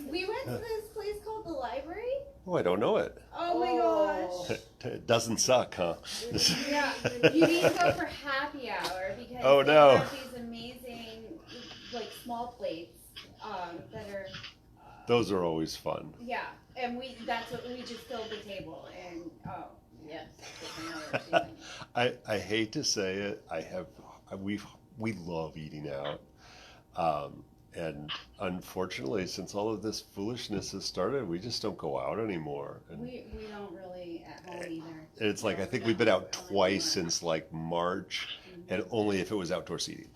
We went to this place called the library. Oh, I don't know it. Oh my gosh. It doesn't suck, huh? Yeah, you need to go for happy hour because Oh, they no. have these amazing, like, small plates that are. Those are always fun. Yeah, and that's what we just filled the table, and oh yes. I hate to say it. We love eating out. And unfortunately, since all of this foolishness has started, we just don't go out anymore. And We don't really at home either. it's like, I think we've been out twice since like March, and only if it was outdoor seating.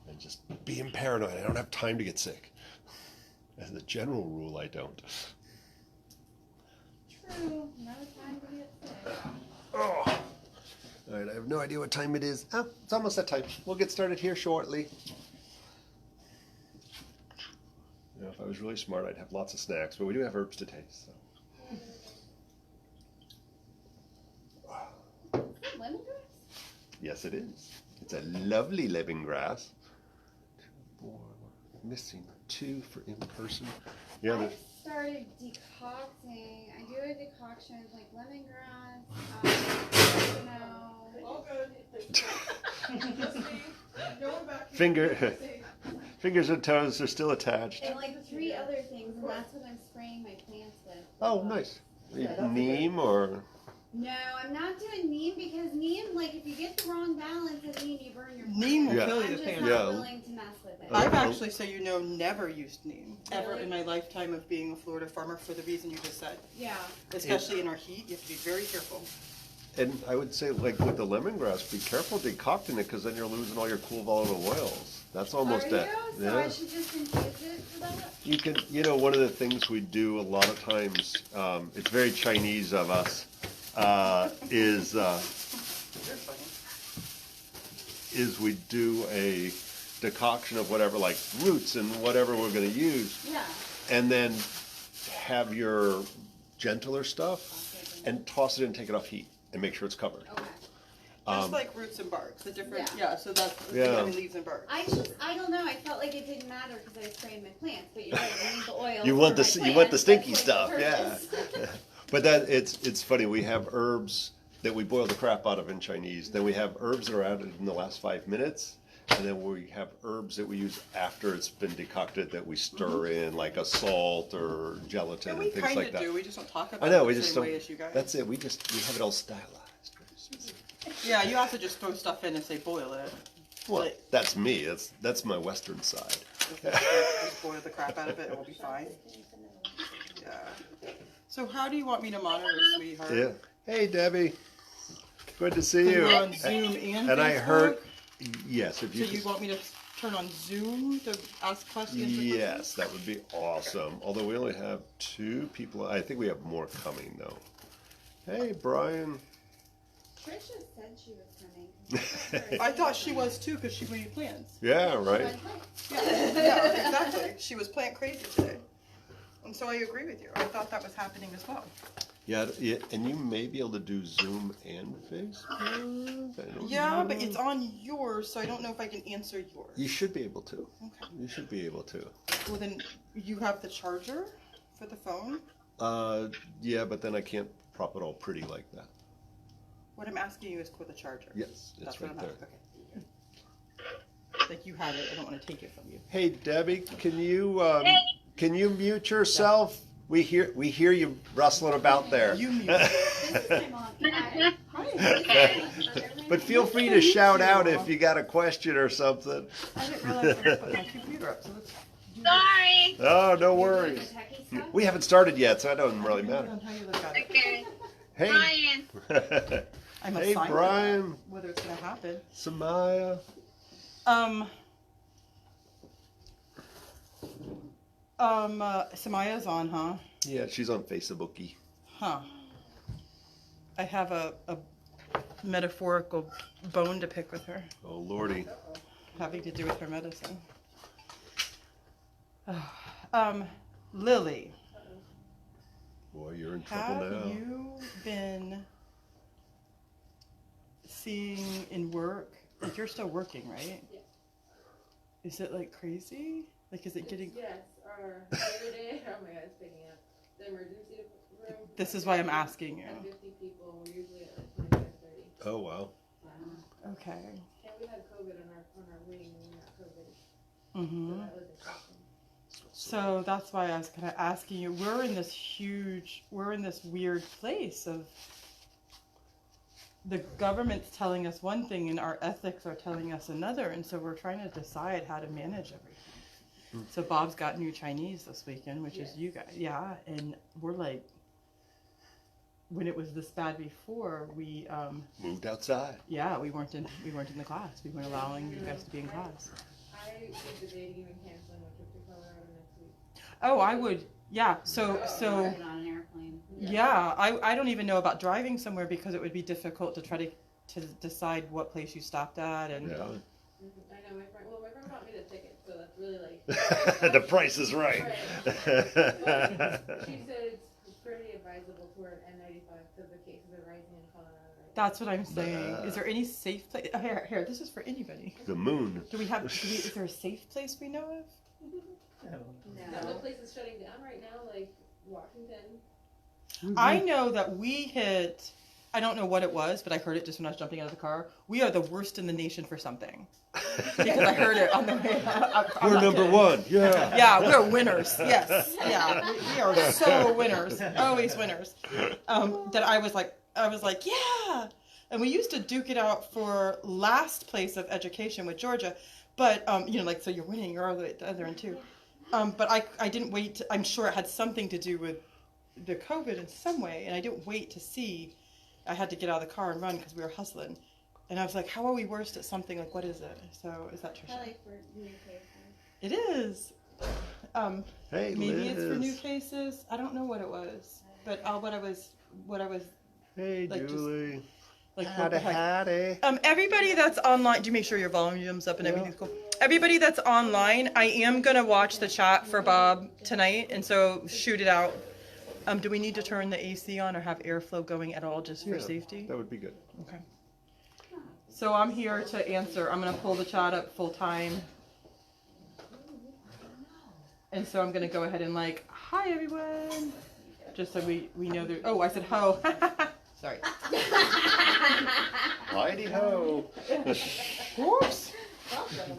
And just being paranoid. I don't have time to get sick. As a general rule, I don't. True, no time to get sick. Oh. All right, I have no idea what time it is. Oh, it's almost that time. We'll get started here shortly. You know, if I was really smart, I'd have lots of snacks, but we do have herbs to taste. So. Lemongrass? Yes, it is. It's a lovely lemongrass. Boy, we're missing 2 for in person. Yeah, I started decocting. I do a decoction with like lemongrass, All good. Fingers and toes are still attached. and like 3 other things, and that's what I'm spraying my plants with. Oh, nice. Neem or? No, I'm not doing neem because neem, like if you get the wrong balance of neem, you burn your Neem will Yeah. kill I'm you, just Pam. not Yeah. willing to mess with it. I've actually, so you know, never used neem ever Really? in my lifetime of being a Florida farmer for the reason you just said. Yeah. Especially in our heat, you have to be very careful. And I would say, like with the lemongrass, be careful decocting it because then you're losing all your cool volatile oils. That's almost Are it. you? So I should just infuse it for that? You can, one of the things we do a lot of times, it's very Chinese of us, is we do a decoction of whatever, like roots and whatever we're going to use, Yeah. and then have your gentler stuff and toss it in and take it off heat and make sure it's covered. Okay. Just like roots and bark, the different, Yeah. so that's, Yeah. I mean, leaves and bark. I don't know, I felt like it didn't matter because I was spraying my plants, but you're right, I need the oil. You want for the my you want the plants. stinky That's stuff, like the yeah. purpose. But that it's funny. We have herbs that we boil the crap out of in Chinese. Then we have herbs that are added in the last 5 minutes, and then we have herbs that we use after it's been decocted that we stir in, like a salt or gelatin And and we things kind like of that. do, we just don't talk about I know it we the just same don't. way as you guys. That's it. We have it all stylized. Very specific. Yeah, you have to just throw stuff in and say boil it. Well, Like- that's me. That's my Western side. Just boil the crap out of it, it will be fine. Yeah. So how do you want me to monitor, sweetheart? Yeah. Hey, Debbie. Good to see So you. you're on Zoom and And I Facebook? heard. Yes, if So you. you want me to turn on Zoom to ask questions? or Yes, that would be awesome. Although we only have 2 people. I think we have more coming though. Hey, Brian. Trisha said she was coming. something? I thought she was too, because she made plans. Yeah, right. Yeah, exactly. She was plant crazy today. And so I agree with you. I thought that was happening as well. Yeah, and you may be able to do Zoom and Facebook. I don't Yeah, know. but it's on yours, so I don't know if I can answer yours. You should be able to. Okay. You should be able to. Well, then you have the charger for the phone? Yeah, but then I can't prop it all pretty like that. What I'm asking you is for the charger. Yes, it's That's what right I'm there. asking. Okay. Like you have it, I don't want to take it from you. Hey, Debbie, can you mute yourself? We hear you rustling about there. You mute. This is my mom. Hi. But feel free to shout out if you got a question or something. I didn't realize I was putting my computer up, so let's do Sorry. Oh, no You're doing worries. the techie stuff? We haven't started yet, so it doesn't really Depending matter. on how you look at it. Okay. Hey, Brian. I'm hey, assigned to Brian, that, whether it's gonna happen. Samaya. Samaya's on, huh? Yeah, she's on Facebooky. Huh. I have a metaphorical bone to pick with her, Oh, Lordy. having to do with her medicine. Lily, Boy, you're in trouble have now. you been seeing in work, like you're still working, right? Yeah. Is it like crazy? Like, is it getting? Yes, our the other day, oh my god, it's picking up. The emergency room. This is why I'm asking you. Had 50 people, we're usually at like 25, 30. Oh wow. Okay. Yeah, we had COVID on our wing, we were not COVID. Mm-hmm. So that was interesting. So that's why I was kind of asking you. We're in this weird place of the government's telling us one thing and our ethics are telling us another, and so we're trying to decide how to manage everything. So Bob's got new Chinese this weekend, which is you guys, yeah, and we're like, when it was this bad before, we Moved outside. yeah, we weren't in the class. We weren't allowing you guys to be in class. I was debating even canceling my trip to Colorado next week. Oh, I would, yeah. So Get on an airplane. yeah, I don't even know about driving somewhere because it would be difficult to try to decide what place you stopped at and Yeah. I know my friend bought me the ticket, so that's really like. The price is right. She said it's pretty advisable to wear an N95 because the cases are rising in Colorado right that's what I'm saying. Is there any safe place? Here, this is for anybody. The moon. Is there a safe place we know of? now. No. No place is shutting down right now, like Washington. I know that we hit, I don't know what it was, but I heard it just when I was jumping out of the car. We are the worst in the nation for something. Because I heard it on the way up. We're number one. Yeah. Yeah, we're winners. Yes. Yeah. We are so winners. Always winners. That I was like, yeah. And we used to duke it out for last place of education with Georgia. But, so you're winning, you're all the other end too. But I didn't wait. I'm sure it had something to do with the COVID in some way. And I didn't wait to see. I had to get out of the car and run because we were hustling. And I was like, how are we worst at something? Like, what is it? So is that Trisha? Probably for new cases. It is. Hey, Maybe it's for new Liz. cases. I don't know what it was. But what I was Hey, like, just- Julie. like, what Howdy, the heck? howdy. Everybody that's online, do you make sure your volume's up and everything's cool? Everybody that's online, I am going to watch the chat for Bob tonight, and so shoot it out. Do we need to turn the AC on or have airflow going at all just for Yeah, safety? That would be good. Okay. So I'm here to answer. I'm going to pull the chat up full time. And so I'm going to go ahead and hi everyone. Just so we know there. Oh, I said ho. Sorry. Righty ho. Whoops.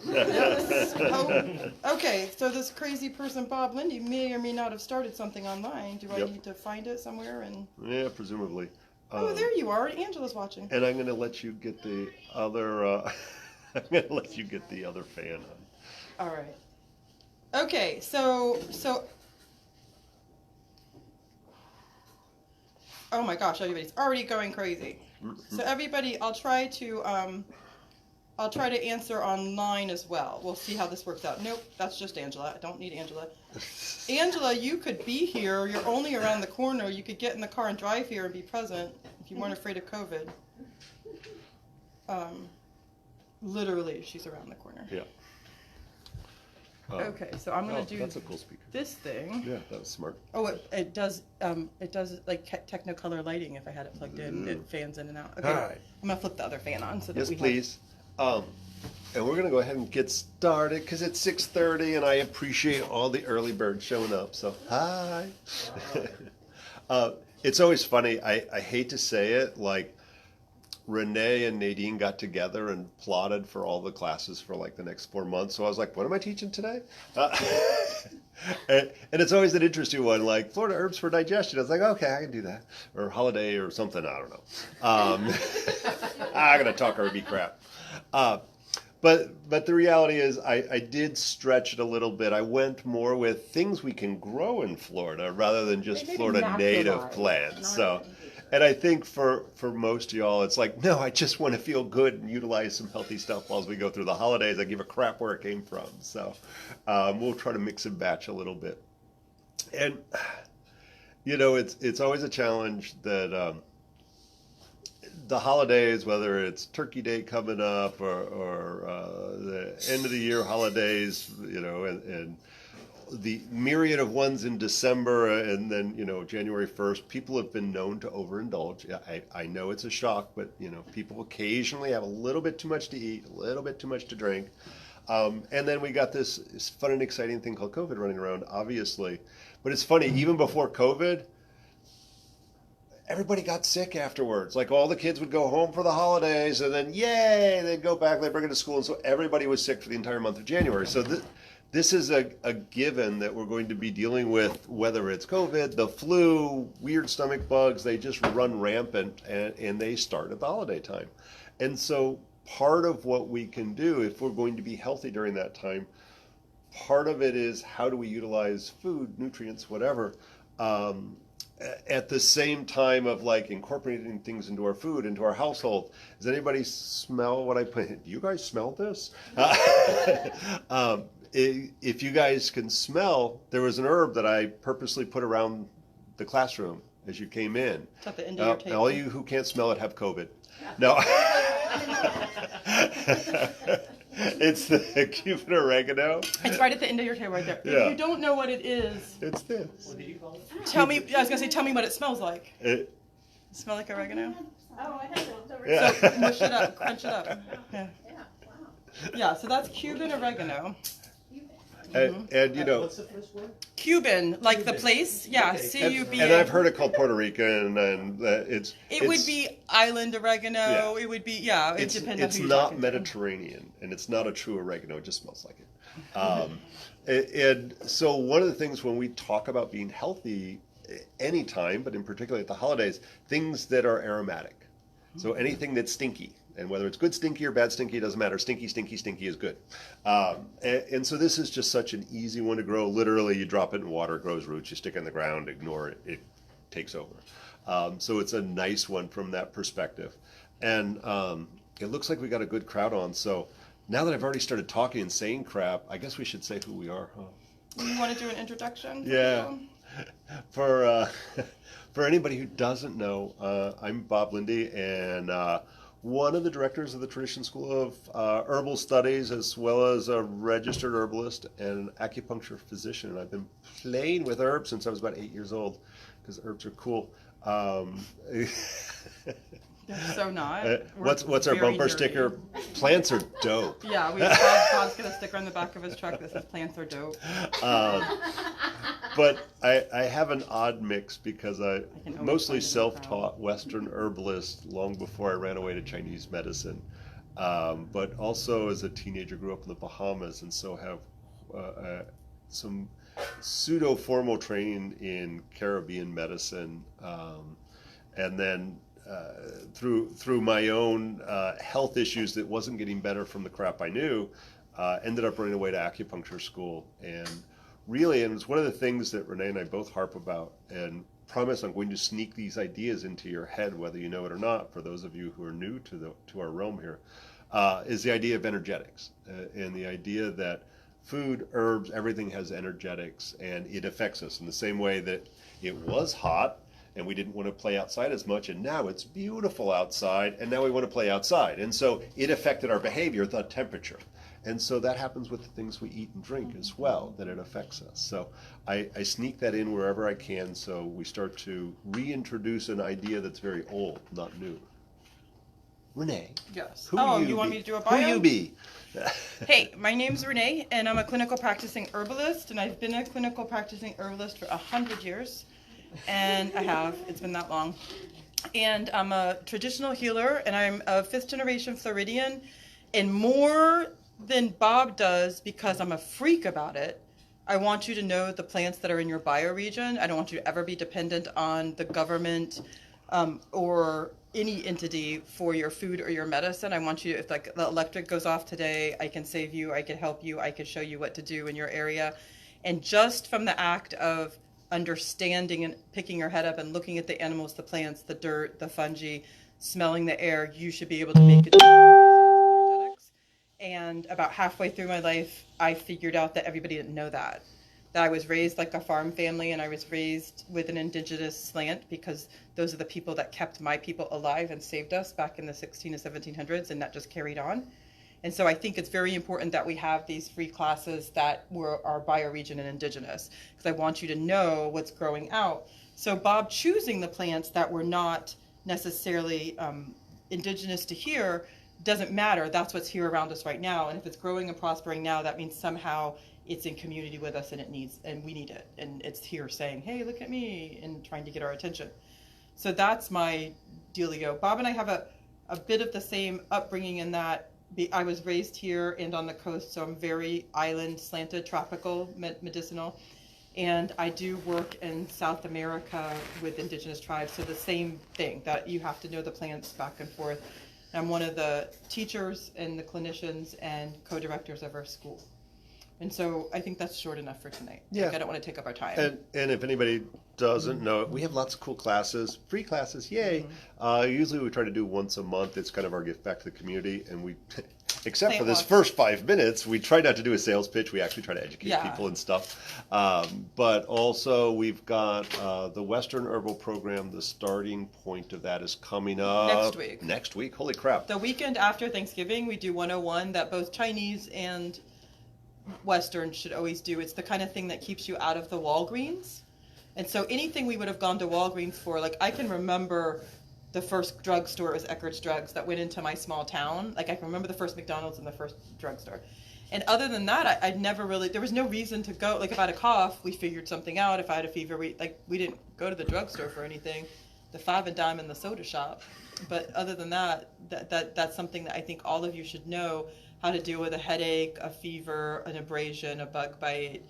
Yes. Oh, okay, so this crazy person, Bob Linde, may or may not have started something online. Do I Yep. need to find it somewhere? And Yeah, presumably. oh, there you are. Angela's watching. And I'm going to let you get the other. I'm going to let you get the other fan on. All right. Okay, so. Oh my gosh, everybody's already going crazy. So everybody, I'll try to answer online as well. We'll see how this works out. Nope, that's just Angela. I don't need Angela. Angela, you could be here. You're only around the corner. You could get in the car and drive here and be present if you weren't afraid of COVID. Literally, she's around the corner. Yeah. Okay, so I'm gonna do That's a cool speaker. this thing. Yeah, that was smart. Oh, it does like Technicolor lighting if I had it plugged in. It fans in and out. Okay, Hi. I'm gonna flip the other fan on so that Yes, we please. And we're going to go ahead and get started because it's 6:30 and I appreciate all the early birds showing up. So, hi. It's always funny. I hate to say it, Renee and Nadine got together and plotted for all the classes for the next 4 months. So I was like, what am I teaching today? And it's always an interesting one, like Florida herbs for digestion. I was like, okay, I can do that. Or holiday or something, I don't know. I'm going to talk herby crap. But the reality is I did stretch it a little bit. I went more with things we can grow in Florida rather than just Florida native plants. So, and I think for most of y'all, it's like, no, I just want to feel good and utilize some healthy stuff while we go through the holidays. I give a crap where it came from. So we'll try to mix and batch a little bit. And, it's always a challenge that the holidays, whether it's Turkey Day coming up or the end of the year holidays, and the myriad of ones in December and then, January 1st, people have been known to overindulge. I know it's a shock, but, people occasionally have a little bit too much to eat, a little bit too much to drink. And then we got this fun and exciting thing called COVID running around, obviously. But it's funny, even before COVID, everybody got sick afterwards. Like all the kids would go home for the holidays and then, yay, they'd go back, they'd bring it to school. And so everybody was sick for the entire month of January. So this is a given that we're going to be dealing with, whether it's COVID, the flu, weird stomach bugs, they just run rampant and they start at the holiday time. And so part of what we can do if we're going to be healthy during that time, part of it is how do we utilize food, nutrients, whatever, at the same time of like incorporating things into our food, into our household. Does anybody smell what I put? Do you guys smell this? If you guys can smell, there was an herb that I purposely put around the classroom as you came in. It's at the end of your table. All you who can't smell it have COVID. No. It's the Cuban oregano. It's right at the end of your table right there. Yeah. If you don't know what it is, It's this. What did you call it? tell me. I was gonna say, tell me what it smells like. It, Smell like oregano? Oh, I have one over Yeah. So mush it up, crunch it up. Yeah. Yeah, wow. Yeah. So that's Cuban oregano. and you know, What's the first word? Cuban, like the Cuban. place. Yeah. Okay. C-U-B-A. and I've heard it called Puerto Rican, and It would be island oregano. Yeah. It would be, yeah. It It's depends on it's who you're not talking to. Mediterranean, and it's not a true oregano. It just smells like it. And so one of the things when we talk about being healthy, anytime, but in particular at the holidays, things that are aromatic. So anything that's stinky, and whether it's good stinky or bad stinky, it doesn't matter. Stinky, stinky, stinky is good. And so this is just such an easy one to grow. Literally, you drop it in water, it grows roots. You stick it in the ground, ignore it, it takes over. So it's a nice one from that perspective. And it looks like we got a good crowd on. So now that I've already started talking and saying crap, I guess we should say who we are, huh? You want to do an introduction? Yeah. For anybody who doesn't know, I'm Bob Linde, and one of the directors of the Tradition School of Herbal Studies, as well as a registered herbalist and an acupuncture physician. And I've been playing with herbs since I was about 8 years old, because herbs are cool. They're so not. What's our very bumper nerdy. sticker? Plants are dope. Yeah, Bob's got a sticker on the back of his truck that says plants are dope. But I have an odd mix because I can always mostly find it in the self-taught Western herbalist long before I ran away to Chinese medicine. But also as a teenager grew up in the Bahamas, and so have some pseudo-formal training in Caribbean medicine. And then through my own health issues that wasn't getting better from the crap I knew, ended up running away to acupuncture school. And really, and it's one of the things that Renee and I both harp about, and promise I'm going to sneak these ideas into your head, whether you know it or not, for those of you who are new to our realm here, is the idea of energetics, and the idea that food, herbs, everything has energetics, and it affects us in the same way that it was hot and we didn't want to play outside as much, and now it's beautiful outside, and now we want to play outside. And so it affected our behavior, the temperature. And so that happens with the things we eat and drink as well, that it affects us. So I sneak that in wherever I can, so we start to reintroduce an idea that's very old, not new. Renee. Yes. Who Oh, you you want be? me to do a bio? Who you be? Hey, my name's Renee, and I'm a clinical practicing herbalist, and I've been a clinical practicing herbalist for 100 years. And I have. It's been that long. And I'm a traditional healer, and I'm a 5th generation Floridian. And more than Bob does, because I'm a freak about it, I want you to know the plants that are in your bioregion. I don't want you to ever be dependent on the government or any entity for your food or your medicine. I want you, if like the electric goes off today, I can save you, I can help you, I can show you what to do in your area. And just from the act of understanding and picking your head up and looking at the animals, the plants, the dirt, the fungi, smelling the air, you should be able to make it energetics. And about halfway through my life, I figured out that everybody didn't know that I was raised like a farm family, and I was raised with an indigenous slant, because those are the people that kept my people alive and saved us back in the 16 and 1700s, and that just carried on. And so I think it's very important that we have these free classes that are bioregion and indigenous, because I want you to know what's growing out. So Bob choosing the plants that were not necessarily indigenous to here doesn't matter. That's what's here around us right now. And if it's growing and prospering now, that means somehow it's in community with us and we need it. And it's here saying, hey, look at me, and trying to get our attention. So that's my dealio. Bob and I have a bit of the same upbringing in that I was raised here and on the coast, so I'm very island slanted, tropical, medicinal. And I do work in South America with indigenous tribes, so the same thing, that you have to know the plants back and forth. I'm one of the teachers and the clinicians and co-directors of our school. And so I think that's short enough for tonight. Yeah. Like, I don't want to take up our time. And if anybody doesn't know, we have lots of cool classes, free classes, yay. Usually we try to do once a month. It's kind of our gift back to the community. And we, except for this first 5 minutes, we try not to do a sales pitch. We actually try to educate people and stuff. But also we've got the Western Herbal Program. The starting point of that is coming up. Next week. Next week? Holy crap. The weekend after Thanksgiving, we do 101 that both Chinese and Western should always do. It's the kind of thing that keeps you out of the Walgreens. And so anything we would have gone to Walgreens for, like, I can remember the first drugstore, it was Eckert's Drugs, that went into my small town. Like, I can remember the first McDonald's and the first drugstore. And other than that, I'd never really, there was no reason to go. Like, if I had a cough, we figured something out. If I had a fever, we didn't go to the drugstore for anything. The 5 and dime in the soda shop. But other than that, that's something that I think all of you should know, how to deal with a headache, a fever, an abrasion, a bug bite.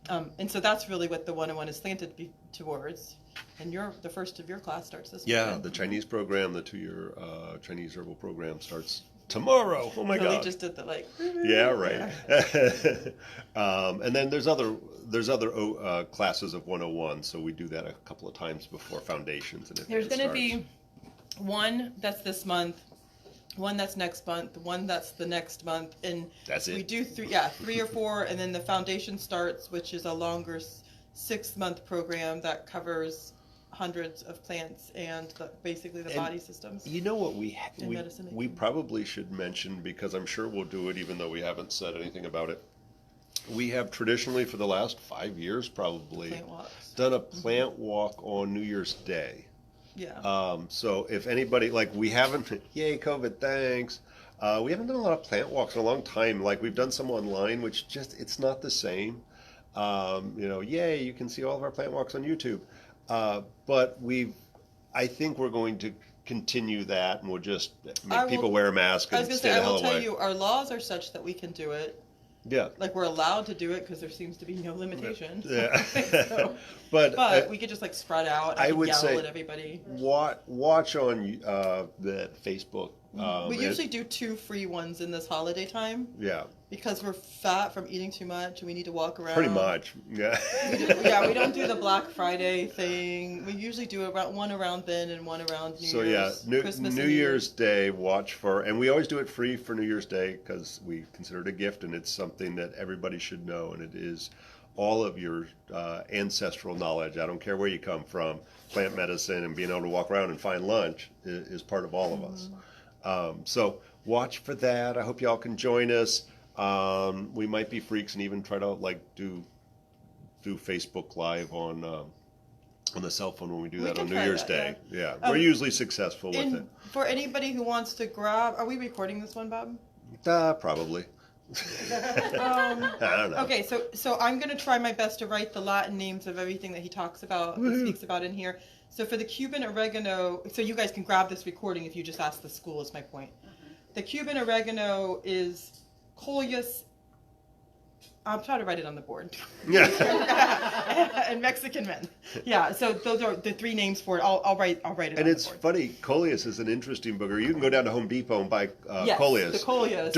And so that's really what the 101 is slanted towards. And the first of your class starts this Yeah, weekend. the Chinese program, the 2-year Chinese herbal program starts tomorrow. Oh my Billy God. just did the like. Yeah, right. And then there's other classes of 101, so we do that a couple of times before foundations. And There's going to be one that's this month, one that's next month, one that's the next month, and That's it? we do 3 or 4, and then the foundation starts, which is a longer 6-month program that covers hundreds of plants and basically the body systems. You know what medicine. we probably should mention, because I'm sure we'll do it even though we haven't said anything about it. We have traditionally for the last 5 years probably Plant walks. done a plant walk on New Year's Day. Yeah. So if anybody, like, we haven't, yay COVID, thanks. We haven't done a lot of plant walks in a long time. Like, we've done some online, which it's not the same. Yay, you can see all of our plant walks on YouTube. But I think we're going to continue that, and we'll just make people wear a mask and stay the hell away. I will tell you, our laws are such that we can do it. Yeah. Like, we're allowed to do it because there seems to be no limitation. Yeah. So, but we could just like spread out. I would yell at everybody. Watch on the Facebook. We usually do 2 free ones in this holiday time. Yeah. Because we're fat from eating too much and we need to walk around. Pretty much. Yeah. We don't do the Black Friday thing. We usually do one around then and one around New Year's. So yeah, Christmas New Year's Day, watch for, and we always do it free for New Year's Day because we consider it a gift, and it's something that everybody should know, and it is all of your ancestral knowledge. I don't care where you come from. Plant medicine and being able to walk around and find lunch is part of all of us. So watch for that. I hope y'all can join us. We might be freaks and even try to do Facebook Live on the cell phone when we do that on New Year's Day. Yeah, we're usually successful with it. For anybody who wants to grab, are we recording this one, Bob? Probably. I don't know. Okay, so I'm going to try my best to write the Latin names of everything that he talks about, speaks about in here. So for the Cuban oregano, so you guys can grab this recording if you just ask the school, is my point. The Cuban oregano is Coleus. I'm trying to write it on the board. Yeah. And Mexican men. Yeah, so those are the 3 names for it. I'll write it on the board. And it's funny, Coleus is an interesting booger. You can go down to Home Depot and buy Coleus. The Coleus,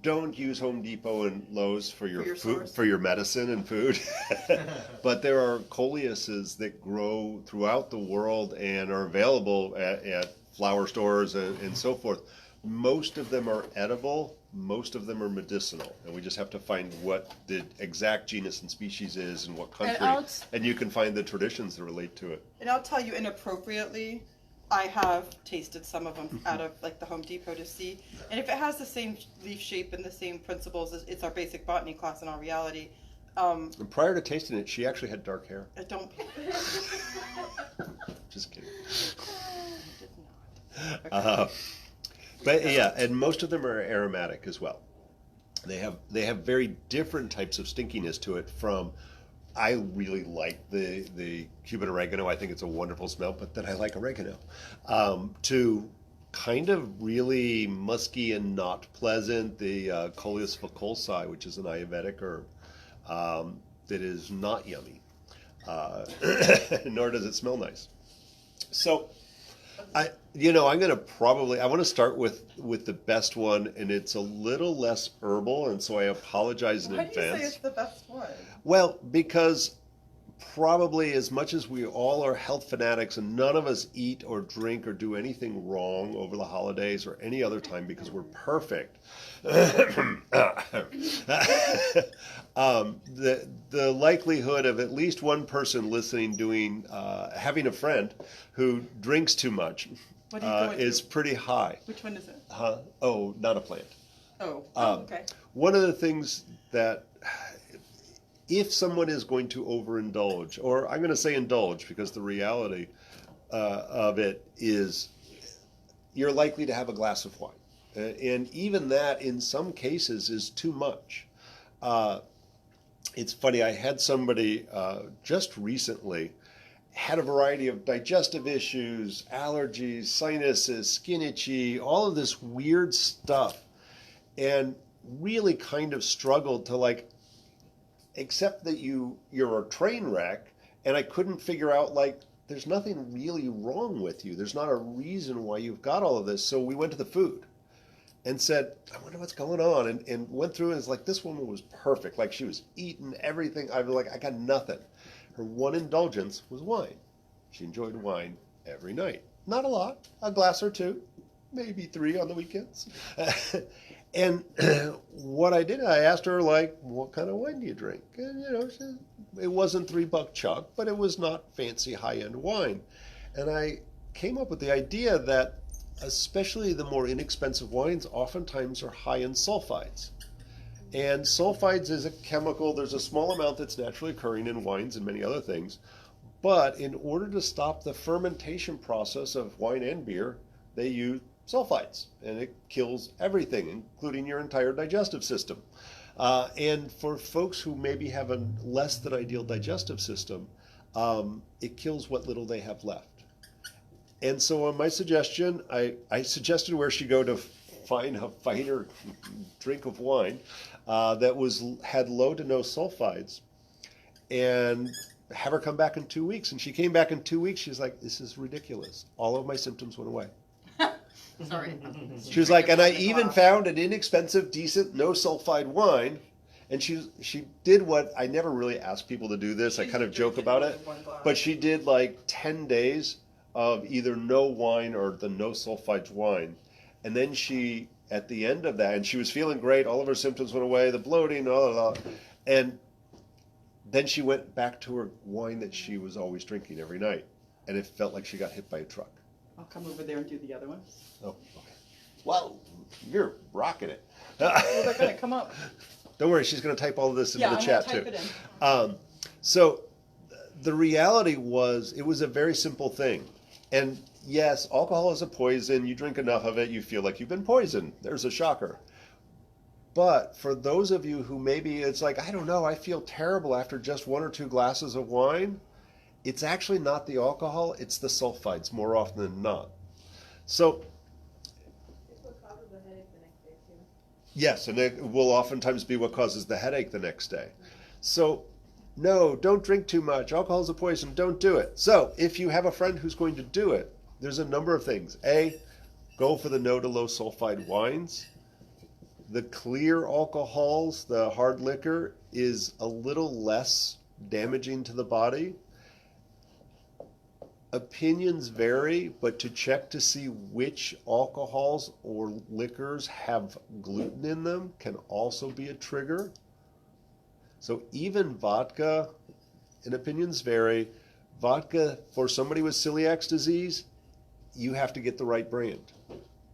Don't use Home Depot and Lowe's for your food, source. for your medicine and food. But there are Coleuses that grow throughout the world and are available at flower stores and so forth. Most of them are edible. Most of them are medicinal, and we just have to find what the exact genus and species is and what country, and you can find the traditions that relate to it. And I'll tell you inappropriately, I have tasted some of them out of the Home Depot to see, and if it has the same leaf shape and the same principles, it's our basic botany class in our reality. And prior to tasting it, she actually had dark hair. I don't. Just kidding. I did not. Okay. But yeah, and most of them are aromatic as well. They have very different types of stinkiness to it. From I really like the Cuban oregano. I think it's a wonderful smell, but then I like oregano. To kind of really musky and not pleasant, the Coleus faculsi, which is an Ayurvedic herb, that is not yummy, nor does it smell nice. So, I'm gonna I want to start with the best one, and it's a little less herbal, and so I apologize in Why do you say advance. it's the best one? Well, because probably as much as we all are health fanatics and none of us eat or drink or do anything wrong over the holidays or any other time because we're perfect, the likelihood of at least one person listening having a friend who drinks too much What are you going is to? pretty high. Which one is it? Oh, not a plant. Oh, okay. One of the things that if someone is going to overindulge, or I'm going to say indulge because the reality of it is you're likely to have a glass of wine. And even that in some cases is too much. It's funny, I had somebody just recently had a variety of digestive issues, allergies, sinuses, skin itchy, all of this weird stuff, and really kind of struggled to accept that you're a train wreck, and I couldn't figure out there's nothing really wrong with you. There's not a reason why you've got all of this. So we went to the food and said, I wonder what's going on, and went through, and it's like this woman was perfect. Like she was eating everything. I was like, I got nothing. Her one indulgence was wine. She enjoyed wine every night. Not a lot, a glass or two, maybe 3 on the weekends. And what I did, I asked her, what kind of wine do you drink? And, it wasn't $3 chuck, but it was not fancy high-end wine. And I came up with the idea that especially the more inexpensive wines oftentimes are high in sulfides. And sulfides is a chemical, there's a small amount that's naturally occurring in wines and many other things. But in order to stop the fermentation process of wine and beer, they use sulfides, and it kills everything, including your entire digestive system. And for folks who maybe have a less than ideal digestive system, it kills what little they have left. And so on my suggestion, I suggested where she go to find a finer drink of wine that had low to no sulfides, and have her come back in 2 weeks. And she came back in 2 weeks. She's like, this is ridiculous. All of my symptoms went away. Sorry. She was like, and I even found an inexpensive, decent, no sulfide wine. And she did what I never really asked people to do this. I kind of joke about it. But she did 10 days of either no wine or the no sulfides wine. And then she, at the end of that, and she was feeling great. All of her symptoms went away, the bloating, all. And then she went back to her wine that she was always drinking every night. And it felt like she got hit by a truck. I'll come over there and do the other one. Oh, okay. Well, you're rocking it. Well, they're going to come up. Don't worry, she's going to type all of this into the I'm chat gonna too. type it in. So the reality was, it was a very simple thing. And yes, alcohol is a poison. You drink enough of it, you feel like you've been poisoned. There's a shocker. But for those of you who maybe it's like, I don't know, I feel terrible after just 1 or 2 glasses of wine, it's actually not the alcohol, it's the sulfides more often than not. So, It's what causes the headache the next day too. yes, and it will oftentimes be what causes the headache the next day. So, no, don't drink too much. Alcohol is a poison, don't do it. So, if you have a friend who's going to do it, there's a number of things. A, go for the no to low sulfide wines. The clear alcohols, the hard liquor, is a little less damaging to the body. Opinions vary, but to check to see which alcohols or liquors have gluten in them can also be a trigger. So even vodka, and opinions vary, vodka for somebody with celiac disease, you have to get the right brand.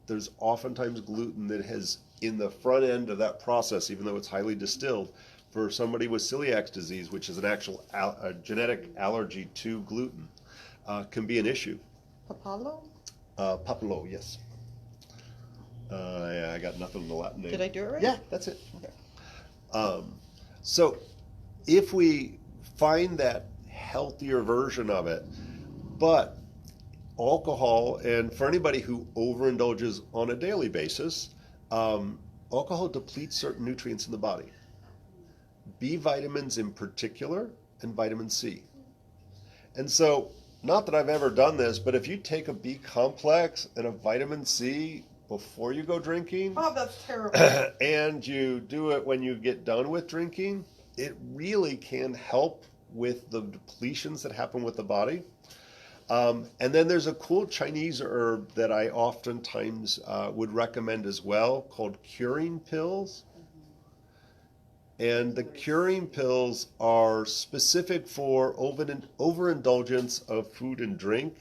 There's oftentimes gluten that has in the front end of that process, even though it's highly distilled, for somebody with celiac disease, which is an actual genetic allergy to gluten, can be an issue. Papalo? Papalo, yes. Yeah, I got nothing in the Latin name. Did I do it right? Yeah, that's it. Okay. So if we find that healthier version of it, but alcohol, and for anybody who overindulges on a daily basis, alcohol depletes certain nutrients in the body. B vitamins in particular, and vitamin C. And so, not that I've ever done this, but if you take a B complex and a vitamin C before you go drinking, Oh, that's terrible. and you do it when you get done with drinking, it really can help with the depletions that happen with the body. And then there's a cool Chinese herb that I oftentimes would recommend as well called curing pills. And the curing pills are specific for overindulgence of food and drink.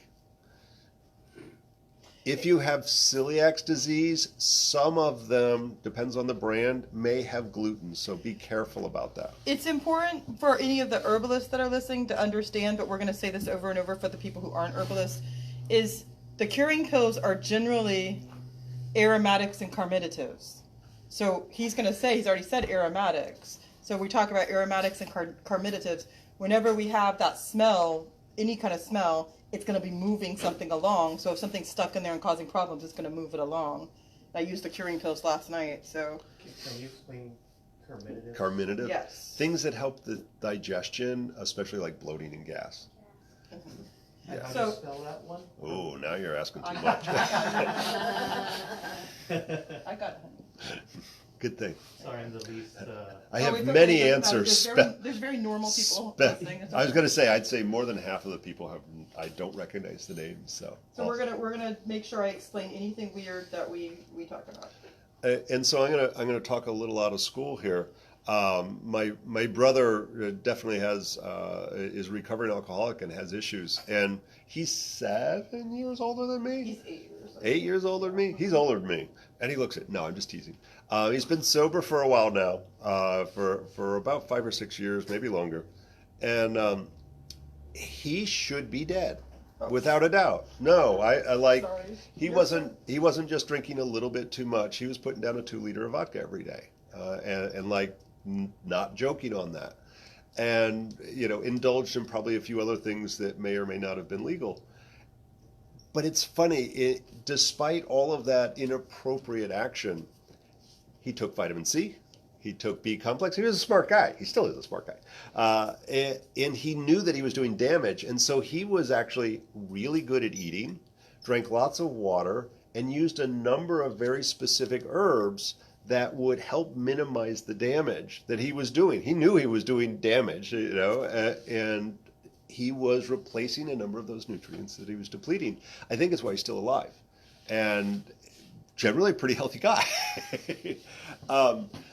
If you have celiac disease, some of them, depends on the brand, may have gluten, so be careful about that. It's important for any of the herbalists that are listening to understand, but we're going to say this over and over for the people who aren't herbalists, is the curing pills are generally aromatics and carminatives. So he's going to say, he's already said aromatics. So we talk about aromatics and carminatives. Whenever we have that smell, any kind of smell, it's going to be moving something along. So if something's stuck in there and causing problems, it's going to move it along. I used the curing pills last night, so. Can you explain carminative? Carminative? Yes. Things that help the digestion, especially like bloating and gas. And how do So- you spell that one? Oh, now you're asking too I much. got it. Good thing. Sorry, I'm the least. I Oh, have it's okay, many it doesn't answers. matter. There's very normal people listening. It's I was okay. going to say, I'd say more than half of the people I don't recognize the names. So we're gonna make sure I explain anything weird that we talk about. And so I'm gonna talk a little out of school here. My brother definitely is a recovering alcoholic and has issues, and he's 7 years older than me. He's 8 years old. 8 years older than me. He's older than me, and he looks at no. I'm just teasing. He's been sober for a while now, for about 5 or 6 years, maybe longer, and he should be dead. Without a doubt. No, I like Sorry. he wasn't just drinking a little bit too much. He was putting down a 2-liter of vodka every day, and like not joking on that, and indulged in probably a few other things that may or may not have been legal. But it's funny, despite all of that inappropriate action, he took vitamin C. He took B complex. He was a smart guy. He still is a smart guy. And he knew that he was doing damage. And so he was actually really good at eating, drank lots of water, and used a number of very specific herbs that would help minimize the damage that he was doing. He knew he was doing damage, and he was replacing a number of those nutrients that he was depleting. I think it's why he's still alive. And generally a pretty healthy guy.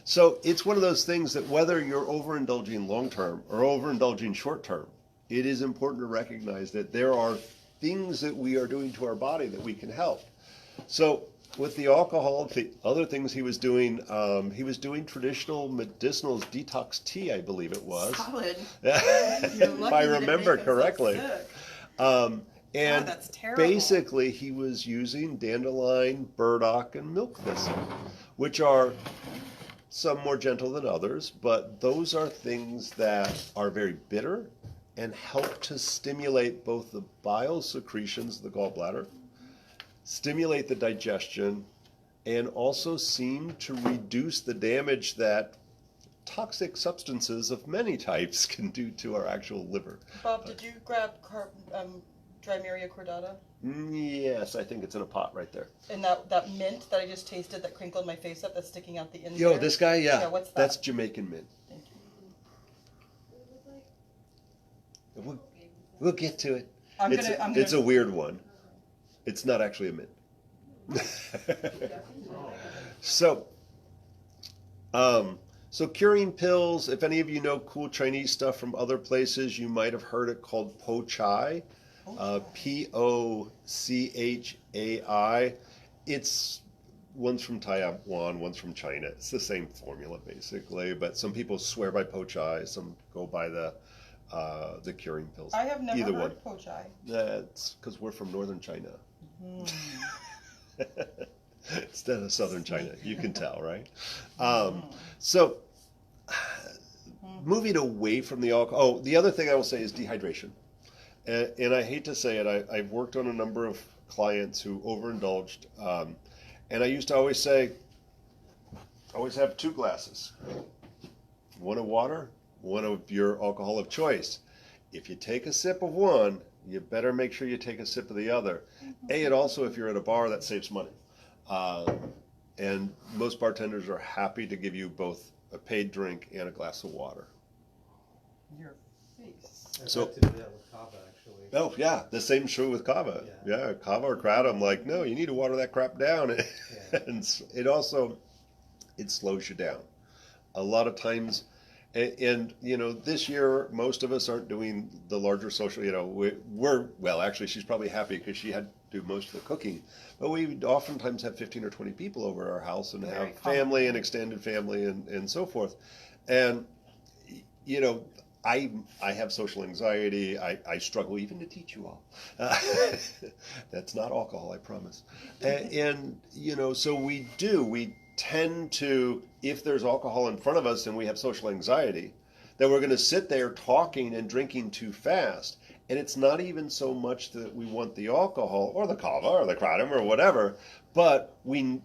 So it's one of those things that whether you're overindulging long-term or overindulging short-term, it is important to recognize that there are things that we are doing to our body that we can help. So with the alcohol, the other things he was doing traditional medicinal detox tea, I believe it was. Solid. If I remember correctly. And that's terrible. basically, he was using dandelion, burdock, and milk thistle, which are some more gentle than others, but those are things that are very bitter and help to stimulate both the bile secretions of the gallbladder, stimulate the digestion, and also seem to reduce the damage that toxic substances of many types can do to our actual liver. Bob, did you grab Drymeria cordata? Yes, I think it's in a pot right there. And that mint that I just tasted that crinkled my face up that's sticking out the end Yo, there? this guy, yeah, what's that? that's Jamaican mint. Thank you. We'll get to it. I'm It's gonna a weird one. It's not actually a mint. So curing pills, if any of you know cool Chinese stuff from other places, you might have heard it called po chai. Pochai. It's one's from Taiwan, one's from China. It's the same formula basically, but some people swear by po chai, some go by the curing pills. I have never Either heard one. pochai. That's because we're from northern China. instead of southern China. You can tell, right? So moving away from the alcohol. Oh, the other thing I will say is dehydration. And I hate to say it, I've worked on a number of clients who overindulged. And I used to always say, always have 2 glasses. One of water, one of your alcohol of choice. If you take a sip of one, you better make sure you take a sip of the other. And also, if you're at a bar, that saves money. And most bartenders are happy to give you both a paid drink and a glass of water. Your face. I've So- had to do that with kava, actually. Oh, yeah, the same true with kava. Yeah, kava or kraut, I'm like, no, you need to water that crap down. And it also, it slows you down. A lot of times, and you know, this year, most of us aren't doing the larger social, you know, we're well, actually, she's probably happy because she had to do most of the cooking. But we oftentimes have 15 or 20 people over at our house and Very have common. family and extended family and so forth. And, you know, I have social anxiety. I struggle even to teach you all. That's not alcohol, I promise. And you know, so we tend to, if there's alcohol in front of us and we have social anxiety, that we're going to sit there talking and drinking too fast. And it's not even so much that we want the alcohol or the kava or the kratom or whatever, but we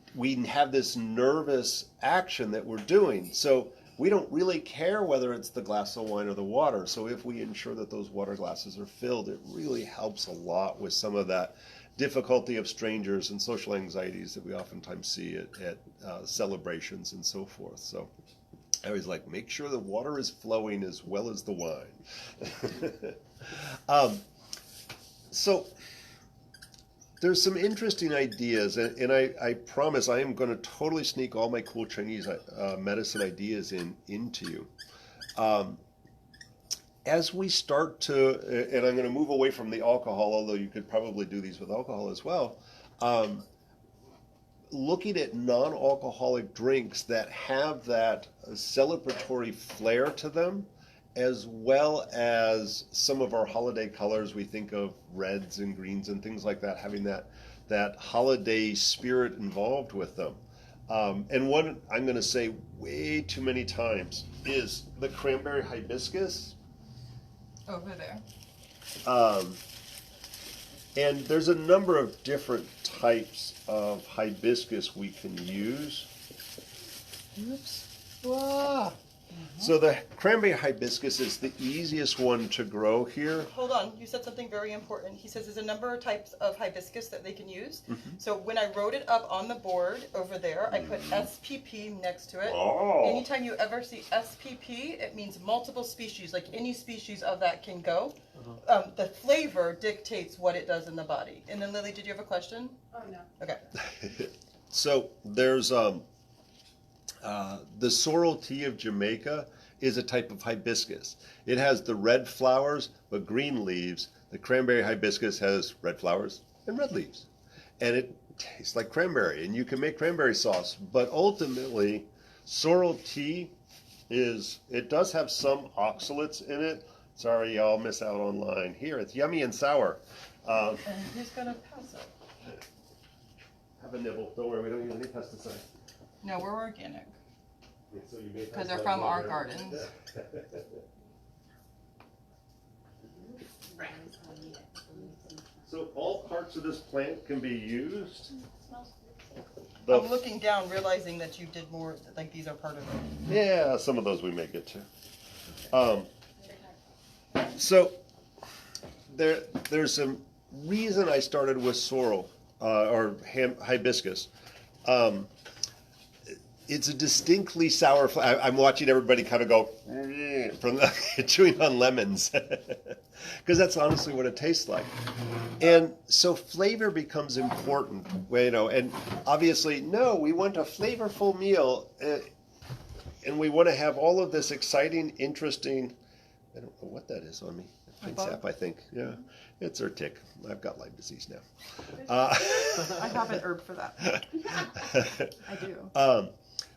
have this nervous action that we're doing. So we don't really care whether it's the glass of wine or the water. So if we ensure that those water glasses are filled, it really helps a lot with some of that difficulty of strangers and social anxieties that we oftentimes see at celebrations and so forth. So I always like, make sure the water is flowing as well as the wine. So there's some interesting ideas, and I promise I am going to totally sneak all my cool Chinese medicine ideas into you. As we start to, and I'm going to move away from the alcohol, although you could probably do these with alcohol as well, looking at non-alcoholic drinks that have that celebratory flair to them, as well as some of our holiday colors. We think of reds and greens and things like that, having that holiday spirit involved with them. And one I'm going to say way too many times is the cranberry hibiscus. Over there. And there's a number of different types of hibiscus we can use. Oops. Ah. So the cranberry hibiscus is the easiest one to grow here. Hold on, you said something very important. He says there's a number of types of hibiscus that they can use. So when I wrote it up on the board over there, I put SPP next to it. Oh. Anytime you ever see SPP, it means multiple species, like any species of that can go. The flavor dictates what it does in the body. And then Lily, did you have a question? Oh, no. Okay. So there's the sorrel tea of Jamaica is a type of hibiscus. It has the red flowers but green leaves. The cranberry hibiscus has red flowers and red leaves. And it tastes like cranberry, and you can make cranberry sauce. But ultimately, sorrel tea it does have some oxalates in it. Sorry, y'all miss out online. Here, it's yummy and sour. And who's going to pass it? Have a nibble. Don't worry, we don't use any pesticides. No, we're organic. So you may Because they're have from one our there. gardens. So all parts of this plant can be used. I'm looking down, realizing that you did more, like these are part of it. Yeah, some of those we may get to. So there's some reason I started with sorrel or hibiscus. It's a distinctly sour flavor. I'm watching everybody kind of go from chewing on lemons because that's honestly what it tastes like. And so flavor becomes important, you know. And obviously, no, we want a flavorful meal, and we want to have all of this exciting, interesting. I don't know what that is on me. Pink sap, I think. Yeah, it's her tick. I've got Lyme disease now. I have an herb for that. I do.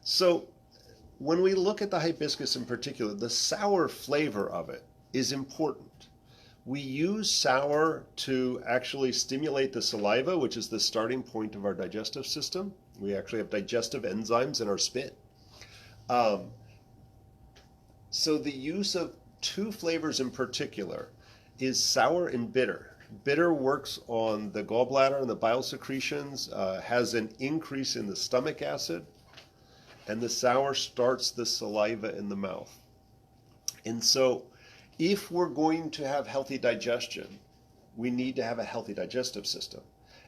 So when we look at the hibiscus in particular, the sour flavor of it is important. We use sour to actually stimulate the saliva, which is the starting point of our digestive system. We actually have digestive enzymes in our spit. So the use of two flavors in particular is sour and bitter. Bitter works on the gallbladder and the bile secretions, has an increase in the stomach acid, and the sour starts the saliva in the mouth. And so if we're going to have healthy digestion, we need to have a healthy digestive system.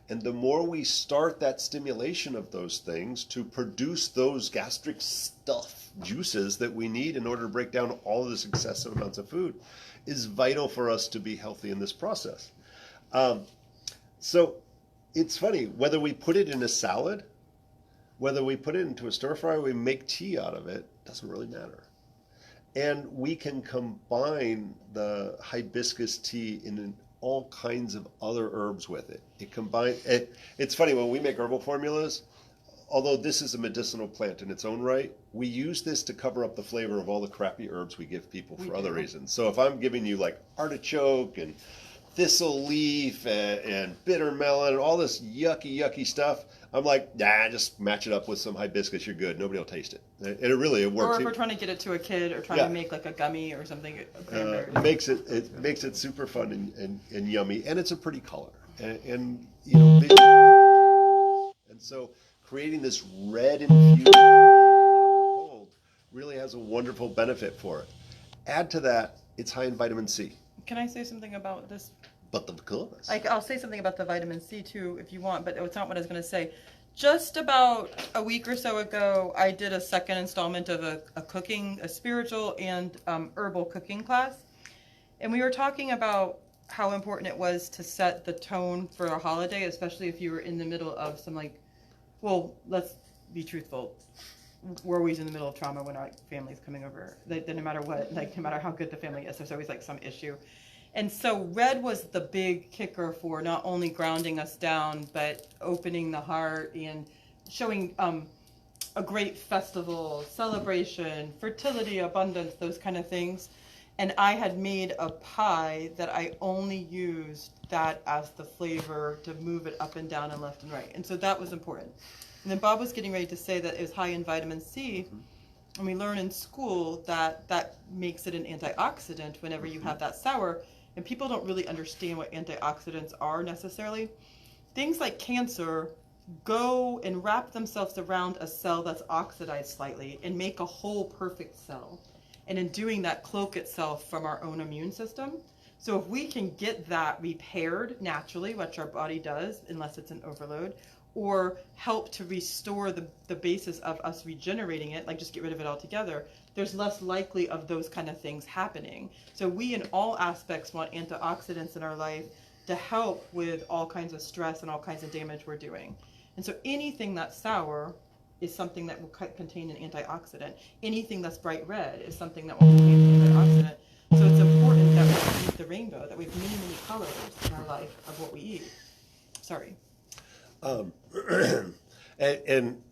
And the more we start that stimulation of those things to produce those gastric stuff, juices that we need in order to break down all of this excessive amounts of food, is vital for us to be healthy in this process. So it's funny, whether we put it in a salad, whether we put it into a stir fry, we make tea out of it, doesn't really matter. And we can combine the hibiscus tea in all kinds of other herbs with it. It's funny, when we make herbal formulas, although this is a medicinal plant in its own right, we use this to cover up the flavor of all the crappy herbs we give people for other reasons. So if I'm giving you like artichoke and thistle leaf and bitter melon and all this yucky stuff, I'm like, nah, just match it up with some hibiscus, you're good. Nobody will taste it. And it really works. Or if we're trying to get it to a kid or trying to make like a gummy or something. It makes it super fun and yummy, and it's a pretty color. And you know, and so creating this red infused cold really has a wonderful benefit for it. Add to that, it's high in vitamin C. Can I say something about this? But of course. I'll say something about the vitamin C too if you want, but it's not what I was going to say. Just about a week or so ago, I did a second installment of a spiritual and herbal cooking class. And we were talking about how important it was to set the tone for a holiday, especially if you were in the middle of some let's be truthful. We're always in the middle of trauma when our family's coming over. No matter what, no matter how good the family is, there's always like some issue. And so red was the big kicker for not only grounding us down, but opening the heart and showing a great festival, celebration, fertility, abundance, those kind of things. And I had made a pie that I only used that as the flavor to move it up and down and left and right. And so that was important. And then Bob was getting ready to say that it was high in vitamin C. And we learn in school that that makes it an antioxidant whenever you have that sour. And people don't really understand what antioxidants are necessarily. Things like cancer go and wrap themselves around a cell that's oxidized slightly and make a whole perfect cell. And in doing that, cloak itself from our own immune system. So if we can get that repaired naturally, which our body does, unless it's an overload, or help to restore the basis of us regenerating it, like just get rid of it altogether, there's less likely of those kind of things happening. So we in all aspects want antioxidants in our life to help with all kinds of stress and all kinds of damage we're doing. And so anything that's sour is something that will contain an antioxidant. Anything that's bright red is something that will contain an antioxidant. So it's important that we use the rainbow, that we have many colors in our life of what we eat. Sorry. And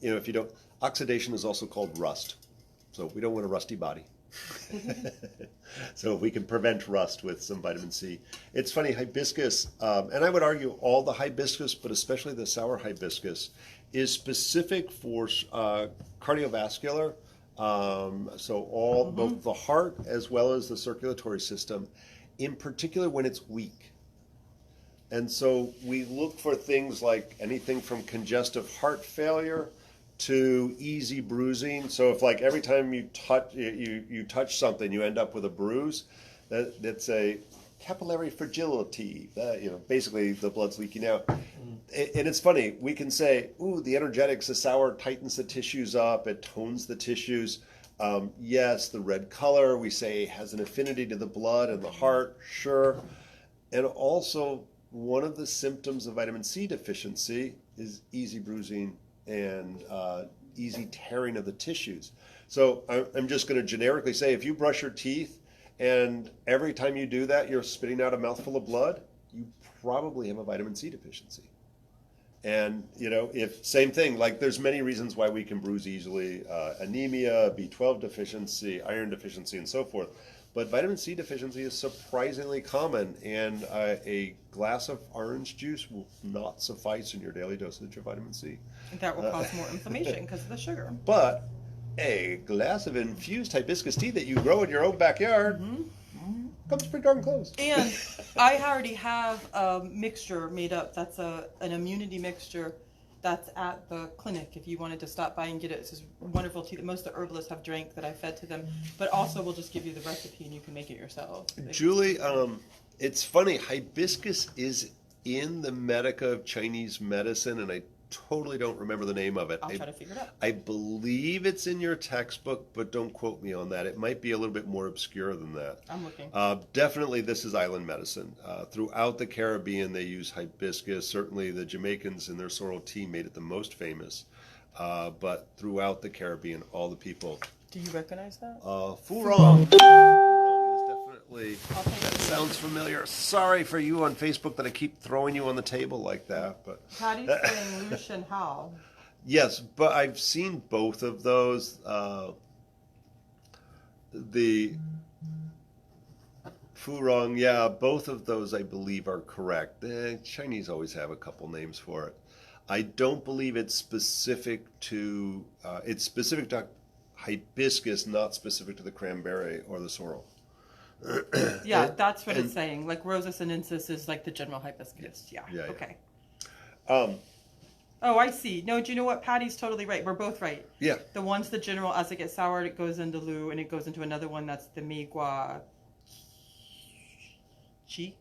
you know, if you don't, oxidation is also called rust. So we don't want a rusty body. So if we can prevent rust with some vitamin C. It's funny, hibiscus, and I would argue all the hibiscus, but especially the sour hibiscus, is specific for cardiovascular. So both the heart as well as the circulatory system, in particular when it's weak. And so we look for things like anything from congestive heart failure to easy bruising. So if like every time you touch something, you end up with a bruise, that's a capillary fragility. Basically the blood's leaking out. And it's funny, we can say, ooh, the energetics of sour tightens the tissues up, it tones the tissues. Yes, the red color, we say, has an affinity to the blood and the heart, sure. And also, one of the symptoms of vitamin C deficiency is easy bruising and easy tearing of the tissues. So I'm just going to generically say, if you brush your teeth and every time you do that, you're spitting out a mouthful of blood, you probably have a vitamin C deficiency. And, if same thing, like there's many reasons why we can bruise easily, anemia, B12 deficiency, iron deficiency, and so forth. But vitamin C deficiency is surprisingly common, and a glass of orange juice will not suffice in your daily dosage of vitamin C. That will cause more inflammation because of the sugar. But a glass of infused hibiscus tea that you grow in your own backyard comes pretty darn close. And I already have a mixture made up. That's an immunity mixture that's at the clinic if you wanted to stop by and get it. It's this wonderful tea that most of the herbalists have drank that I fed to them. But also we'll just give you the recipe and you can make it yourself. Julie, it's funny, hibiscus is in the Medica of Chinese medicine, and I totally don't remember the name of it. I'll try to figure it out. I believe it's in your textbook, but don't quote me on that. It might be a little bit more obscure than that. I'm looking. Definitely, this is island medicine. Throughout the Caribbean, they use hibiscus. Certainly, the Jamaicans in their sorrel tea made it the most famous. But throughout the Caribbean, all the people. Do you recognize that? Furong. Furong is definitely. I'll take That it. sounds familiar. Sorry for you on Facebook that I keep throwing you on the table like that, but. Patty's saying Lu Shen Hao. Yes, but I've seen both of those. The Furong, yeah, both of those I believe are correct. The Chinese always have a couple names for it. I don't believe it's specific to hibiscus, not specific to the cranberry or the sorrel. Yeah, that's what it's saying. Like Rosa sinensis is like the general hibiscus. Yeah. Yeah, yeah. Okay. Um, Oh, I see. No, do you know what? Patty's totally right. We're both right. yeah, The one's the general, as it gets soured, it goes into Lu, and it goes into another one that's the Mei Gua Chi,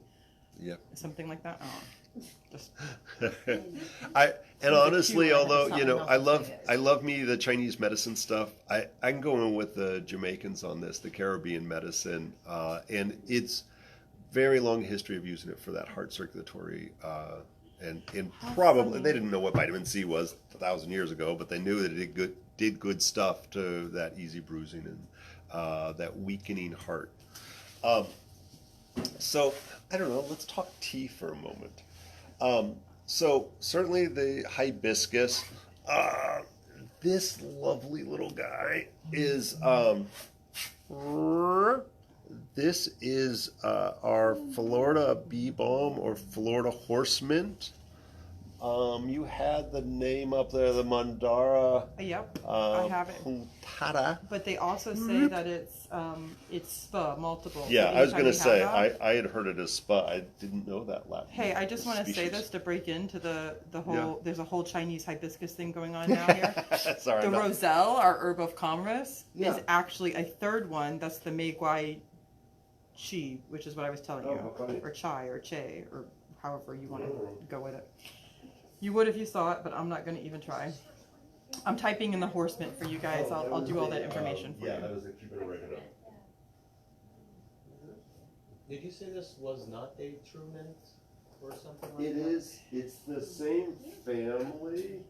yeah. something like that. Oh, just, Honestly, cute. I although have you know, something I love me the Chinese medicine stuff. I can go in with the Jamaicans on this, the Caribbean medicine, and it's very long history of using it for that heart circulatory. And probably they didn't know what vitamin C was 1,000 years ago, but they knew that it did good stuff to that easy bruising and that weakening heart. So I don't know. Let's talk tea for a moment. So certainly the hibiscus. This lovely little guy is. This is our Florida bee balm or Florida horse mint. You had the name up there, the Mandara. yep, I have it. Puntata. But they also say that it's spa, multiple. Yeah, So I was anytime going to you say, have that- I had heard it as spa. I didn't know that Latin. Hey, I just want to say species. this to break into the whole. Yeah. There's a whole Chinese hibiscus thing going on now here. Sorry. The no. Roselle, our herb of commerce, Yeah. is actually a third one. That's the Mei Gua Chi, which is what I was telling Oh, you, how funny. or Chai, or Che, or however you want to go with it. You would if you saw it, but I'm not going to even try. I'm typing in the horse mint for you guys. I'll do all that information for Yeah, you. that was a keep it right up. Did you say this was not a true mint or something like It that? is. It's the same family.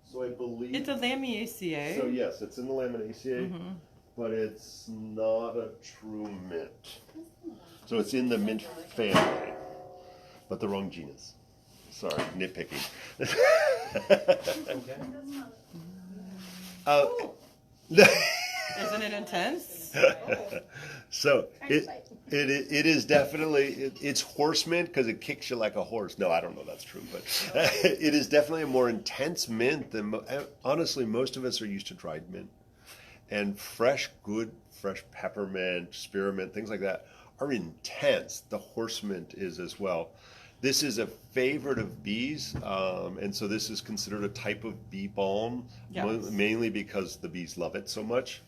So I believe. It's a Lamiaceae. So yes, it's in the Laminaceae, Mhm. but it's not a true mint. So it's in the mint family, but the wrong genus. Sorry, nitpicking. Okay. Isn't it intense? So it is definitely it's horse mint because it kicks you like a horse. No, I don't know that's true, but it is definitely a more intense mint than honestly most of us are used to dried mint, and fresh peppermint, spearmint, things like that are intense. The horse mint is as well. This is a favorite of bees, and so this is considered a type of bee balm, Yes. mainly because the bees love it so much.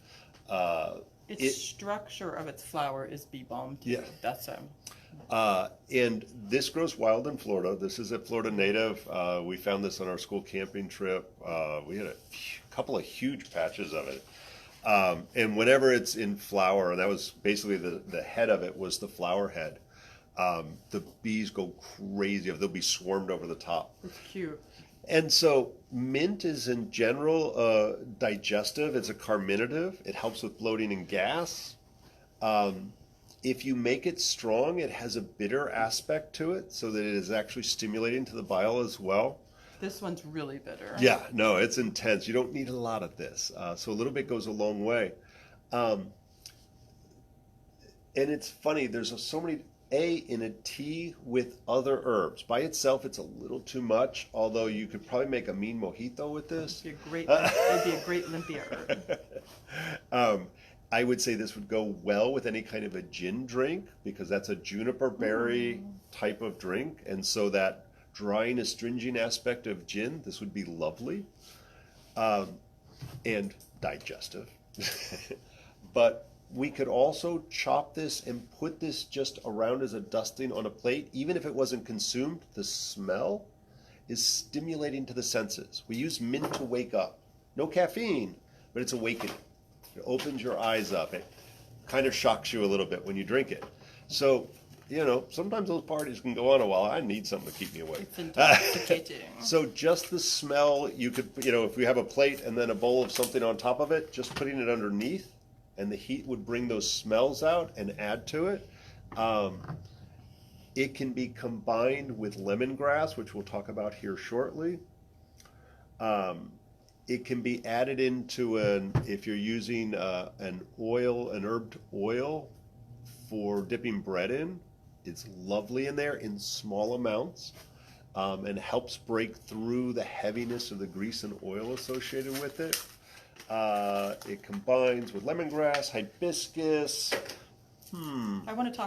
Its structure of its flower is bee balm too. Yeah. That's And this grows wild in Florida. This is a Florida native. We found this on our school camping trip. We had a couple of huge patches of it. And whenever it's in flower, and that was basically the head of it was the flower head, the bees go crazy. They'll be swarmed over the top. It's cute. And so mint is in general digestive. It's a carminative. It helps with bloating and gas. If you make it strong, it has a bitter aspect to it, so that it is actually stimulating to the bile as well. This one's really bitter. Yeah, no, it's intense. You don't need a lot of this. So a little bit goes a long way. And it's funny, there's so many, in a tea with other herbs. By itself, it's a little too much, although you could probably make a mean mojito with this. It'd be a great Olympia herb. I would say this would go well with any kind of a gin drink, because that's a juniper berry type of drink. And so that dry and astringent aspect of gin, this would be lovely. And digestive. But we could also chop this and put this just around as a dusting on a plate. Even if it wasn't consumed, the smell is stimulating to the senses. We use mint to wake up. No caffeine, but it's awakening. It opens your eyes up. It kind of shocks you a little bit when you drink it. So, sometimes those parties can go on a while. I need something to keep me awake. It's intoxicating. So just the smell, you could, if we have a plate and then a bowl of something on top of it, just putting it underneath, and the heat would bring those smells out and add to it. It can be combined with lemongrass, which we'll talk about here shortly. It can be added into if you're using an herbed oil for dipping bread in. It's lovely in there in small amounts, and helps break through the heaviness of the grease and oil associated with it. It combines with lemongrass, hibiscus. I want to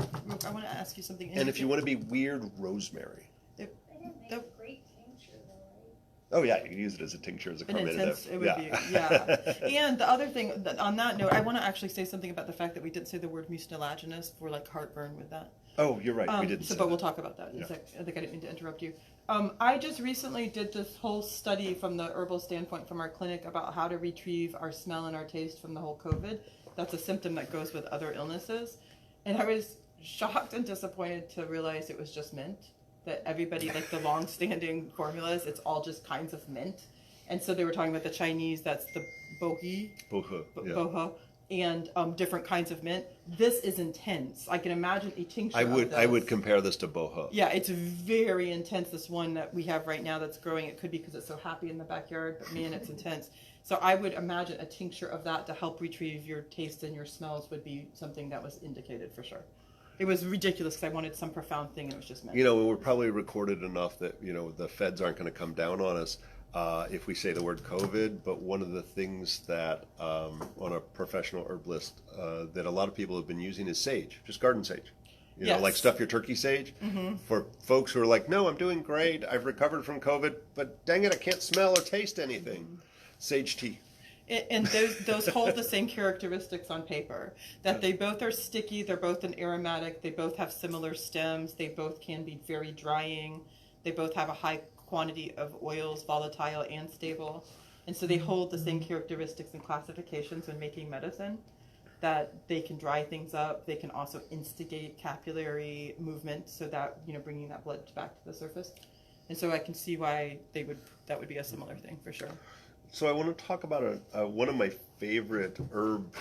ask you something. And if you want to be weird, rosemary. They didn't make a great tincture though, right? Oh yeah, you can use it as a tincture, as a carminative. It would be, yeah. And the other thing, on that note, I want to actually say something about the fact that we didn't say the word mucilaginous for like heartburn with that. Oh, you're right. We didn't. But we'll talk about that. Yeah. I think I didn't mean to interrupt you. I just recently did this whole study from the herbal standpoint from our clinic about how to retrieve our smell and our taste from the whole COVID. That's a symptom that goes with other illnesses. And I was shocked and disappointed to realize it was just mint. That everybody, like the long-standing formulas, it's all just kinds of mint. And so they were talking about the Chinese, that's the bohi. Boha. And different kinds of mint. This is intense. I can imagine a tincture. I would compare this to boho. Yeah, it's very intense. This one that we have right now that's growing. It could be because it's so happy in the backyard, but man, it's intense. So I would imagine a tincture of that to help retrieve your taste and your smells would be something that was indicated for sure. It was ridiculous because I wanted some profound thing and it was just mint. We're probably recorded enough that the feds aren't going to come down on us. If we say the word COVID, but one of the things that on a professional herbalist that a lot of people have been using is sage, just garden sage. Yes. Like stuff your turkey sage. Mm-hmm. For folks who are like, no, I'm doing great, I've recovered from COVID, but dang it, I can't smell or taste anything. Mm-hmm. Sage tea. And those hold the same characteristics on paper, that they both are sticky, they're both an aromatic, they both have similar stems, they both can be very drying, they both have a high quantity of oils, volatile and stable. And so they hold the same characteristics and classifications when making medicine, that they can dry things up, they can also instigate capillary movement so that, bringing that blood back to the surface. And so I can see why that would be a similar thing for sure. So I want to talk about one of my favorite herb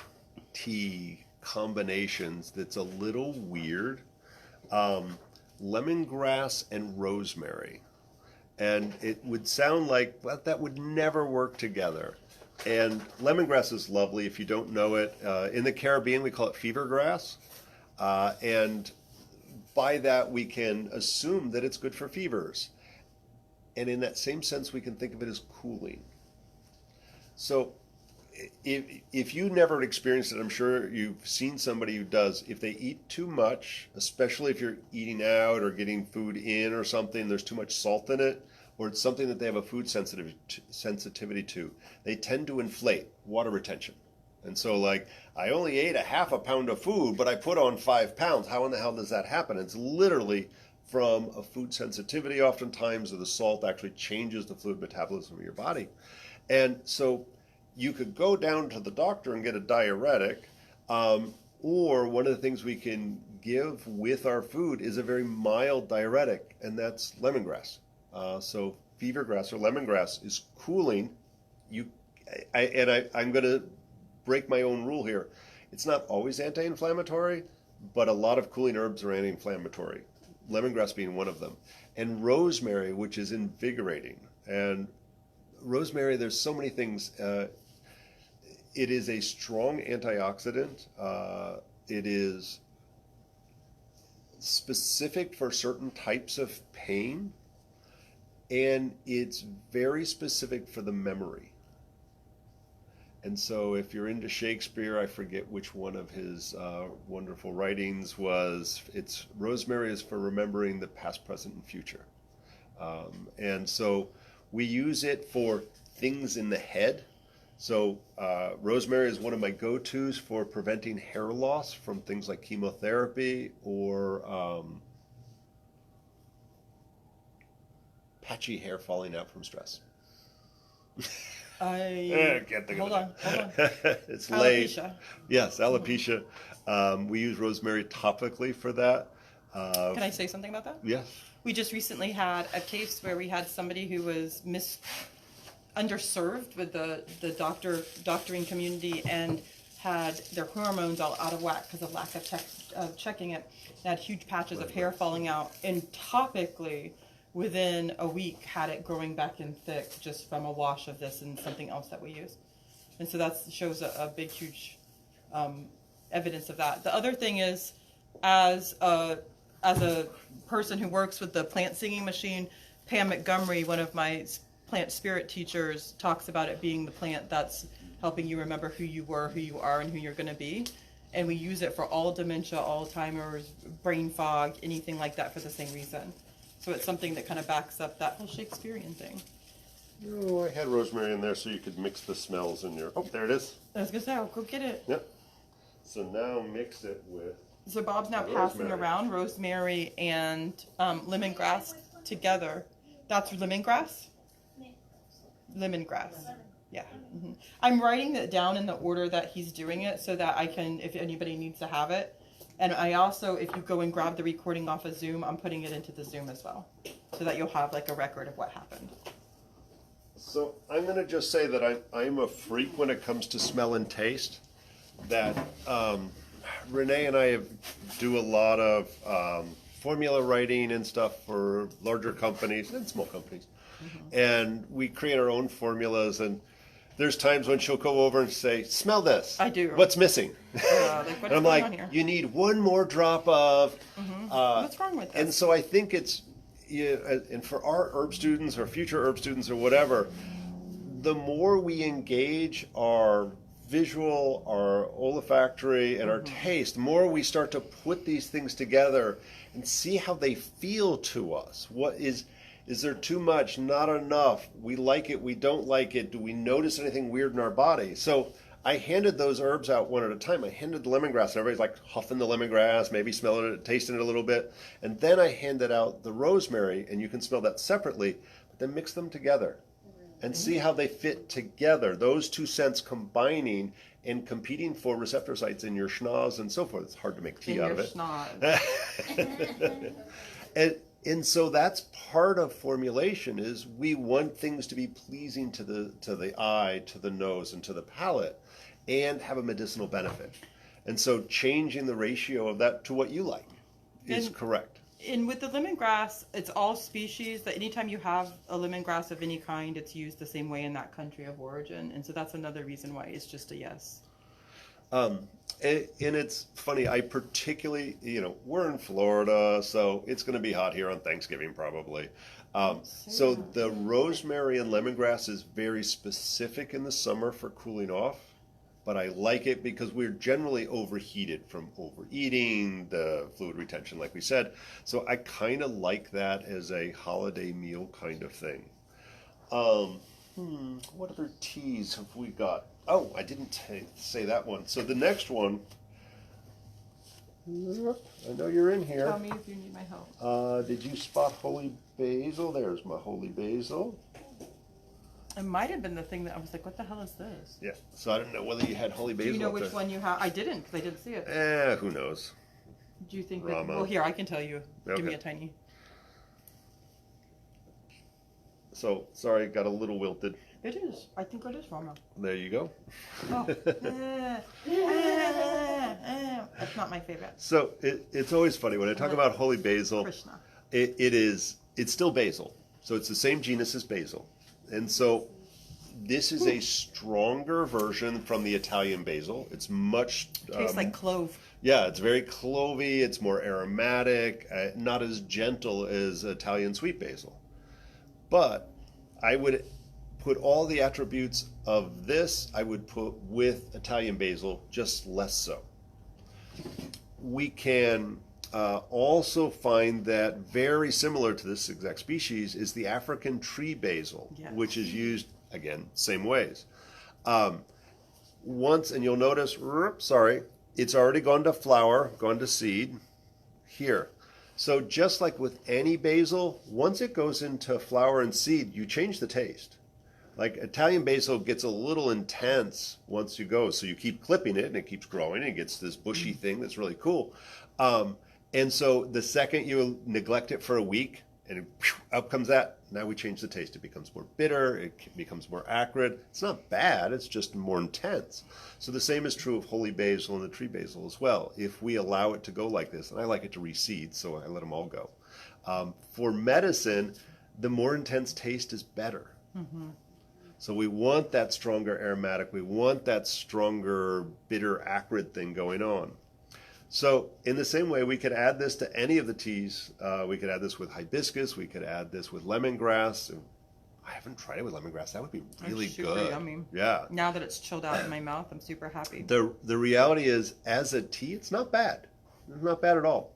tea combinations that's a little weird. Lemongrass and rosemary. And it would sound like, well, that would never work together. And lemongrass is lovely if you don't know it. In the Caribbean, we call it fever grass. And by that, we can assume that it's good for fevers. And in that same sense, we can think of it as cooling. So if you never experienced it, I'm sure you've seen somebody who does. If they eat too much, especially if you're eating out or getting food in or something, there's too much salt in it, or it's something that they have a food sensitivity to, they tend to inflate water retention. And so I only ate a half a pound of food, but I put on 5 pounds. How in the hell does that happen? It's literally from a food sensitivity oftentimes, or the salt actually changes the fluid metabolism of your body. And so you could go down to the doctor and get a diuretic, or one of the things we can give with our food is a very mild diuretic, and that's lemongrass. So fever grass or lemongrass is cooling. I'm going to break my own rule here. It's not always anti-inflammatory, but a lot of cooling herbs are anti-inflammatory, lemongrass being one of them. And rosemary, which is invigorating. And rosemary, there's so many things. It is a strong antioxidant. It is specific for certain types of pain, and it's very specific for the memory. And so if you're into Shakespeare, I forget which one of his wonderful writings was, it's rosemary is for remembering the past, present, and future. And so we use it for things in the head. So rosemary is one of my go-tos for preventing hair loss from things like chemotherapy or patchy hair falling out from stress. I can't think hold of on. it. It's late. Alopecia. Yes, alopecia. We use rosemary topically for that. Can I say something about that? Yes. We just recently had a case where we had somebody who was underserved with the doctoring community and had their hormones all out of whack because of lack of checking it. They had huge patches of hair falling out, and topically, within a week, had it growing back in thick just from a wash of this and something else that we use. And so that shows a big, huge evidence of that. The other thing is, as a person who works with the plant singing machine, Pam Montgomery, one of my plant spirit teachers, talks about it being the plant that's helping you remember who you were, who you are, and who you're going to be. And we use it for all dementia, Alzheimer's, brain fog, anything like that for the same reason. So it's something that kind of backs up that whole Shakespearean thing. Oh, I had rosemary in there so you could mix the smells in your... Oh, there it is. I was going to say, I'll go get it. Yep. So now mix it with... So Bob's now passing around rosemary and lemongrass together. That's lemongrass? Lemongrass. Yeah. Mm-hmm. I'm writing it down in the order that he's doing it so that I can, if anybody needs to have it. And I also, if you go and grab the recording off of Zoom, I'm putting it into the Zoom as well, so that you'll have like a record of what happened. So I'm going to just say that I'm a freak when it comes to smell and taste. That Renee and I do a lot of formula writing and stuff for larger companies and small companies. Mm-hmm. And we create our own formulas, and there's times when she'll go over and say, smell this. I do. What's missing? Like, and I'm like, you need one more drop of... Mm-hmm. What's wrong with this? And so I think it's, and for our herb students or future herb students or whatever, the more we engage our visual, our olfactory, and our taste, the more we start to put these things together and see how they feel to us. What is there too much, not enough? We like it, we don't like it. Do we notice anything weird in our body? So I handed those herbs out one at a time. I handed the lemongrass, and everybody's like huffing the lemongrass, maybe smelling it, tasting it a little bit. And then I handed out the rosemary, and you can smell that separately, but then mix them together and see how they fit together. Those two scents combining and competing for receptor sites in your schnoz and so forth. It's hard to make tea out of it. And so that's part of formulation, is we want things to be pleasing to the eye, to the nose, and to the palate, and have a medicinal benefit. And so changing the ratio of that to what you like is correct. And with the lemongrass, it's all species that anytime you have a lemongrass of any kind, it's used the same way in that country of origin. And so that's another reason why it's just a yes. And it's funny, I particularly, we're in Florida, so it's going to be hot here on Thanksgiving probably. So the rosemary and lemongrass is very specific in the summer for cooling off, but I like it because we're generally overheated from overeating, the fluid retention like we said. So I kind of like that as a holiday meal kind of thing. What other teas have we got? Oh, I didn't say that one. So the next one, I know you're in here. Tell me if you need my help. Did you spot holy basil? There's my holy basil. It might have been the thing that I was like, what the hell is this? Yeah, so I don't know whether you had holy basil. Do you know which one you have? I didn't, because I didn't see it. Who knows? Do you think Rama. well, here, I can tell you. Okay. Give me a tiny. So, sorry, got a little wilted. It is. I think it is Rama. There you go. Oh. That's not my favorite. So, it's always funny when I talk about holy basil, Krishna. it's still basil. So, it's the same genus as basil. And so, this is a stronger version from the Italian basil. It's much... Tastes like clove. Yeah, it's very clovey. It's more aromatic, not as gentle as Italian sweet basil. But I would put all the attributes of this, I would put with Italian basil, just less so. We can also find that very similar to this exact species is the African tree basil, Yes. which is used, again, same ways. Once, and you'll notice, sorry, it's already gone to flower, gone to seed here. So just like with any basil, once it goes into flower and seed, you change the taste. Like Italian basil gets a little intense once you go, so you keep clipping it and it keeps growing and it gets this bushy thing that's really cool. And so the second you neglect it for a week and up comes that, now we change the taste. It becomes more bitter, it becomes more acrid. It's not bad, it's just more intense. So the same is true of holy basil and the tree basil as well. If we allow it to go like this, and I like it to reseed, so I let them all go. For medicine, the more intense taste is better. Mm-hmm. So we want that stronger aromatic, we want that stronger bitter acrid thing going on. So in the same way, we could add this to any of the teas. We could add this with hibiscus, we could add this with lemongrass. I haven't tried it with lemongrass. That would be really super good. yummy. Yeah. Now that it's chilled out in my mouth, I'm super happy. The reality is, as a tea, it's not bad. It's not bad at all.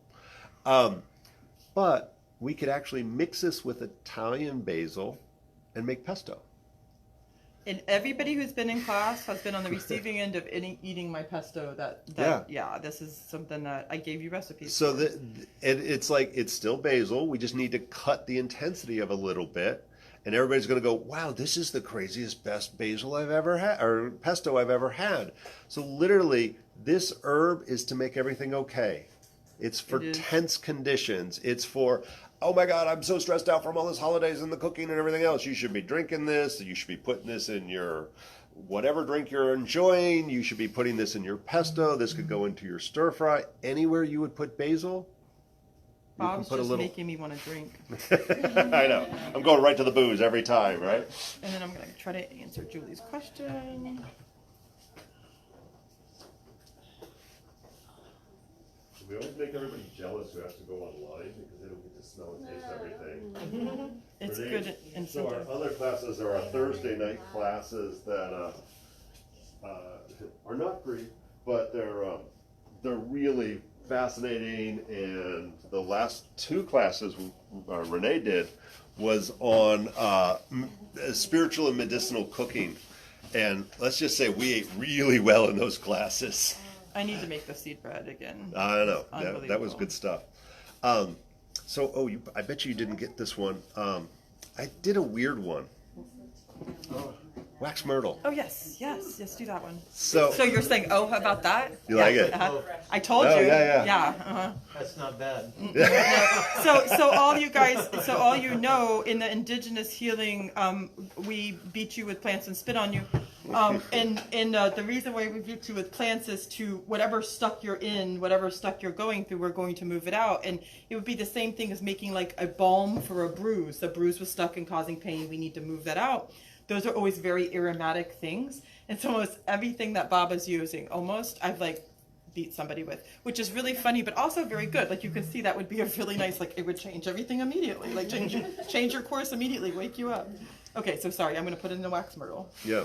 But we could actually mix this with Italian basil and make pesto. And everybody who's been in class has been on the receiving end of eating my pesto. Yeah, this is something that I gave you recipes. So for. it's like, it's still basil. We just need to cut the intensity of a little bit. And everybody's going to go, wow, this is the craziest, best basil I've ever had, or pesto I've ever had. So literally, this herb is to make everything okay. It's for tense conditions. It's for, oh my God, I'm so stressed out from all this holidays and the cooking and everything else. You should be drinking this. You should be putting this in your whatever drink you're enjoying. You should be putting this in your pesto. This could go into your stir fry. Anywhere you would put basil, Bob's just making me want to drink. I know. I'm going right to the booze every time, right? And then I'm going to try to answer Julie's question. We always make everybody jealous who has to go online because they don't get to smell and taste everything. It's Renee, good and so our simple. other classes are our Thursday night classes that are not free, but they're really fascinating. And the last two classes Renee did was on spiritual and medicinal cooking. And let's just say we ate really well in those classes. I need to make the seed bread again. I know. That was good stuff. I bet you didn't get this one. I did a weird one. Wax myrtle. Oh, yes, do that one. So you're saying, how about that? You like it? I told you. Yeah. That's not bad. So all you guys, all you know, in the indigenous healing, we beat you with plants and spit on you. And the reason why we beat you with plants is to whatever stuck you're in, whatever stuck you're going through, we're going to move it out. And it would be the same thing as making like a balm for a bruise. The bruise was stuck and causing pain. We need to move that out. Those are always very aromatic things. And so almost everything that Bob is using, I've like beat somebody with, which is really funny, but also very good. Like you can see that would be a really nice, like it would change everything immediately. Like change your course immediately, wake you up. Okay, so sorry, I'm going to put it in the wax myrtle. Yeah.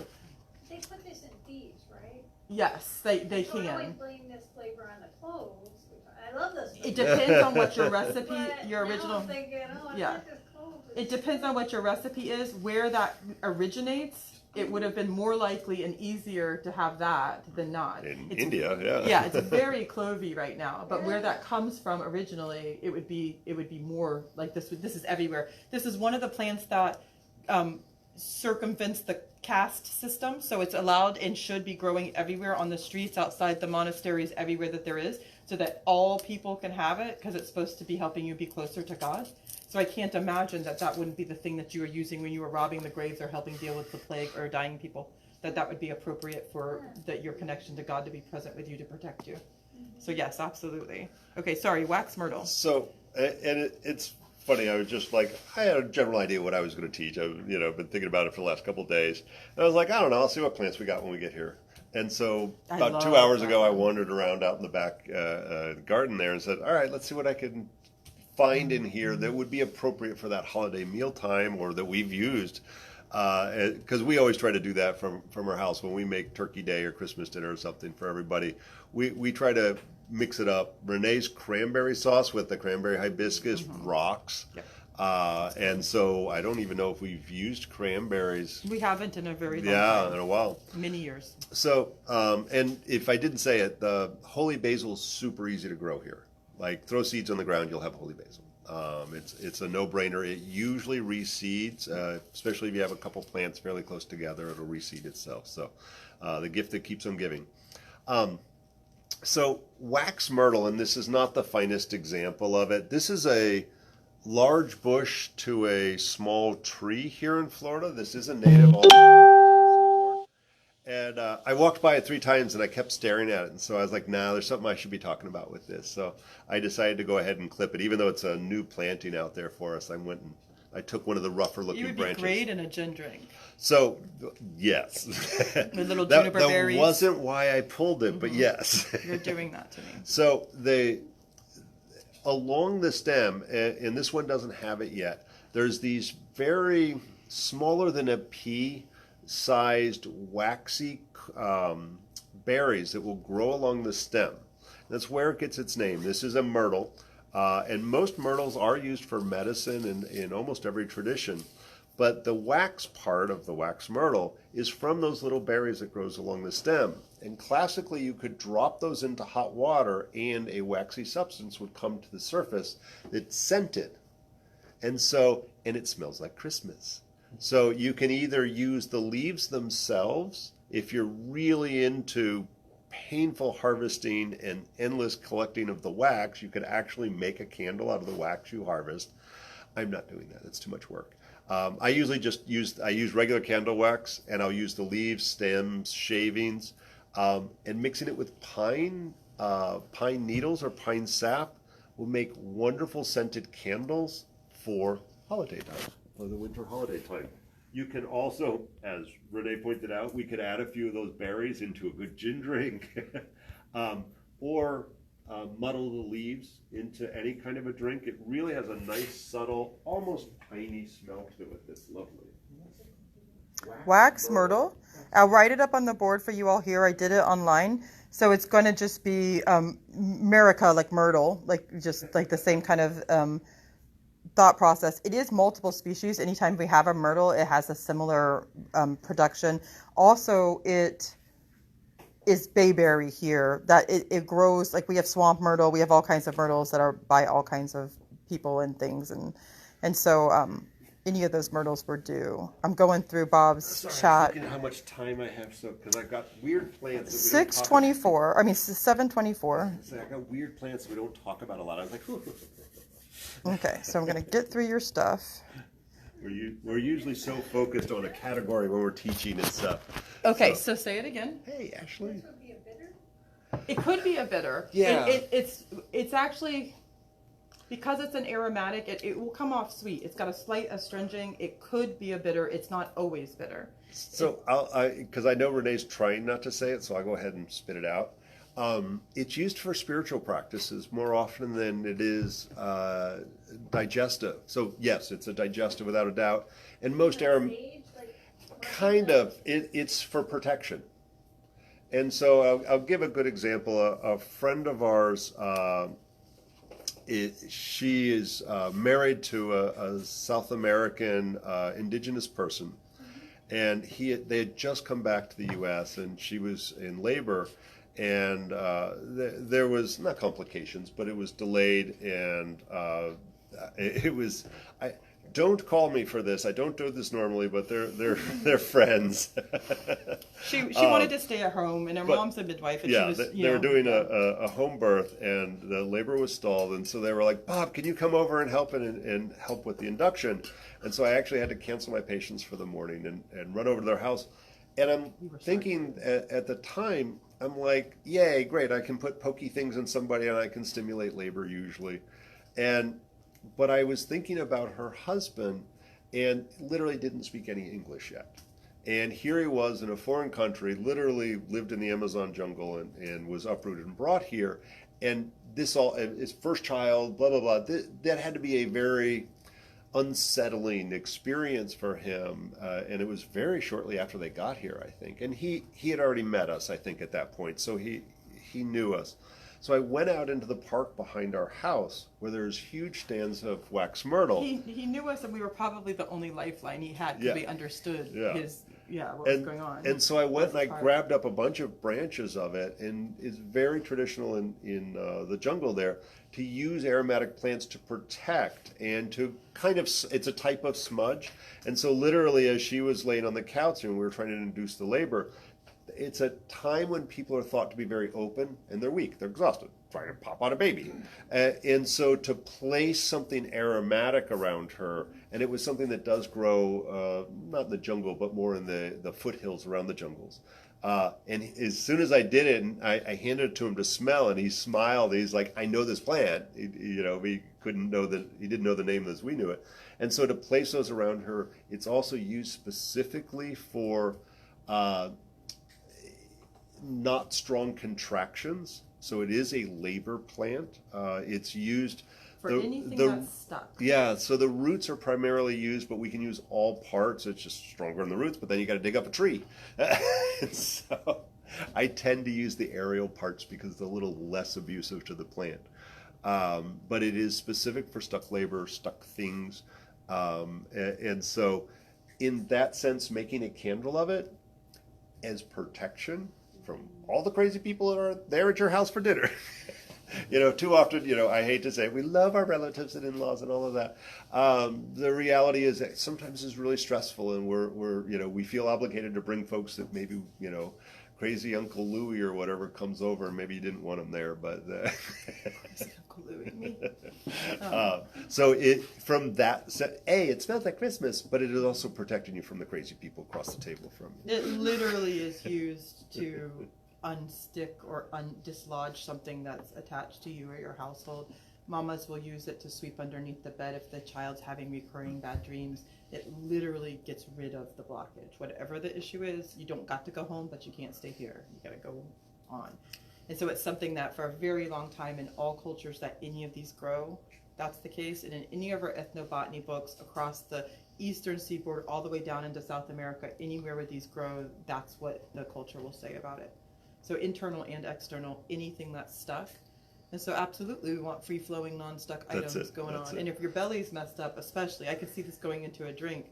They put this in teas, right? Yes, they People can. always blame this flavor on the cloves. I love this. It depends on what your recipe, But your now original. I'm thinking, I Yeah. like this clove. It depends on what your recipe is, where that originates. It would have been more likely and easier to have that than not. In India, yeah. Yeah, it's very clovey right now. But where that comes from originally, it would be more like this. This is everywhere. This is one of the plants that circumvents the caste system, so it's allowed and should be growing everywhere on the streets, outside the monasteries, everywhere that there is, so that all people can have it, because it's supposed to be helping you be closer to God. So I can't imagine that wouldn't be the thing that you were using when you were robbing the graves or helping deal with the plague or dying people. That would be appropriate for your connection to God to be present with you to protect you. So yes, absolutely. Okay, sorry, wax myrtle. So, and it's funny. I was just like, I had a general idea what I was going to teach. I've been thinking about it for the last couple of days. And I was like, I don't know. I'll see what plants we got when we get here. And so I about 2 love hours that ago, I one. wandered around out in the back garden there and said, all right, let's see what I can find in here that would be appropriate for that holiday mealtime or that we've used. Because we always try to do that from our house when we make Turkey Day or Christmas dinner or something for everybody. We try to mix it up. Renee's cranberry sauce with the cranberry hibiscus rocks. Yep. And so I don't even know if we've used cranberries. We haven't in a very long Yeah, in time. a while. Many years. So, and if I didn't say it, the holy basil is super easy to grow here. Like throw seeds on the ground, you'll have holy basil. It's a no-brainer. It usually reseeds, especially if you have a couple plants fairly close together, it'll reseed itself. So the gift that keeps on giving. So wax myrtle, and this is not the finest example of it. This is a large bush to a small tree here in Florida. This is a native on the seaboard. And I walked by it 3 times and I kept staring at it. And so I was like, nah, there's something I should be talking about with this. So I decided to go ahead and clip it. Even though it's a new planting out there for us, I went and I took one of the rougher looking You would branches. be great in a gin drink. So, yes. With little that, juniper that berries. wasn't why I pulled it, but yes. You're doing that to me. So along the stem, and this one doesn't have it yet, there's these very smaller than a pea sized waxy berries that will grow along the stem. That's where it gets its name. This is a myrtle, and most myrtles are used for medicine in almost every tradition. But the wax part of the wax myrtle is from those little berries that grows along the stem. And classically, you could drop those into hot water and a waxy substance would come to the surface that's scented. And it smells like Christmas. So you can either use the leaves themselves if you're really into painful harvesting and endless collecting of the wax. You could actually make a candle out of the wax you harvest. I'm not doing that. It's too much work. I usually just use regular candle wax, and I'll use the leaves, stems, shavings, and mixing it with pine needles or pine sap will make wonderful scented candles for holiday time, for the winter holiday time. You can also, as Renee pointed out, we could add a few of those berries into a good gin drink, or muddle the leaves into any kind of a drink. It really has a nice, subtle, almost piney smell to it that's lovely. Wax myrtle. I'll write it up on the board for you all here. I did it online. So it's going to just be Merica, like myrtle, just like the same kind of thought process. It is multiple species. Anytime we have a myrtle, it has a similar production. Also, it is bayberry here. That it grows, like we have swamp myrtle. We have all kinds of myrtles that are by all kinds of people and things. And so any of those myrtles were due. I'm going through Bob's chat. Look at how much time I have, because I've got weird plants. 6:24. I mean 7:24. I got weird plants that we don't talk about a lot. I was like, Okay, so I'm gonna get through your stuff. We're usually so focused on a category when we're teaching and stuff. Okay, so say it again. Hey, Ashley. This would be a bitter. It could be a bitter. Yeah. It's actually, because it's an aromatic, it will come off sweet. It's got a slight astringent. It could be a bitter. It's not always bitter. So because I know Renee's trying not to say it, so I'll go ahead and spit it out. It's used for spiritual practices more often than it is digestive. So yes, it's a digestive without a doubt. And most Sage, like, kind of, it's for protection. And so I'll give a good example. A friend of ours, she is married to a South American indigenous person, and they had just come back to the U.S. and she was in labor, and there was not complications, but it was delayed, and it was. Don't call me for this. I don't do this normally, but they're friends. She wanted to stay at home, and her mom's a midwife, and yeah, she was, they were doing a home birth, and the labor was stalled, and so they were like, Bob, can you come over and help and help with the induction? And so I actually had to cancel my patients for the morning and run over to their house. And I'm thinking at the time, I'm like, yay, great, I can put pokey things in somebody and I can stimulate labor usually. But I was thinking about her husband and literally didn't speak any English yet. And here he was in a foreign country, literally lived in the Amazon jungle and was uprooted and brought here. And this all, his first child, blah, blah, blah. That had to be a very unsettling experience for him. And it was very shortly after they got here, I think. And he had already met us, I think, at that point. So he knew us. So I went out into the park behind our house where there's huge stands of wax myrtle. He knew us, and we were probably the only lifeline he had because we understood what was going on. And so I went and I That's grabbed up a bunch of branches of it, and it's very traditional in the jungle there to use aromatic plants to protect and to kind of, it's a type of smudge. And so literally as she was laying on the couch and we were trying to induce the labor, it's a time when people are thought to be very open and they're weak, they're exhausted, trying to pop out a baby. And so to place something aromatic around her, and it was something that does grow, not in the jungle, but more in the foothills around the jungles. And as soon as I did it, and I handed it to him to smell, and he smiled. He's like, "I know this plant." He didn't know the name as we knew it. And so to place those around her, it's also used specifically for not strong contractions. So it is a labor plant. It's used for anything that's stuck. Yeah, so the roots are primarily used, but we can use all parts. It's just stronger in the roots, but then you got to dig up a tree. So I tend to use the aerial parts because it's a little less abusive to the plant. But it is specific for stuck labor, stuck things. And so in that sense, making a candle of it as protection from all the crazy people that are there at your house for dinner. Too often, I hate to say it, we love our relatives and in-laws and all of that. The reality is that sometimes it's really stressful, and we feel obligated to bring folks that maybe, crazy Uncle Louie or whatever comes over, and maybe you didn't want him there, but Uncle Louie, me. so from that, it smells like Christmas, but it is also protecting you from the crazy people across the table from you. It literally is used to unstick or dislodge something that's attached to you or your household. Mamas will use it to sweep underneath the bed if the child's having recurring bad dreams. It literally gets rid of the blockage. Whatever the issue is, you don't got to go home, but you can't stay here. You got to go on. And so it's something that for a very long time in all cultures that any of these grow, that's the case. And in any of our ethnobotany books across the eastern seaboard all the way down into South America, anywhere where these grow, that's what the culture will say about it. So internal and external, anything that's stuck. And so absolutely we want free-flowing, non-stuck items going on. And if your belly's messed up, especially, I can see this going into a drink.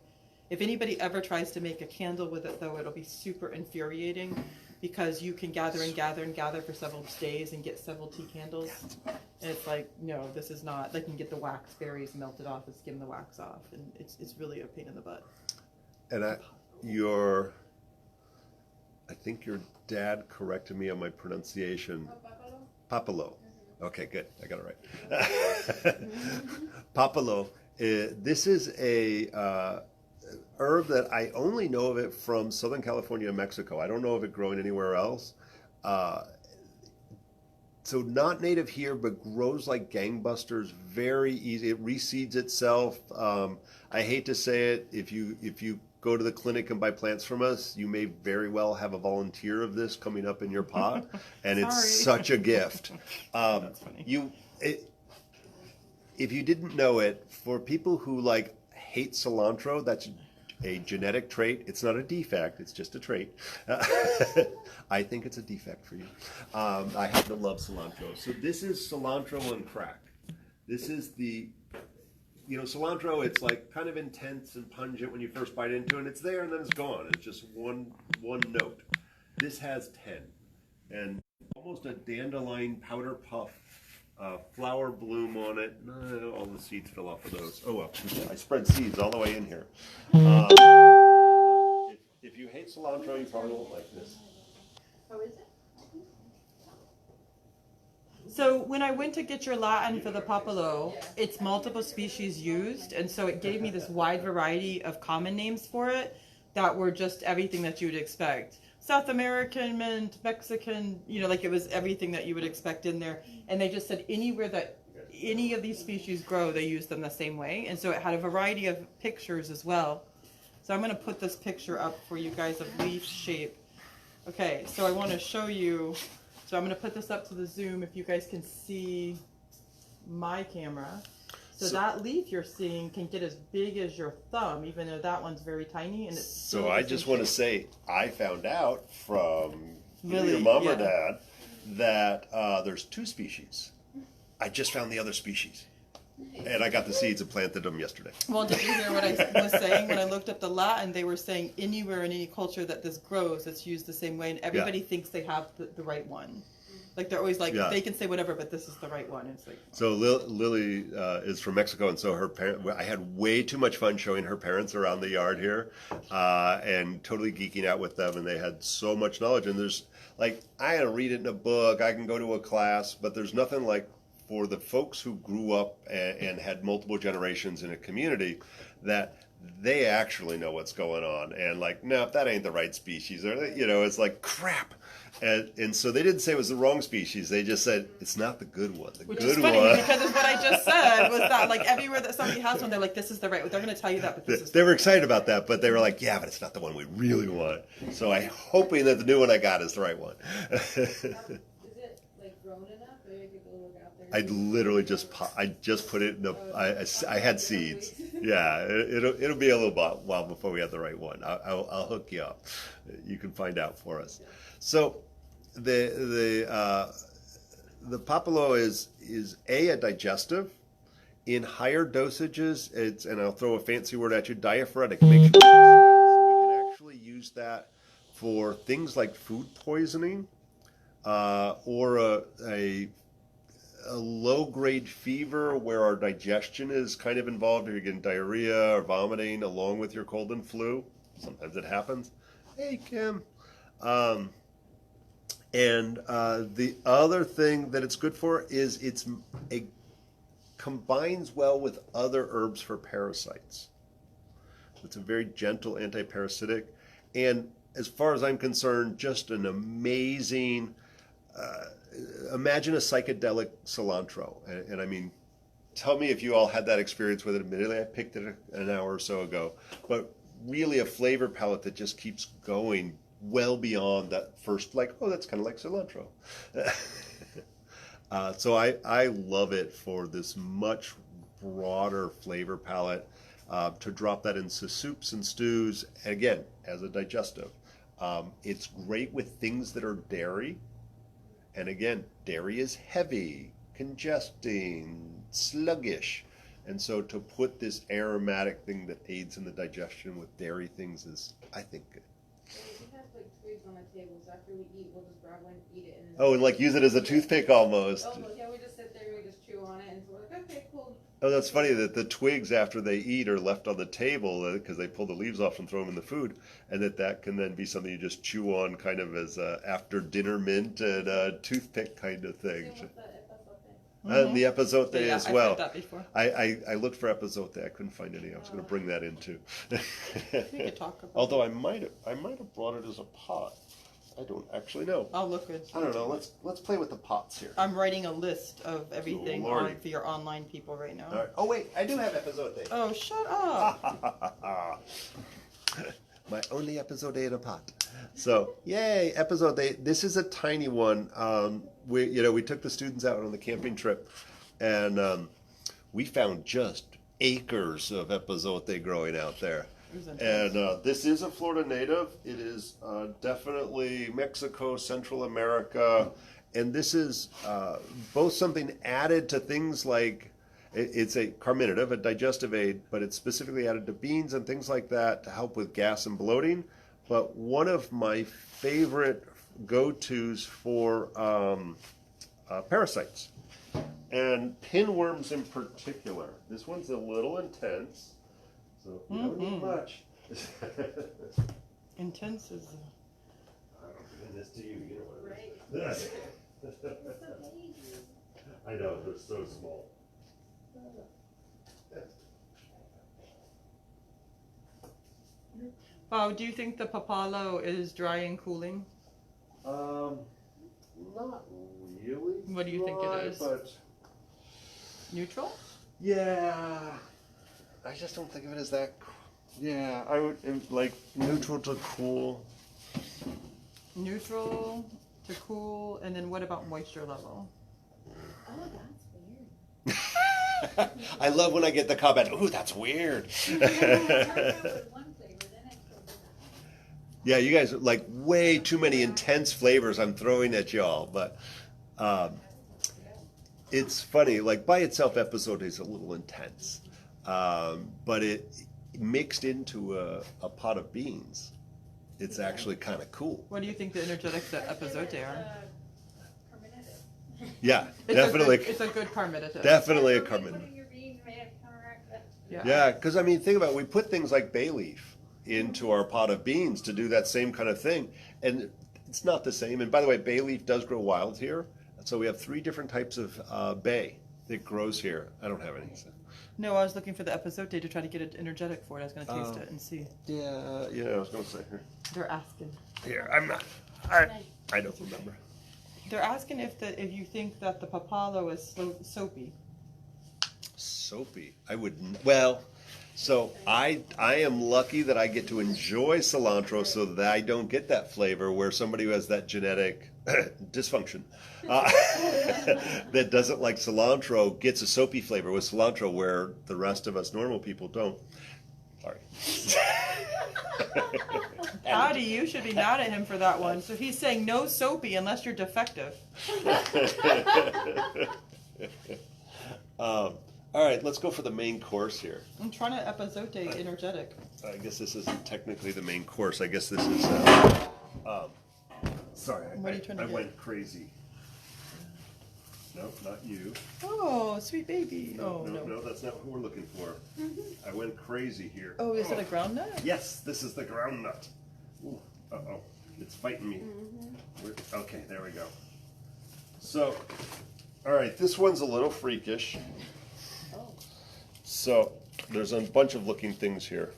If anybody ever tries to make a candle with it, though, it'll be super infuriating because you can gather and gather and gather for several days and get several tea candles. And it's like, no, this is not, they can get the wax berries melted off and skim the wax off. And it's really a pain in the butt. And I think your dad corrected me on my pronunciation. Papalo. Okay, good. I got it right. Papalo. This is a herb that I only know of it from Southern California and Mexico. I don't know of it growing anywhere else. So not native here, but grows like gangbusters. Very easy. It reseeds itself. I hate to say it. If you go to the clinic and buy plants from us, you may very well have a volunteer of this coming up in your pot, and it's such a gift. That's funny. If you didn't know it, for people who hate cilantro, that's a genetic trait. It's not a defect, it's just a trait. I think it's a defect for you. I happen to love cilantro. So this is cilantro and crack. This is cilantro, it's kind of intense and pungent when you first bite into it, and it's there and then it's gone. It's just one note. This has 10. And almost a dandelion powder puff flower bloom on it. All the seeds fell off of those. Oh well, I spread seeds all the way in here. If you hate cilantro, you probably won't like this. Oh, is it? So when I went to get your Latin for the papalo, it's multiple species used, and so it gave me this wide variety of common names for it that were just everything that you would expect. South American mint, Mexican, it was everything that you would expect in there. And they just said anywhere that any of these species grow, they use them the same way. And so it had a variety of pictures as well So I'm going to put this picture up for you guys of leaf shape. Okay, so I want to show you. So I'm going to put this up to the Zoom if you guys can see my camera. So that leaf you're seeing can get as big as your thumb, even though that one's very tiny. And it's So I just want to say, I found out from Really? your mom or Yeah. dad that there's 2 species. I just found the other species. And I got the seeds and planted them yesterday. Well, did you hear what I was saying when I looked up the Latin? They were saying anywhere in any culture that this grows, it's used the same way, and everybody thinks they have the right one. Like they're always like, they can say whatever, but this is the right one. It's like. So Lily is from Mexico, and so her parent. I had way too much fun showing her parents around the yard here, and totally geeking out with them. And they had so much knowledge. And there's like I had to read it in a book. I can go to a class, but there's nothing like for the folks who grew up and had multiple generations in a community that they actually know what's going on. And like, no, that ain't the right species. Or it's like crap. And so they didn't say it was the wrong species. They just said it's not the good one. The Which good is funny one. because it's what I just said was that like everywhere that somebody has one, they're like, this is the right one. They're going to tell you that, but this is. They were excited about that, but they were like, yeah, but it's not the one we really want. So I'm hoping that the new one I got is the right one. Is it like grown enough? Maybe I could go look out there. I literally just put it in the. I had seeds. Yeah, it'll be a little while before we have the right one. I'll hook you up. You can find out for us. So the papalo is a digestive. In higher dosages, it's, and I'll throw a fancy word at you, diaphoretic. It makes you sweat. So we can actually use that for things like food poisoning or a low-grade fever where our digestion is kind of involved, or you're getting diarrhea or vomiting along with your cold and flu. Sometimes it happens. Hey, Kim. And the other thing that it's good for is it combines well with other herbs for parasites. It's a very gentle anti-parasitic. And as far as I'm concerned, just an amazing... imagine a psychedelic cilantro. And I mean, tell me if you all had that experience with it. Admittedly, I picked it an hour or so ago. But really a flavor palette that just keeps going well beyond that first, like, oh, that's kind of like cilantro. So I love it for this much broader flavor palette, to drop that into soups and stews, and again, as a digestive. It's great with things that are dairy. And again, dairy is heavy, congesting, sluggish. And so to put this aromatic thing that aids in the digestion with dairy things is, I think, good. We have like twigs on the table, so after we eat, we'll just grab one, eat it, and then. Oh, and like use it as a toothpick almost. Oh, yeah, we just sit there and we just chew on it, and so we're like, okay, cool. Oh, that's funny that the twigs after they eat are left on the table because they pull the leaves off and throw them in the food, and that can then be something you just chew on kind of as after dinner mint and a toothpick kind of thing. Same with the epazote. And the epazote as well. I've heard that before. I looked for epazote. I couldn't find any. I was going to bring that in too. We could talk about Although I might have brought it as a pot. I don't actually know. I'll look good. I don't know. Let's play with the pots here. I'm writing a list of everything Lordy. for your online people right now. All right. Oh wait, I do have epazote. Oh, shut up. My only episode in a pot. So yay, episode. This is a tiny one. We took the students out on the camping trip, and we found just acres of epazote growing out there. And this is a Florida native. It is definitely Mexico, Central America, and this is both something added to things like. It's a carminative, a digestive aid, but it's specifically added to beans and things like that to help with gas and bloating. But one of my favorite go-tos for parasites and pinworms in particular. This one's a little intense, so you don't need much. Intense is. I'm giving this to you. You know what it Right. is. It's so easy. I know, they're so small. Wow, do you think the papalo is dry and cooling? Not really. What do you think it dry, is? But Neutral? yeah, I just don't think of it as that Yeah, I would like neutral to cool. Neutral to cool, and then what about moisture level? Oh, that's weird. I love when I get the comment, "Ooh, that's weird." Start out with one flavor, then it's go to Yeah, you guys are like way too many intense flavors I'm throwing at y'all, but it's funny. Like by itself, episode is a little intense, but it mixed into a pot of beans. It's actually kind of cool. What do you think the energetics at episote are? carminative. Yeah, It's definitely, it's a good carminative. definitely a Whatever we carmin. put in your beans may have counteract that. Yeah, because I mean, think about it. We put things like bay leaf into our pot of beans to do that same kind of thing, and it's not the same. And by the way, bay leaf does grow wild here, so we have 3 different types of bay that grows here. I don't have any. So. No, I was looking for the episode day to try to get it energetic for it. I was going to taste it and see. Yeah, I was going to say here. They're asking. Here, I'm not. I don't remember. They're asking if you think that the papalo is soapy. Soapy. I would. Well, so I am lucky that I get to enjoy cilantro, so that I don't get that flavor where somebody who has that genetic dysfunction that doesn't like cilantro gets a soapy flavor with cilantro, where the rest of us normal people don't. Sorry. Patty, you should be mad at him for that one. So he's saying no soapy unless you're defective. All right, let's go for the main course here. I'm trying to episode energetic. I guess this isn't technically the main course. I guess this is. Sorry, What are you trying to I do? went crazy. No, not you. Oh, sweet baby. No, Oh, no, that's not what we're looking for. I went crazy here. Oh, is it a ground nut? Yes, this is the ground nut. Ooh, uh-oh, it's fighting me. Okay, there we go. So, all right, this one's a little freakish. So, there's a bunch of looking things here.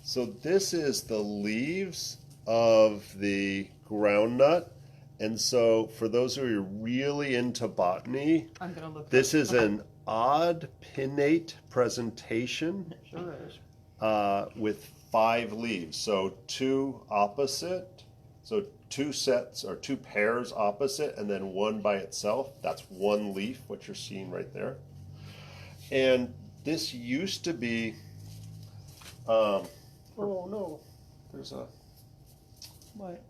So this is the leaves of the ground nut. And so, for those who are really into botany, I'm going to look. this is an odd pinnate presentation It sure is. with 5 leaves. So 2 opposite. So 2 sets or 2 pairs opposite, and then 1 by itself. That's 1 leaf, what you're seeing right there. And this used to be. Oh no! There's a What?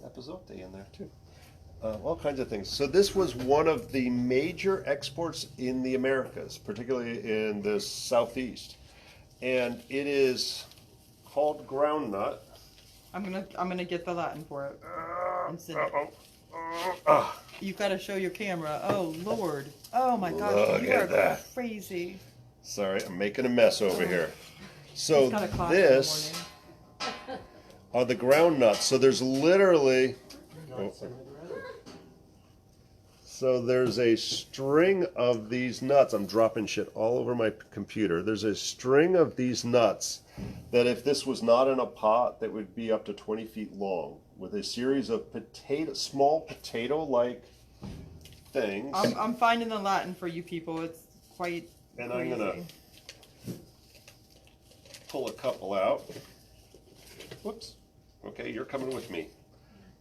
episode in there too. All kinds of things. So this was one of the major exports in the Americas, particularly in the Southeast, and it is called groundnut. I'm gonna get the Latin for it. And send it. Ah, You've got to show your camera. Oh Lord. Oh my gosh, Look you at are that. crazy. sorry, I'm making a mess over here. So He's got a class in the this are the ground nuts. So there's literally. So there's a string of these nuts. I'm dropping shit all over my computer. There's a string of these nuts that if this was not in a pot, that would be up to 20 feet long, with a series of small potato-like things. I'm finding the Latin for you people. It's quite And crazy. I'm gonna pull a couple out. Whoops. Okay, you're coming with me.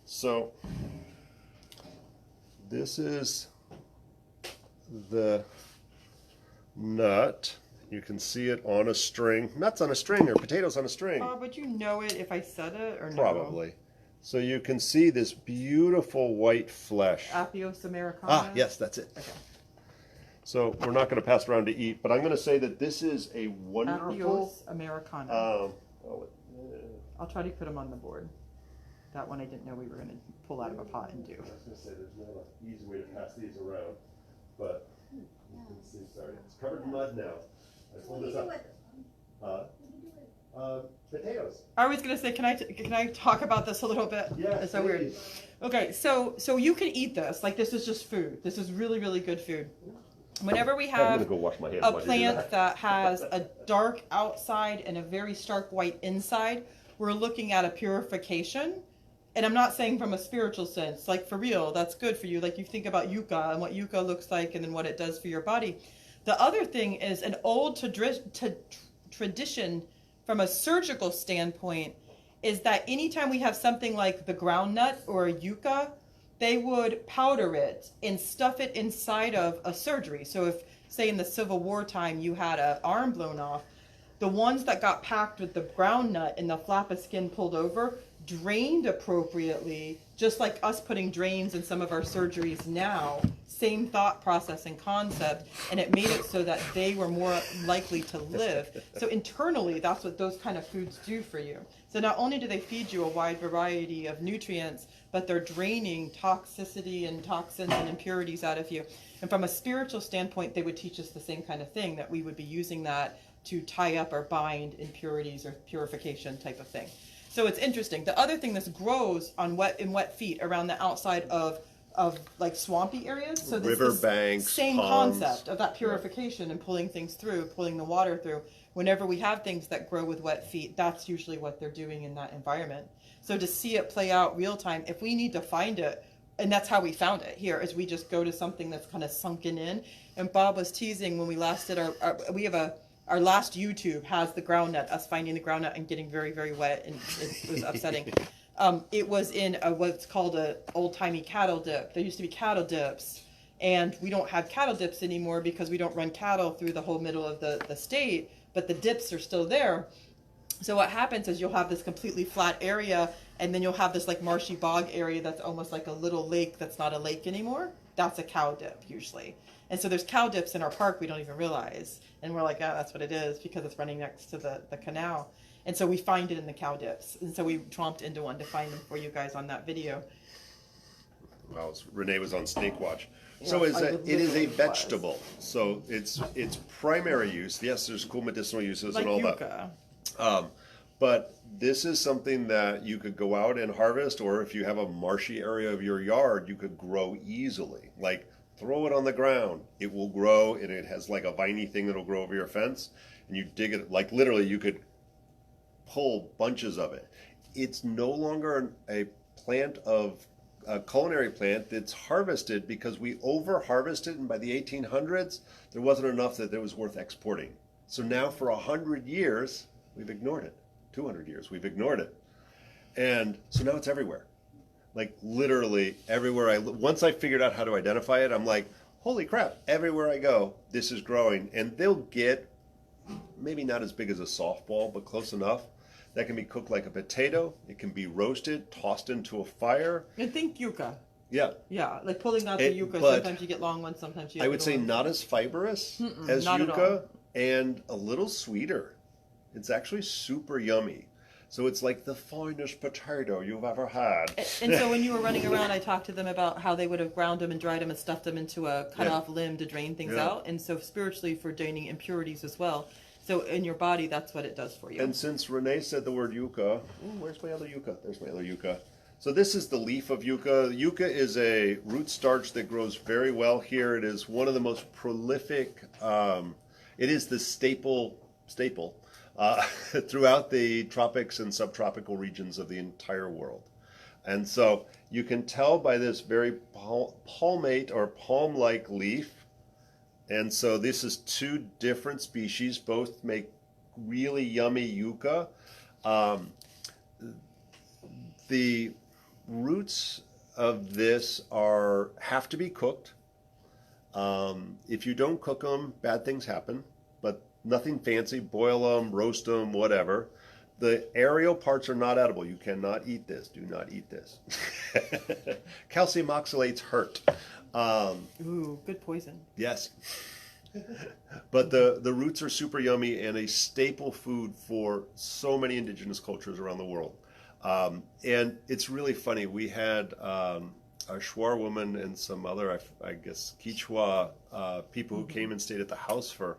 So this is the nut. You can see it on a string. Nuts on a string or potatoes on a string. Would you know it if I said it or no? Probably. So you can see this beautiful white flesh. Appios americana. Ah, yes, that's it. Okay. So we're not going to pass around to eat, but I'm going to say that this is a wonderful. Appios americana. Oh, I'll try to put them on the board. That one I didn't know we were going to pull out of a pot and do. I was going to say there's not an easy way to pass these around, but you can see. Sorry, it's covered in mud now. I pulled this up. Potatoes. I was going to say, can I talk about this a little bit? Yeah, It's so weird. Okay, so you can eat this. Like, this is just food. This is really, really good food. Whenever we I'm going to have go wash my hands. a while you do plant that has a dark outside and a very stark white inside, we're looking at a purification. And I'm not saying from a spiritual sense, like for real, that's good for you. Like you think about yucca and what yucca looks like and then what it does for your body. The other thing is an old tradition from a surgical standpoint is that anytime we have something like the groundnut or a yucca, they would powder it and stuff it inside of a surgery. So if, say, in the Civil War time you had an arm blown off, the ones that got packed with the groundnut and the flap of skin pulled over drained appropriately, just like us putting drains in some of our surgeries now. Same thought process and concept, and it made it so that they were more likely to live. So internally, that's what those kind of foods do for you. So not only do they feed you a wide variety of nutrients, but they're draining toxicity and toxins and impurities out of you. And from a spiritual standpoint, they would teach us the same kind of thing, that we would be using that to tie up or bind impurities or purification type of thing. So it's interesting. The other thing, this grows on wet feet around the outside of like swampy areas. So this River is banks, same ponds. concept of that purification and pulling things through, pulling the water through. Whenever we have things that grow with wet feet, that's usually what they're doing in that environment. So to see it play out real time, if we need to find it, and that's how we found it here, is we just go to something that's kind of sunken in. And Bob was teasing when we last did our last YouTube has the groundnut, us finding the groundnut and getting very, very wet, and it was upsetting. It was in what's called a old-timey cattle dip. There used to be cattle dips, and we don't have cattle dips anymore because we don't run cattle through the whole middle of the state, but the dips are still there. So what happens is you'll have this completely flat area, and then you'll have this like marshy bog area that's almost like a little lake that's not a lake anymore. That's a cow dip usually. And so there's cow dips in our park we don't even realize. And we're like, oh, that's what it is because it's running next to the canal. And so we find it in the cow dips. And so we tromped into one to find them for you guys on that video. Well, Renee was on Snake Watch. Yeah, So it is literally a vegetable. So its primary use, yes, there's cool medicinal uses Like and all yucca. that. But this is something that you could go out and harvest, or if you have a marshy area of your yard, you could grow easily. Like, throw it on the ground. It will grow, and it has like a viney thing that'll grow over your fence. And you dig it, like literally you could pull bunches of it. It's no longer a culinary plant that's harvested because we over-harvested, and by the 1800s, there wasn't enough that it was worth exporting. So now for 100 years, we've ignored it. 200 years, we've ignored it. And so now it's everywhere. Like literally everywhere once I figured out how to identify it, I'm like, holy crap, everywhere I go, this is growing. And they'll get maybe not as big as a softball, but close enough. That can be cooked like a potato. It can be roasted, tossed into a fire. And think yucca. Yeah. Yeah, like pulling out the yucca. But Sometimes you get long ones, sometimes you get I would say ones. not as fibrous as not at all. yucca, and a little sweeter. It's actually super yummy. So it's like the finest potato you've ever had. And so when you were running around, I talked to them about how they would have ground them and dried them and stuffed them into a cut-off limb to drain things out. And so spiritually for draining impurities as well. So in your body, that's what it does for you. And since Renee said the word yucca, where's my other yucca? There's my other yucca. So this is the leaf of yucca. Yucca is a root starch that grows very well here. It is one of the most prolific, it is the staple throughout the tropics and subtropical regions of the entire world. And so you can tell by this very palmate or palm-like leaf. And so this is two different species, both make really yummy yucca. The roots of this have to be cooked. If you don't cook them, bad things happen, but nothing fancy. Boil them, roast them, whatever. The aerial parts are not edible. You cannot eat this. Do not eat this. Calcium oxalates hurt. Ooh, good poison. Yes. But the roots are super yummy and a staple food for so many indigenous cultures around the world. And it's really funny. We had a Shuar woman and some other, I guess, Quechua people who came and stayed at the house for,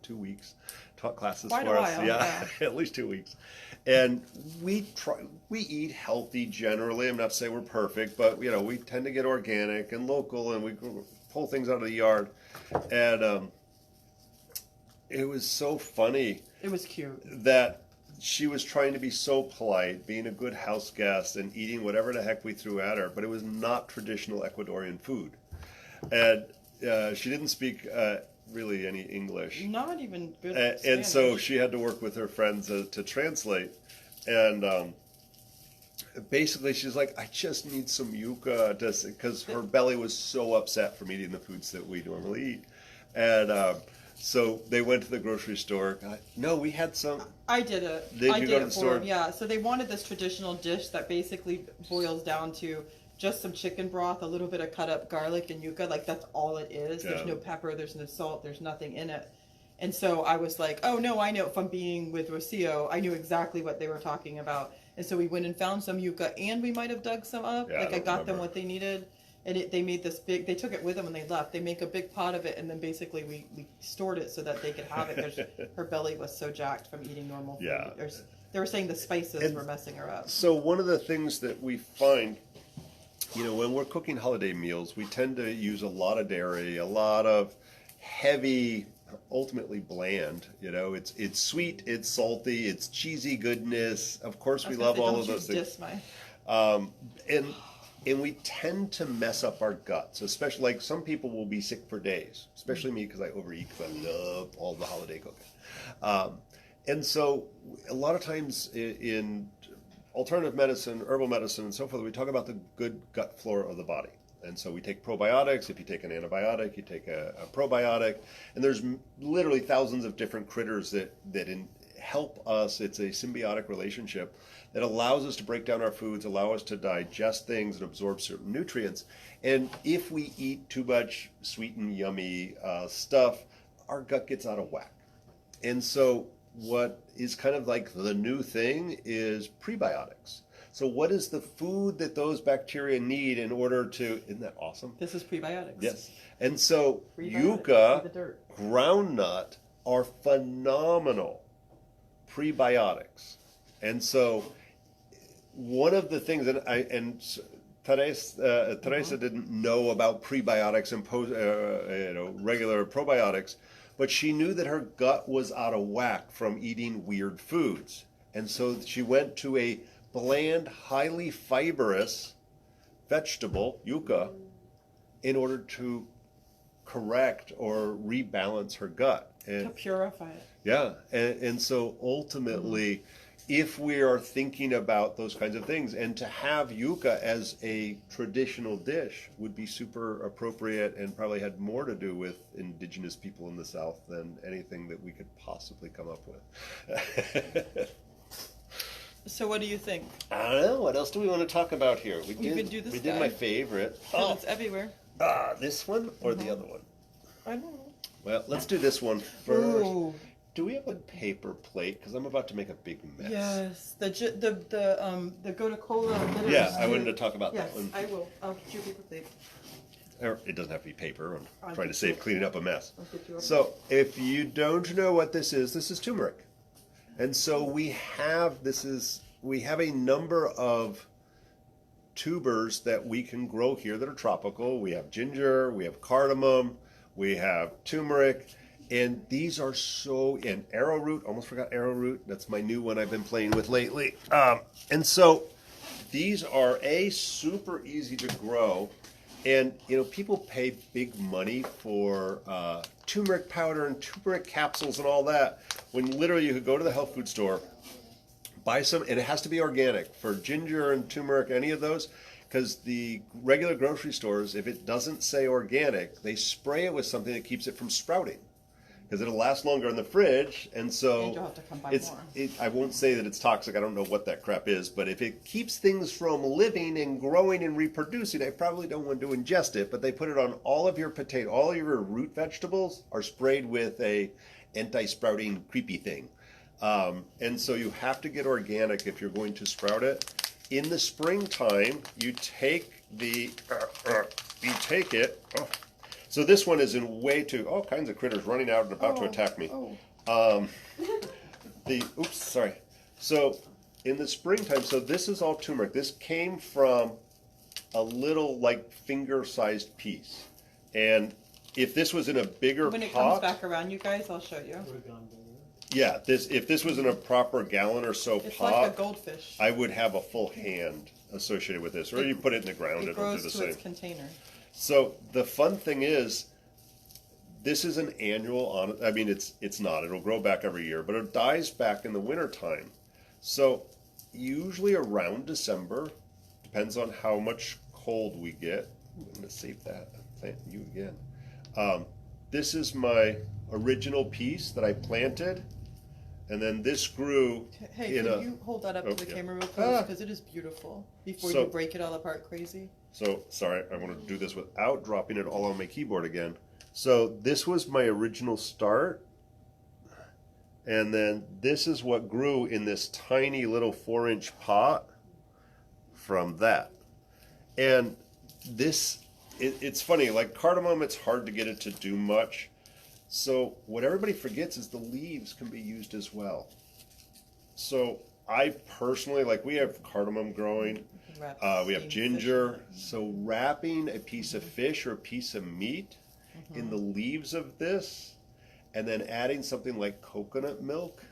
2 weeks, taught classes Quite for a us. while, Yeah, at least 2 weeks. And we eat healthy generally. I'm not saying we're perfect, but we tend to get organic and local, and we pull things out of the yard. And it was so funny. It was cute. That she was trying to be so polite, being a good house guest and eating whatever the heck we threw at her, but it was not traditional Ecuadorian food. And she didn't speak really any English. Not even good. And so Spanish. she had to work with her friends to translate. And basically, she's like, I just need some yuca, because her belly was so upset from eating the foods that we normally eat. And so they went to the grocery store. No, we had some. I did it. Did I you did go to it the for store? them. Yeah. So they wanted this traditional dish that basically boils down to just some chicken broth, a little bit of cut up garlic and yuca. Like that's all it is. Yeah. There's no pepper. There's no salt. There's nothing in it. And so I was like, oh no, I know from being with Rocio, I knew exactly what they were talking about. And so we went and found some yucca, and we might have dug some up. Yeah, like I got them remember. what they needed. And they made this big, they took it with them when they left. They make a big pot of it, and then basically we stored it so that they could have it. Her belly was so jacked from eating normal food. Yeah. They were saying the spices And were messing her up. So one of the things that we find, when we're cooking holiday meals, we tend to use a lot of dairy, a lot of heavy, ultimately bland. It's sweet, it's salty, it's cheesy goodness. Of course, we love all of those things. And we tend to mess up our guts, especially like some people will be sick for days, especially me because I overeat because I love all the holiday cooking. And so a lot of times in alternative medicine, herbal medicine, and so forth, we talk about the good gut flora of the body. And so we take probiotics. If you take an antibiotic, you take a probiotic. And there's literally thousands of different critters that help us. It's a symbiotic relationship that allows us to break down our foods, allow us to digest things and absorb certain nutrients. And if we eat too much sweet and yummy stuff, our gut gets out of whack. And so what is kind of like the new thing is prebiotics. So what is the food that those bacteria need in order to, isn't that awesome? This is prebiotics. Yes. And so Prebiotics, yucca, the dirt. groundnut are phenomenal prebiotics. And so one of the things that Teresa didn't know about prebiotics and regular probiotics, but she knew that her gut was out of whack from eating weird foods. And so she went to a bland, highly fibrous vegetable, yucca, in order to correct or rebalance her gut. To purify it. Yeah, and so ultimately, if we are thinking about those kinds of things, and to have yucca as a traditional dish would be super appropriate and probably had more to do with indigenous people in the South than anything that we could possibly come up with. So what do you think? I don't know. What else do we want to talk about here? We could do this We did guy. my favorite. It's everywhere. This one or the other one? I don't know. Well, let's do this one first. Ooh. Do we have a paper plate? Because I'm about to make a big mess. Yes, the Goda-Cola. Yeah, I wanted to talk about Yes, that one. I will. I'll get you a paper plate. Or it doesn't have to be paper. I'm I'll trying to get save you- cleaning up a mess. I'll get you a So if you don't know what this is turmeric. And so we have a number of tubers that we can grow here that are tropical. We have ginger, we have cardamom, we have turmeric, and these are and arrowroot. Almost forgot arrowroot. That's my new one I've been playing with lately. And so these are super easy to grow. And, people pay big money for turmeric powder and turmeric capsules and all that, when literally you could go to the health food store, buy some, and it has to be organic for ginger and turmeric, any of those, because the regular grocery stores, if it doesn't say organic, they spray it with something that keeps it from sprouting, because it'll last longer in the fridge, and so And you'll have to come buy more. I won't say that it's toxic. I don't know what that crap is, but if it keeps things from living and growing and reproducing, I probably don't want to ingest it. But they put it on all of your all of your root vegetables are sprayed with a anti-sprouting creepy thing. And so you have to get organic if you're going to sprout it. In the springtime, you take it. Oh. So this one is in all kinds of critters running out and about to attack me. Oops, sorry. So in the springtime, so this is all turmeric. This came from a little finger-sized piece. And if this was in a bigger When it pot, comes back around, you guys, I'll show you. yeah, if this was in a proper gallon or so It's pot, like a goldfish. I would have a full hand associated with this. Or you put it in the ground, It it'll do grows the to same. its container. So the fun thing is, this is an annual on. I mean, it's not. It'll grow back every year, but it dies back in the wintertime. So usually around December, depends on how much cold we get. I'm going to save that. Thank you again. This is my original piece that I planted, and then this grew. Hey, in can you hold that up to the yeah. camera real close? Because it is beautiful. Before So- you break it all apart crazy. So, sorry, I want to do this without dropping it all on my keyboard again. So, this was my original start. And then this is what grew in this tiny little 4-inch pot from that. And this, it's funny, like cardamom, it's hard to get it to do much. So, what everybody forgets is the leaves can be used as well. So, I personally, like, we have cardamom growing. We have ginger. So wrapping a piece of fish or a piece of meat in the leaves of this, and then adding something like coconut milk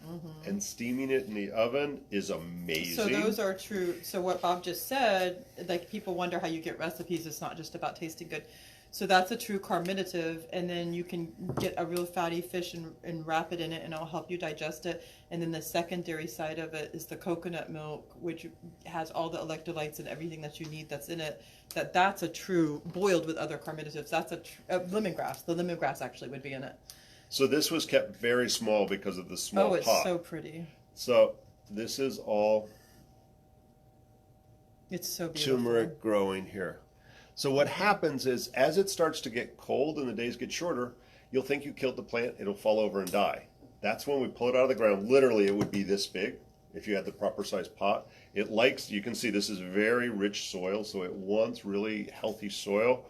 and steaming it in the oven is amazing. So those are true. So what Bob just said, like people wonder how you get recipes. It's not just about tasting good. So that's a true carminative, and then you can get a real fatty fish and wrap it in it, and it'll help you digest it. And then the secondary side of it is the coconut milk, which has all the electrolytes and everything that you need that's in it. That's a true, boiled with other carminatives. That's a lemongrass. The lemongrass actually would be in it. So this was kept very small because of the small Oh, it's pot. so pretty. So this is all It's so beautiful. turmeric growing here. So what happens is, as it starts to get cold and the days get shorter, you'll think you killed the plant, it'll fall over and die. That's when we pull it out of the ground. Literally, it would be this big if you had the proper size pot. It likes, you can see this is very rich soil, so it wants really healthy soil.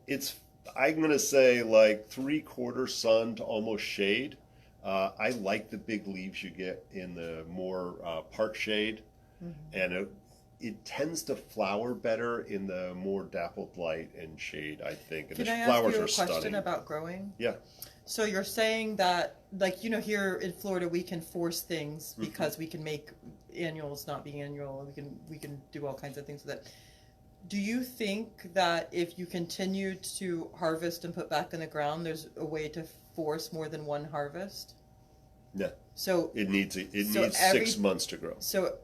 It's, I'm going to say, like 3/4 sun to almost shade. I like the big leaves you get in the more part shade, and it tends to flower better in the more dappled light and shade, I think. And Can the I flowers ask you are a question stunning. about growing? Yeah. So you're saying that, like, you know, here in Florida, we can force things because we can make annuals not be annual. We can do all kinds of things with it. Do you think that if you continue to harvest and put back in the ground, there's a way to force more than one harvest? Yeah. So It needs So 6 months to grow. So,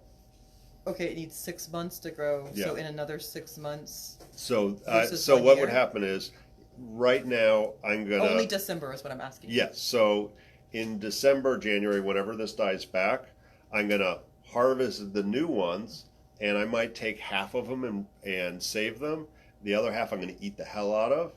okay, it needs 6 months to grow. So Yeah. in another 6 months, So versus so 1 what year? would happen is, right now I'm gonna only December is what I'm asking. yes. So in December, January, whenever this dies back, I'm gonna harvest the new ones, and I might take half of them and save them. The other half I'm gonna eat the hell out of,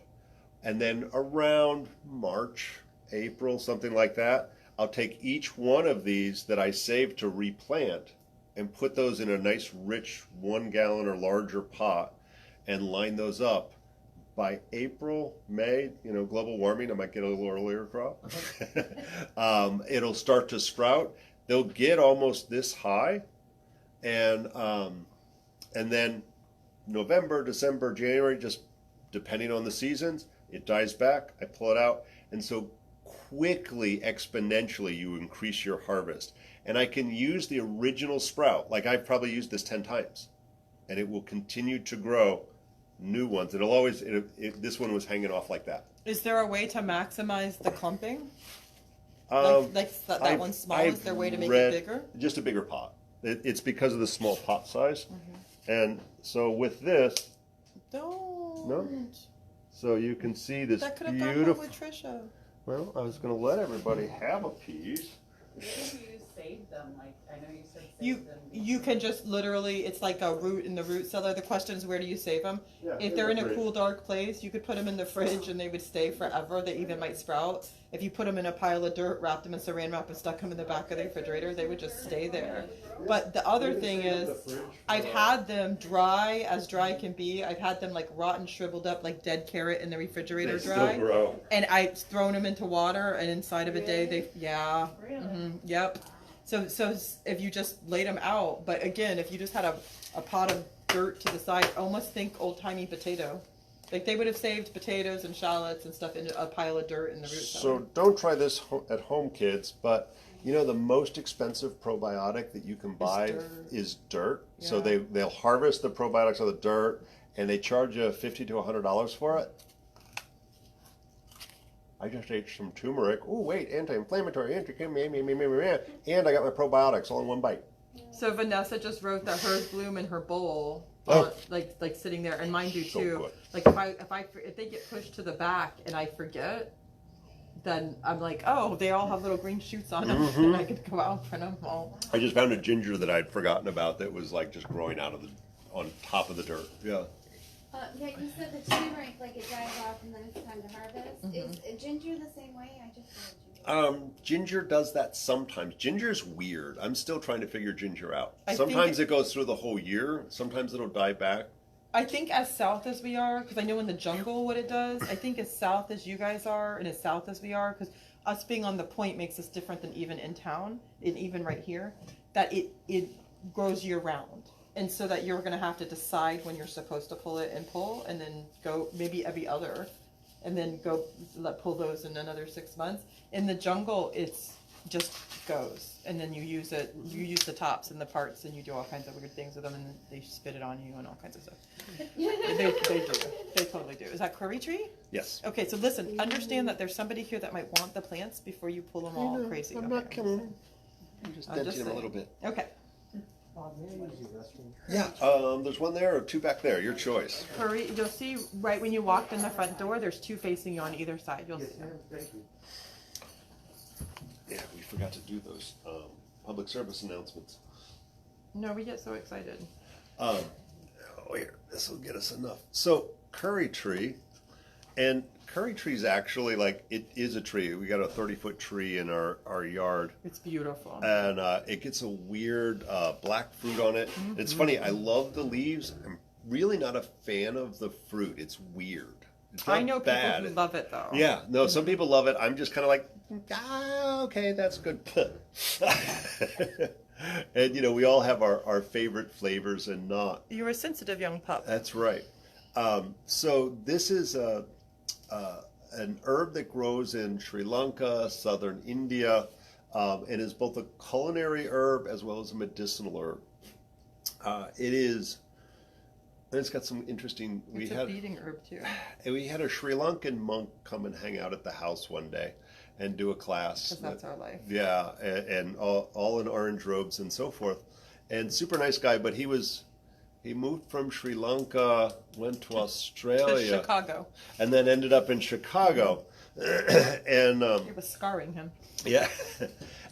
and then around March, April, something like that, I'll take each one of these that I saved to replant and put those in a nice, rich 1 gallon or larger pot and line those up. By April, May, global warming, I might get a little earlier crop. It'll start to sprout. They'll get almost this high, and then November, December, January, just depending on the seasons, it dies back. I pull it out, and so quickly, exponentially, you increase your harvest. And I can use the original sprout. Like, I've probably used this 10 times, and it will continue to grow new ones. It'll always, this one was hanging off like that. Is there a way to maximize the clumping? Um, that one's small. Is there a way to make it bigger? Just a bigger pot. It's because of the small pot size. And so with this, Don't. so you can see this That could have gone beautiful. well with Trisha. Well, I was going to let everybody have a piece. Where do you save them? Like, I know you said save You them. you can just literally, it's like a root in the root cellar. The question is, where do you save them? Yeah, If they're in a fridge. cool, dark place, you could put them in the fridge and they would stay forever. They even might sprout. If you put them in a pile of dirt, wrapped them in saran wrap, and stuck them in the back of the refrigerator, they would just stay there. But the other thing is, I've had them dry as dry can be. I've had them like rotten, shriveled up, like dead carrot in the refrigerator They dry. still grow. And I've thrown them into water, and inside of a day, Really? yep. So if you just laid them out, but again, if you just had a pot of dirt to the side, almost think old timey potato. Like they would have saved potatoes and shallots and stuff in a pile of dirt in the root cellar. So don't try this at home, kids, but the most expensive probiotic that you can buy is dirt. So Yeah. they'll harvest the probiotics out of the dirt, and they charge you $50 to $100 for it. I just ate some turmeric. Oh, wait, anti-inflammatory, and I got my probiotics all in one bite. So Vanessa just wrote that hers bloom in her bowl, Oh. like sitting there, and mine do So too. good. Like if they get pushed to the back and I forget, then I'm like, oh, they all have little green shoots on them, and I could go out and print them all. I just found a ginger that I'd forgotten about that was like just growing out of on top of the dirt. Yeah. Yeah, you said the turmeric, like it dies off and then it's time to harvest. Is ginger the same way? I just heard ginger. Ginger does that sometimes. Ginger's weird. I'm still trying to figure ginger out. I think Sometimes it goes through the whole year. Sometimes it'll die back. I think as south as we are, because I know in the jungle what it does. I think as south as you guys are and as south as we are, because us being on the point makes us different than even in town, and even right here, that it grows year round. And so that you're going to have to decide when you're supposed to pull it and pull, and then go maybe every other, and then go pull those in another 6 months. In the jungle, it's just goes, and then you use it. You use the tops and the parts, and you do all kinds of weird things with them, and they spit it on you and all kinds of stuff. They do. They totally do. Is that curry tree? Yes. Okay, so listen. Understand that there's somebody here that might want the plants before you pull them all crazy. I'm okay? not killing them. I'm just I'm denting just them a saying. little bit. Okay. May I use the restroom? Yeah. There's one there or two back there. Your choice. Curry. You'll see right when you walked in the front door. There's two facing you on either side. You'll Yes, see. ma'am. Thank you. Yeah, we forgot to do those public service announcements. No, we get so excited. Here, this will get us enough. So, curry tree, and curry tree is actually like, it is a tree. We got a 30-foot tree in our yard, It's beautiful. and it gets a weird black fruit on it. It's funny, I love the leaves. I'm really not a fan of the fruit. It's weird. It's not I know people bad. who love it though. Yeah, no, some people love it. I'm just kind of like, okay, that's good. And, we all have our favorite flavors and not. You're a sensitive young pup. That's right. So this is an herb that grows in Sri Lanka, southern India, and is both a culinary herb as well as a medicinal herb. It's got some interesting. It's a feeding herb too. We had a Sri Lankan monk come and hang out at the house one day and do a class. Because that's our life. Yeah, and all in orange robes and so forth, and super nice guy. But he moved from Sri Lanka, went to Australia, To Chicago. and then ended up in Chicago, and It was scarring him. yeah,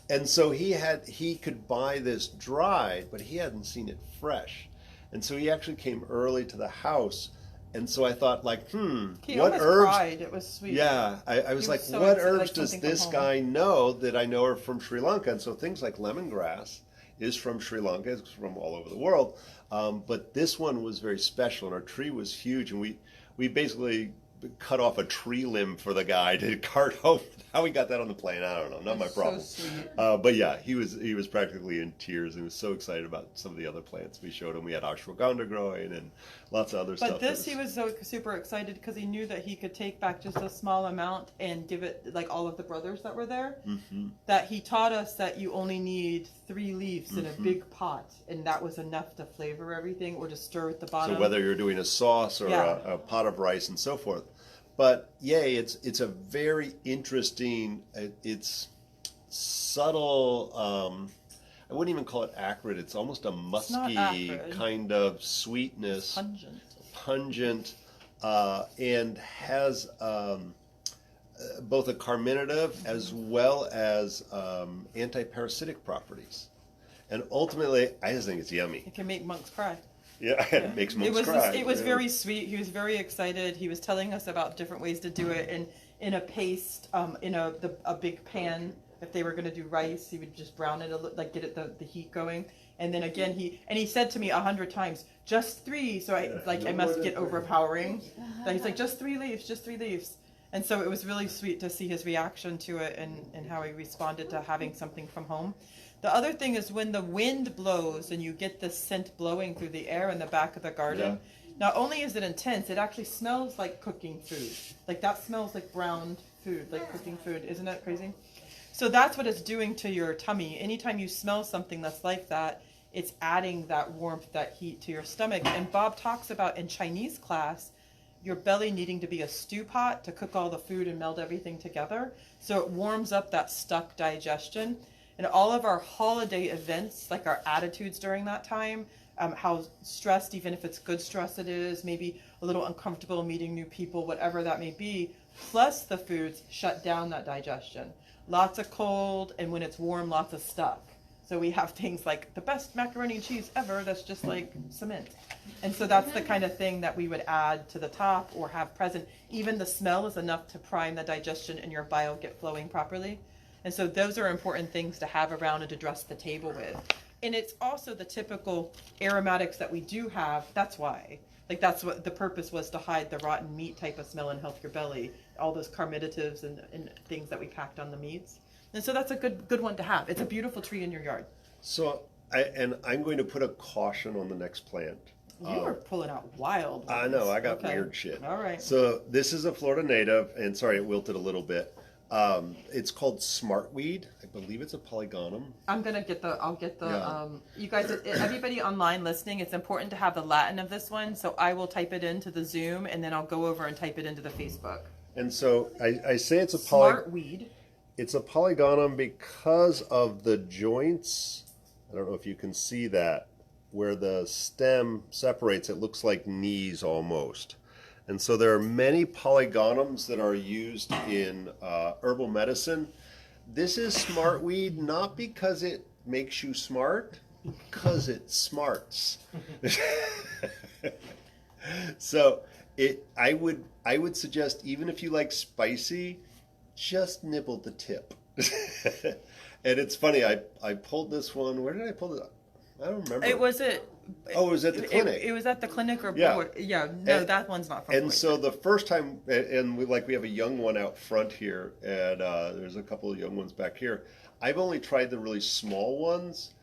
and so he could buy this dried, but he hadn't seen it fresh, and so he actually came early to the house. And so I thought, like, He what almost herbs? cried. It was sweet. Yeah, I was was like, so what excited, herbs like does something from this home. guy know that I know are from Sri Lanka? And so things like lemongrass is from Sri Lanka, it's from all over the world. But this one was very special, and our tree was huge, and we basically cut off a tree limb for the guy to cart home. How he got that on the plane, I don't know. Not my problem. So sweet. But yeah, he was practically in tears and was so excited about some of the other plants we showed him. We had ashwagandha growing and lots of other stuff. But this, he was so super excited because he knew that he could take back just a small amount and give it like all of the brothers that were there. Mm-hmm. That he taught us that you only need 3 leaves in a big pot, and that was enough to flavor everything or to stir at the bottom. So whether you're doing a sauce or Yeah. a pot of rice and so forth. But yay, it's a very interesting, it's subtle, I wouldn't even call it acrid, it's almost a not musky acrid. kind of sweetness, pungent, and has both a carminative as well as anti-parasitic properties. And ultimately, I just think it's yummy. It can make monks cry. Yeah, it makes monks cry. It was Yeah. very sweet. He was very excited. He was telling us about different ways to do it in a paste, in a big pan. If they were going to do rice, he would just brown it like get it the heat going. And then again, he said to me 100 times, just 3. So I must get overpowering. That he's like, just 3 leaves, just 3 leaves. And so it was really sweet to see his reaction to it and how he responded to having something from home. The other thing is when the wind blows and you get the scent blowing through the air in the back of the garden, not only is it intense, it actually smells like cooking food. Like that smells like browned food, like cooking food. Isn't that crazy? So that's what it's doing to your tummy. Anytime you smell something that's like that, it's adding that warmth, that heat to your stomach. And Bob talks about in Chinese class, your belly needing to be a stew pot to cook all the food and meld everything together. So it warms up that stuck digestion. And all of our holiday events, like our attitudes during that time, how stressed, even if it's good stress it is, maybe a little uncomfortable meeting new people, whatever that may be, plus the foods shut down that digestion. Lots of cold, and when it's warm, lots of stuck. So we have things like the best macaroni and cheese ever that's just like cement. And so that's the kind of thing that we would add to the top or have present. Even the smell is enough to prime the digestion and your bile get flowing properly. And so those are important things to have around and to dress the table with. And it's also the typical aromatics that we do have. That's why. Like that's what the purpose was, to hide the rotten meat type of smell and help your belly. All those carminatives and things that we packed on the meats. And so that's a good one to have. It's a beautiful tree in your yard. So, I'm going to put a caution on the next plant. You are pulling out wild ones. I know, I got Okay. weird shit. All right. So this is a Florida native, and sorry, it wilted a little bit. It's called smartweed. I believe it's a polygonum. I'll get the, Yeah. you guys, everybody online listening, it's important to have the Latin of this one. So I will type it into the Zoom and then I'll go over and type it into the Facebook. And so I say it's a Smartweed. It's a polygonum because of the joints. I don't know if you can see that. Where the stem separates, it looks like knees almost. And so there are many polygonums that are used in herbal medicine. This is smartweed not because it makes you smart, because it smarts. So I would suggest, even if you like spicy, just nibble the tip. And it's funny, I pulled this one. Where did I pull it? I don't remember. It was at the clinic. It was at the clinic or Yeah. board. Yeah, no, And- that one's not from And Boyd. so the first time, and we have a young one out front here, and there's a couple of young ones back here. I've only tried the really small ones,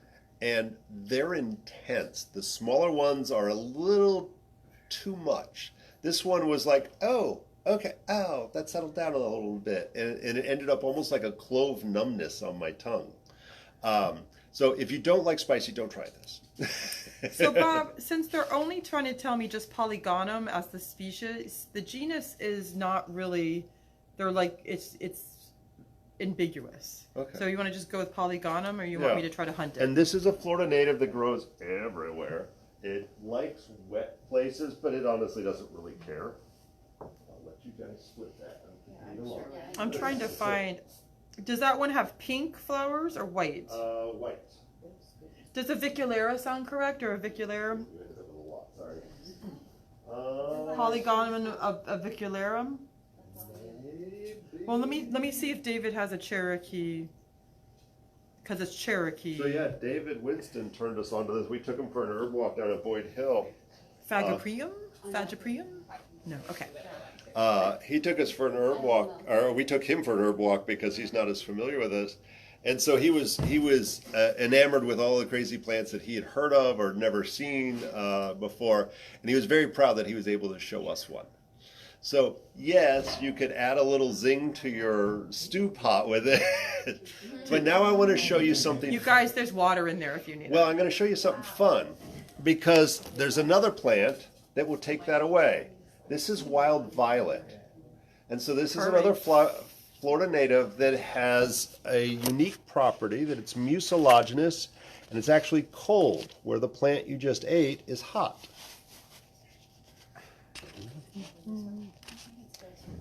and they're intense. The smaller ones are a little too much. This one was like, oh, okay, oh, that settled down a little bit, and it ended up almost like a clove numbness on my tongue. So if you don't like spicy, don't try this. So Bob, since they're only trying to tell me just polygonum as the species, the genus is not really. They're like it's ambiguous. Okay. So you want to just go with polygonum, or you want me to try to hunt it? And this is a Florida native that grows everywhere. It likes wet places, but it honestly doesn't really care. I'll let you guys split that. I'm trying to find. Does that one have pink flowers or white? White. Does a viculera sound correct, or a vicularum? Sorry. Polygonum of vicularum? Well, let me see if David has a Cherokee, because it's Cherokee. So yeah, David Winston turned us onto this. We took him for an herb walk down at Boyd Hill. Fagoprium? Fagoprium? No. Okay. He took us for an herb walk, or we took him for an herb walk because he's not as familiar with us. And so he was enamored with all the crazy plants that he had heard of or never seen before, and he was very proud that he was able to show us one. So yes, you could add a little zing to your stew pot with it, but now I want to show you something. You guys, there's water in there if you need Well, it. I'm going to show you something fun, because there's another plant that will take that away. This is wild violet, and so this is another Florida native that has a unique property that it's mucilaginous, and it's actually cold, where the plant you just ate is hot.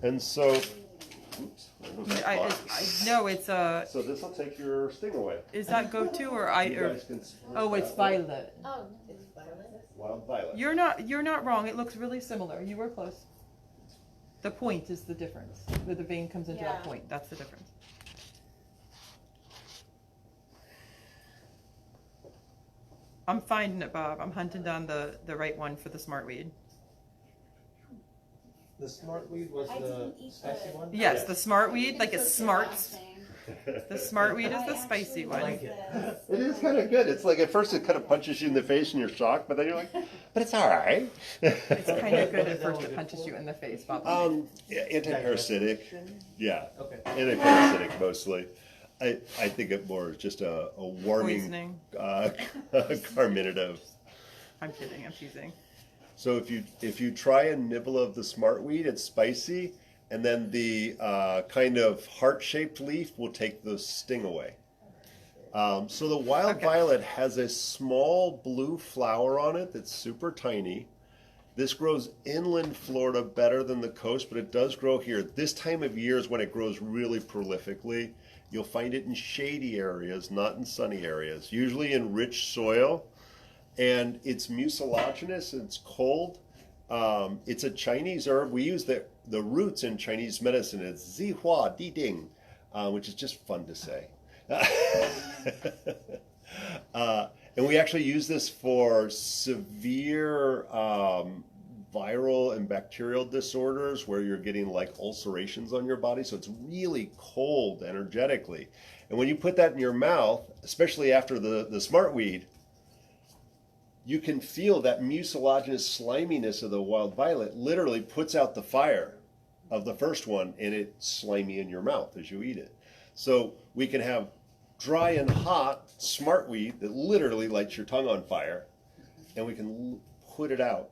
And so, oops, there goes that I box. know it's So this will take your sting away. Is that go-to or I? You Or, guys can split oh, it's that one. violet. Oh, it's violet. Wild violet. You're not wrong. It looks really similar. You were close. The point is the difference. Where the vein comes into that Yeah. point. That's the difference. I'm finding it, Bob. I'm hunting down the right one for the smartweed. The smartweed was I the didn't eat spicy the- one? Yes, the smartweed, like it It's smarts. the The smartweed is I the spicy actually one. like it. It is kind of good. It's like at first it kind of punches you in the face and you're shocked, but then you're like, but it's all right. It's kind of good at first. It punches you in the face, Bob. Yeah, anti-parasitic. Yeah, Okay. anti-parasitic mostly. I think it more is just a warming Poisoning. carminative. I'm kidding. I'm teasing. So if you try a nibble of the smartweed, it's spicy, and then the kind of heart-shaped leaf will take the sting away. So the wild violet has a small blue flower on it that's super tiny. This grows inland Florida better than the coast, but it does grow here. This time of year is when it grows really prolifically. You'll find it in shady areas, not in sunny areas, usually in rich soil. And it's mucilaginous, it's cold. It's a Chinese herb. We use the roots in Chinese medicine. It's zihua di ding, which is just fun to say. And we actually use this for severe viral and bacterial disorders where you're getting like ulcerations on your body. So it's really cold energetically. And when you put that in your mouth, especially after the smartweed, you can feel that mucilaginous sliminess of the wild violet literally puts out the fire of the first one, and it's slimy in your mouth as you eat it. So we can have dry and hot smartweed that literally lights your tongue on fire, and we can put it out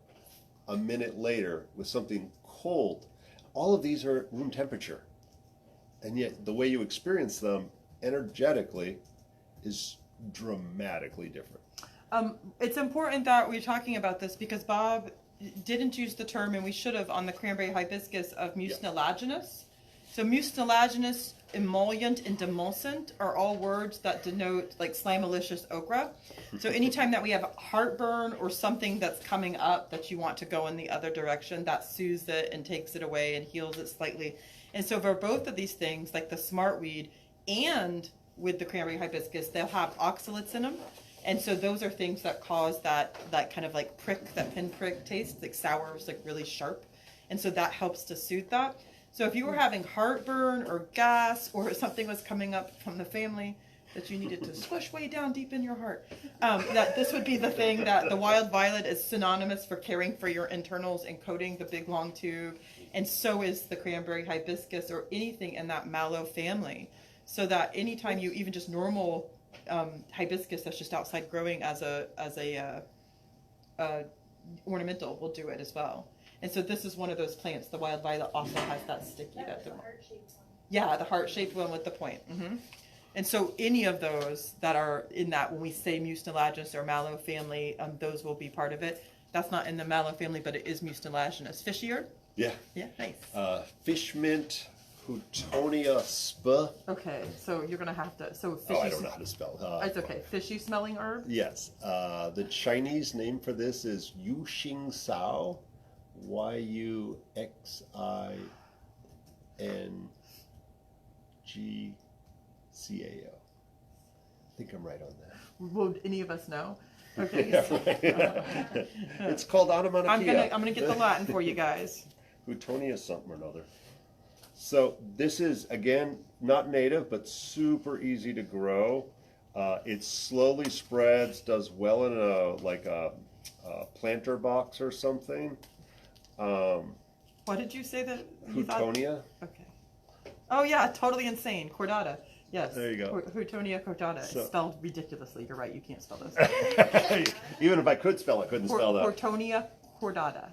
a minute later with something cold. All of these are at room temperature, and yet the way you experience them energetically is dramatically different. It's important that we're talking about this because Bob didn't use the term, and we should have, on the cranberry hibiscus of mucilaginous. So mucilaginous, emollient, and demulcent are all words that denote like slammalicious okra. So anytime that we have heartburn or something that's coming up that you want to go in the other direction, that soothes it and takes it away and heals it slightly. And so for both of these things, like the smartweed and with the cranberry hibiscus, they'll have oxalates in them. And so those are things that cause that kind of like prick, that pinprick taste, like sour, it's like really sharp. And so that helps to soothe that. So if you were having heartburn or gas or something was coming up from the family that you needed to squish way down deep in your heart, that this would be the thing that the wild violet is synonymous for caring for your internals and coating the big long tube. And so is the cranberry hibiscus or anything in that mallow family. So that anytime you even just normal hibiscus that's just outside growing as a ornamental will do it as well. And so this is one of those plants. The wild violet also has that sticky. That was the heart-shaped one. Yeah, the heart-shaped one with the point. Mm-hmm. And so any of those that are in that, when we say mucilaginous or mallow family, those will be part of it. That's not in the mallow family, but it is mucilaginous. Fishier? Yeah. Yeah, nice. Fish mint, Houtonia sp. Okay, so you're going to have to... So fishy, Oh, I don't know how to spell. it's okay. Fishy smelling herb? Yes. The Chinese name for this is Yuxing Sao. Yuxingcao. I think I'm right on that. Will any of us know? Okay. Yeah, right. It's called onomatopoeia. I'm gonna get the Latin for you guys. Houtonia something or another. So this is, again, not native, but super easy to grow. It slowly spreads, does well in a planter box or something. What did you say that you thought? Houtonia. Okay. Oh yeah, totally insane. Cordata. Yes. There you go. Houtonia cordata. So- It's spelled ridiculously. You're right. You can't spell those. Even if I could spell, I couldn't spell that. Houtonia cordata,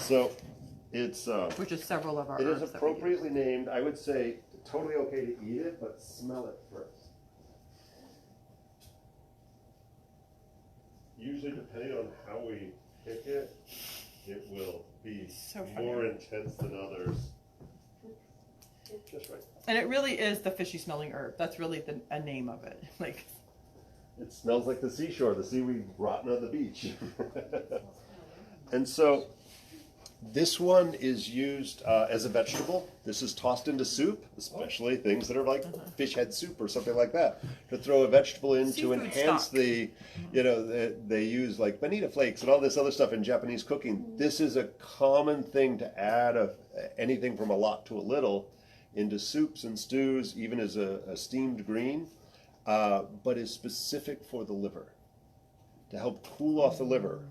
So it's which is several of our it is herbs that we appropriately named. I would say totally okay to eat it, but smell it first. Usually, depending on how we pick it, it will be So funny. more intense than others. Just right. And it really is the fishy smelling herb. That's really a name of it. Like, It smells like the seashore, the seaweed rotten on the beach. And so this one is used as a vegetable. This is tossed into soup, especially things that are like fish head soup or something like that, to throw a vegetable in to Seafood enhance stock. they use like bonita flakes and all this other stuff in Japanese cooking. This is a common thing to add anything from a lot to a little into soups and stews, even as a steamed green, but is specific for the liver, to help cool off the liver.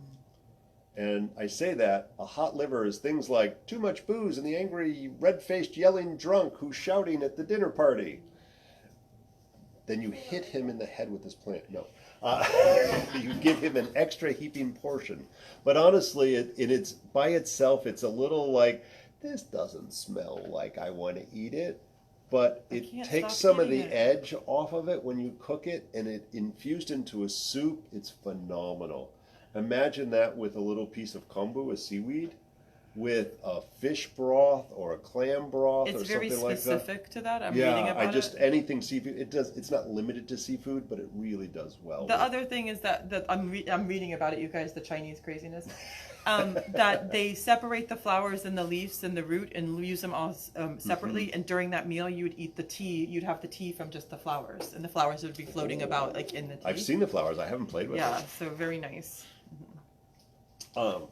And I say that a hot liver is things like too much booze and the angry, red-faced, yelling drunk who's shouting at the dinner party. then you hit him in the head with this plant. No. You give him an extra heaping portion. But honestly, it's by itself, it's a little like, this doesn't smell like I want to eat it. But it takes some of the edge off of it when you cook it, and it infused into a soup. It's phenomenal. Imagine that with a little piece of kombu, a seaweed, with a fish broth or a clam broth or something like that. It's very specific to that. I'm reading about it. Anything seafood. It's not limited to seafood, but it really does well. The other thing is that I'm reading about it, you guys, the Chinese craziness. That they separate the flowers and the leaves and the root and use them all separately. Mm-hmm. And during that meal, you would eat the tea. You'd have the tea from just the flowers, and the flowers would be floating about like in the tea. I've seen the flowers. I haven't played with them. Yeah, so very nice. I don't know.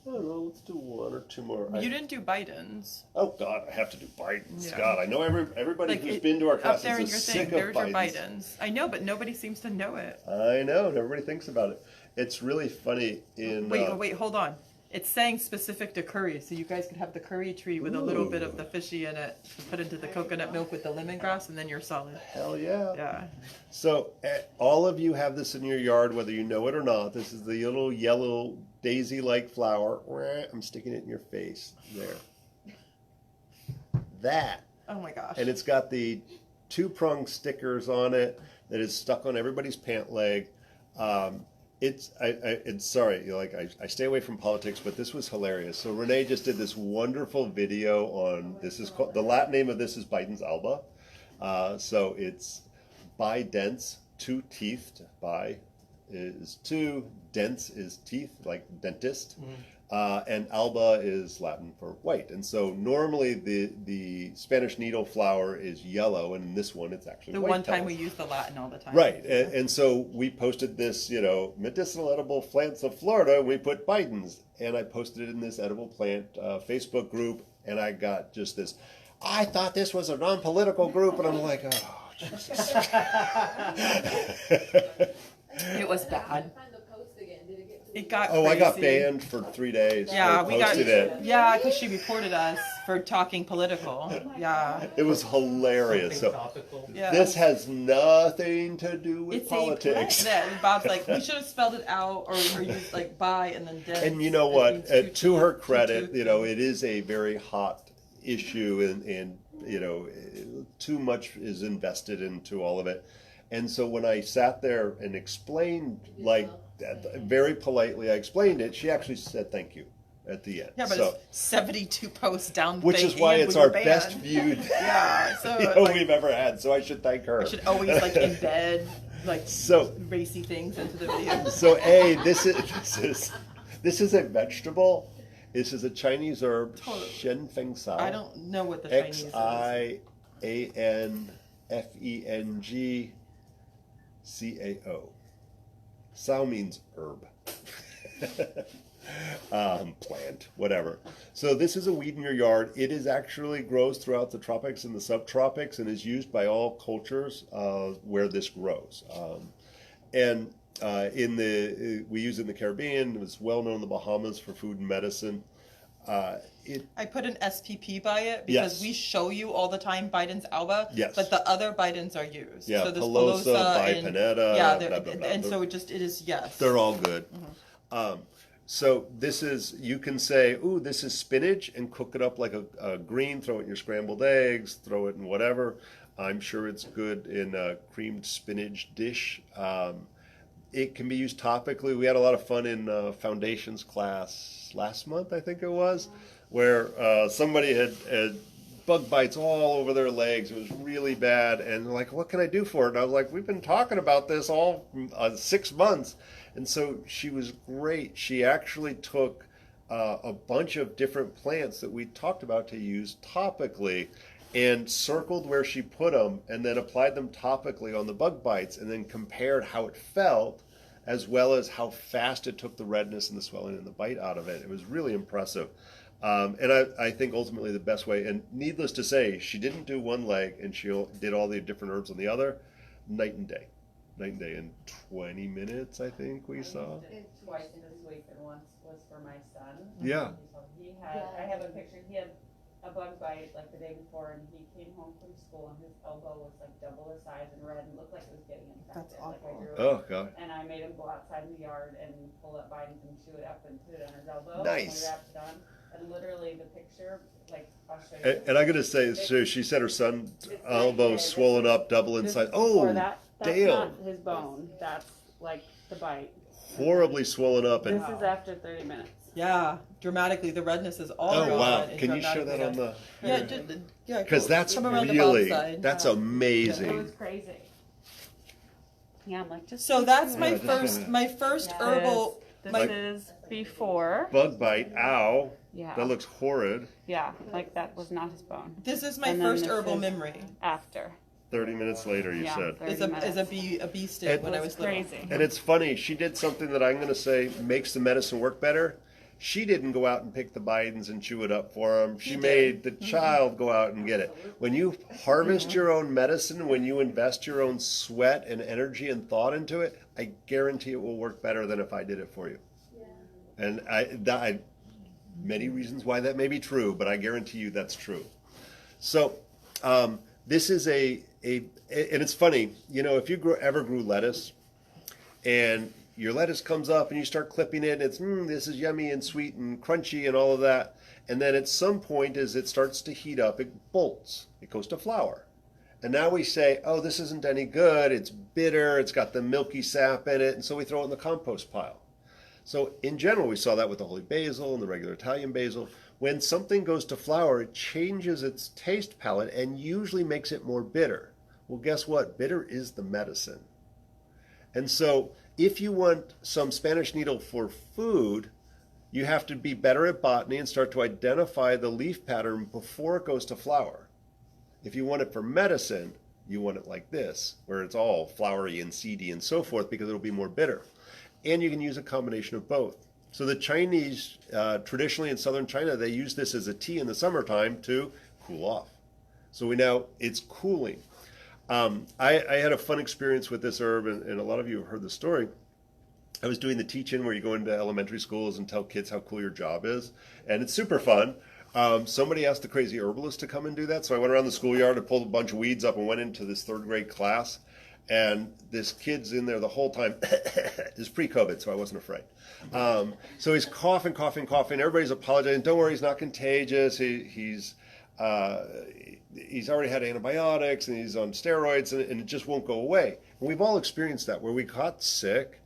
Let's do one or two more. You didn't do Biden's. Oh God, I have to do Biden's. Yeah. God, I know everybody who's been to our classes up there in is your sick thing. of There's Biden's. your Biden's. I know, but nobody seems to know it. I know, and everybody thinks about it. It's really funny. Wait, hold on. It's saying specific to curry, so you guys could have the curry tree with a little bit of the fishy in it, put into the coconut milk with the lemongrass, and then you're solid. Hell yeah. Yeah. So all of you have this in your yard, whether you know it or not. This is the little yellow daisy-like flower. I'm sticking it in your face. There. That. Oh my gosh. And it's got the 2-prong stickers on it that is stuck on everybody's pant leg. It's sorry, I stay away from politics, but this was hilarious. So Renee just did this wonderful video on, this is called, the Latin name of this is Biden's alba. So it's bidense, 2-teethed, bi is 2, dense is teeth, like dentist. Mm-hmm. And alba is Latin for white. And so normally the Spanish needle flower is yellow, and in this one it's actually white. The one time color. we use the Latin all the time. Right. And so we posted this, medicinal edible plants of Florida, and we put Biden's. And I posted it in this edible plant Facebook group, and I got just this, I thought this was a non-political group, and I'm like, oh, Jesus. It was bad. It got crazy. I got banned for 3 days. Yeah, we got it. Yeah, because she reported us for talking political. Yeah, it was hilarious. So yeah. This has nothing to do with politics. Yeah, Bob's like, we should have spelled it out or used like by and then dense. And you know what? To her credit, it is a very hot issue, and too much is invested into all of it. And so when I sat there and explained, very politely, I explained it, she actually said thank you at the end. Yeah, but it's 72 posts down the which is why it's our best viewed we've ever had, so I should thank her. I should always embed racy things into the video. So this is a vegetable. This is a Chinese herb, Shen Feng Sao. I don't know what the Chinese is. XIANFENGCAO. Sao means herb. Plant, whatever. So this is a weed in your yard. It is actually grows throughout the tropics and the subtropics and is used by all cultures where this grows. We use it in the Caribbean. It's well known in the Bahamas for food and medicine. I put an SPP by it because we show you all the time Biden's alba, but the other Bidens are used. Yeah, so there's Pelosa, Bipinetta, blah, blah, blah. And so it is, yes. They're all good. Mm-hmm. So this is, you can say, ooh, this is spinach, and cook it up like a green, throw it in your scrambled eggs, throw it in whatever. I'm sure it's good in a creamed spinach dish. It can be used topically. We had a lot of fun in foundations class last month, I think it was, where somebody had bug bites all over their legs. It was really bad. And they're like, what can I do for it? And I was like, we've been talking about this all 6 months. And so she was great. She actually took a bunch of different plants that we talked about to use topically and circled where she put them and then applied them topically on the bug bites and then compared how it felt as well as how fast it took the redness and the swelling and the bite out of it. It was really impressive. And I think ultimately the best way, and needless to say, she didn't do one leg and she did all the different herbs on the other, night and day. Night and day in 20 minutes, I think we saw. Did twice this week, and once was for my son. Yeah. So I have a picture, he had a bug bite like the day before, and he came home from school and his elbow was like double the size and red and looked like it was getting infected. That's awful. Like I drew it. Oh God. And I made him go outside in the yard and pull up vines and chew it up and put it on his elbow. Nice. And we wrapped it on. And literally the picture, like, I'll show you. And I gotta say, so she said her son elbow swollen up, double in size. Or Oh, that's damn! not his bone. That's like the bite. Horribly swollen up, and This is after 30 minutes. Yeah, dramatically, the redness is all oh gone. wow! and Can you show dramatically that on gone. the? Yeah, Because that's come around the really Bob side. that's It amazing. was crazy. Yeah, I'm like, just. So that's my Yeah, just first, kinda- my first This- herbal. This my- is before. Bug bite. Ow! Yeah. That looks horrid. Yeah, like that was not his bone. This is my And then first this herbal is memory. After. 30 minutes later, you Yeah, said. 30 Is a minutes. bee stick It when I was was little. crazy. And it's funny. She did something that I'm going to say makes the medicine work better. She didn't go out and pick the Bidens and chew it up for him. She He did. made the child go out and get it. When you harvest your own medicine, when you invest your own sweat and energy and thought into it, I guarantee it will work better than if I did it for you. And I many reasons why that may be true, but I guarantee you that's true. So this is and it's funny, you know, if you ever grew lettuce and your lettuce comes up and you start clipping it, it's this is yummy and sweet and crunchy and all of that. And then at some point, as it starts to heat up, it bolts. It goes to flour. And now we say, oh, this isn't any good. It's bitter. It's got the milky sap in it. And so we throw it in the compost pile. So in general, we saw that with the holy basil and the regular Italian basil. When something goes to flour, it changes its taste palette and usually makes it more bitter. Well, guess what? Bitter is the medicine. And so if you want some Spanish needle for food, you have to be better at botany and start to identify the leaf pattern before it goes to flower. If you want it for medicine, you want it like this, where it's all flowery and seedy and so forth, because it'll be more bitter. And you can use a combination of both. So the Chinese, traditionally in southern China, they use this as a tea in the summertime to cool off. So we know it's cooling. I had a fun experience with this herb, and a lot of you have heard the story. I was doing the teach-in where you go into elementary schools and tell kids how cool your job is, and it's super fun. Somebody asked the crazy herbalist to come and do that, so I went around the schoolyard and pulled a bunch of weeds up and went into this third grade class, and this kid's in there the whole time. It was pre-COVID, so I wasn't afraid. So he's coughing. Everybody's apologizing. Don't worry, he's not contagious. He's already had antibiotics and he's on steroids, and it just won't go away. And we've all experienced that, where we got sick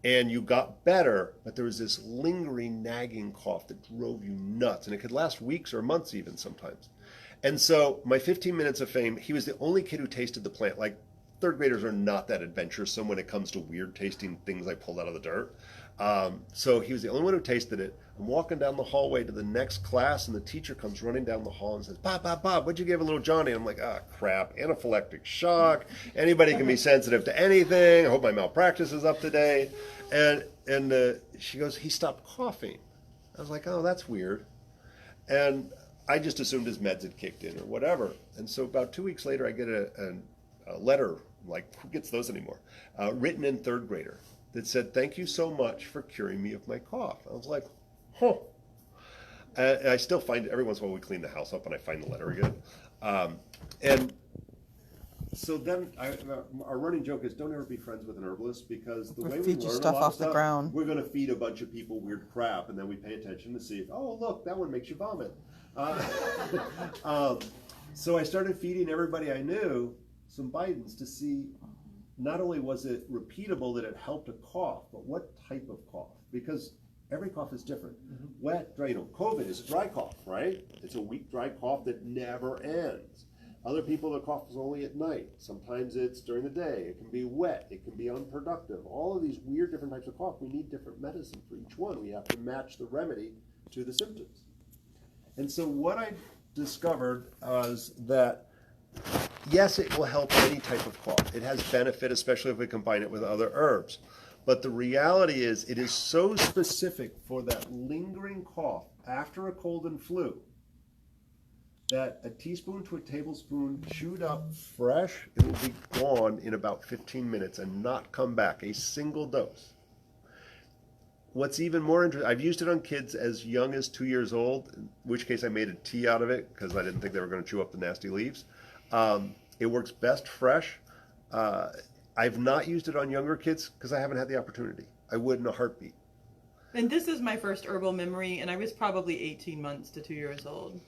and you got better, but there was this lingering, nagging cough that drove you nuts, and it could last weeks or months even sometimes. And so my 15 minutes of fame, he was the only kid who tasted the plant. Like, third graders are not that adventuresome when it comes to weird tasting things I pulled out of the dirt. So he was the only one who tasted it. I'm walking down the hallway to the next class, and the teacher comes running down the hall and says, Bob, what'd you give a little Johnny? And I'm like, crap, anaphylactic shock. Anybody can be sensitive to anything. I hope my malpractice is up to date. And she goes, he stopped coughing. I was like, oh, that's weird. And I just assumed his meds had kicked in or whatever. And so about 2 weeks later, I get a letter, like, who gets those anymore, written in third grader, that said, thank you so much for curing me of my cough. I was like, huh. And I still find it, every once in a while we clean the house up and I find the letter again. And so then our running joke is, don't ever be friends with an herbalist, because the way we feed you learn stuff a lot off of the stuff, ground. we're going to feed a bunch of people weird crap, and then we pay attention to see if, oh, look, that one makes you vomit. So I started feeding everybody I knew some Bidens to see, not only was it repeatable that it helped a cough, but what type of cough? Because every cough is different. Wet, dry, COVID is a dry cough, right? It's a weak, dry cough that never ends. Other people, the cough is only at night. Sometimes it's during the day. It can be wet. It can be unproductive. All of these weird different types of cough, we need different medicine for each one. We have to match the remedy to the symptoms. And so what I discovered was that yes, it will help any type of cough. It has benefit, especially if we combine it with other herbs. But the reality is, it is so specific for that lingering cough after a cold and flu that a teaspoon to a tablespoon chewed up fresh, it will be gone in about 15 minutes and not come back, a single dose. what's even more interesting, I've used it on kids as young as 2 years old, in which case I made a tea out of it because I didn't think they were going to chew up the nasty leaves. It works best fresh. I've not used it on younger kids because I haven't had the opportunity. I would in a heartbeat. And this is my first herbal memory, and I was probably 18 months to 2 years old.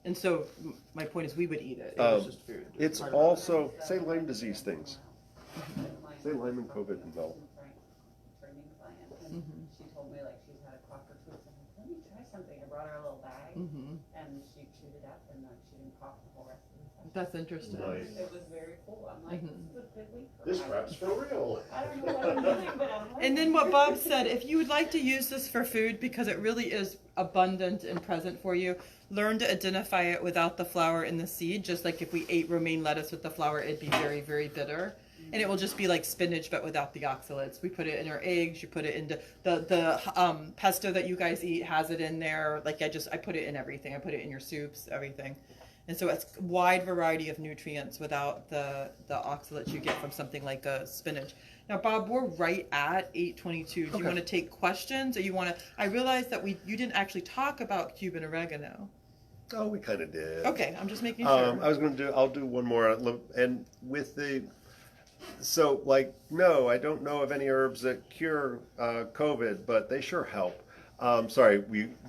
And so my point is we would eat it. It was just food. It's also, say Lyme disease things. Say Lyme and COVID and all. Training client, and she told me like she's had a cough or two. So I'm like, let me try something. I brought her a little bag, and she chewed it up, and she didn't cough the whole rest of the session. That's interesting. Nice. It was very cool. I'm like, this is a good week for This her. crap's for real. I don't know what I'm doing, but I'm like. And then what Bob said, if you would like to use this for food because it really is abundant and present for you, learn to identify it without the flour and the seed. Just like if we ate romaine lettuce with the flour, it'd be very, very bitter. And it will just be like spinach, but without the oxalates. We put it in our eggs. You put it into the pesto that you guys eat has it in there. Like I put it in everything. I put it in your soups, everything. And so it's a wide variety of nutrients without the oxalates you get from something like a spinach. Now, Bob, we're right at 8:22. Do you want to take questions, or you want to? I realized that you didn't actually talk about Cuban oregano. Oh, we kind of did. Okay, I'm just making sure. I'll do one more. And with so like, no, I don't know of any herbs that cure COVID, but they sure help.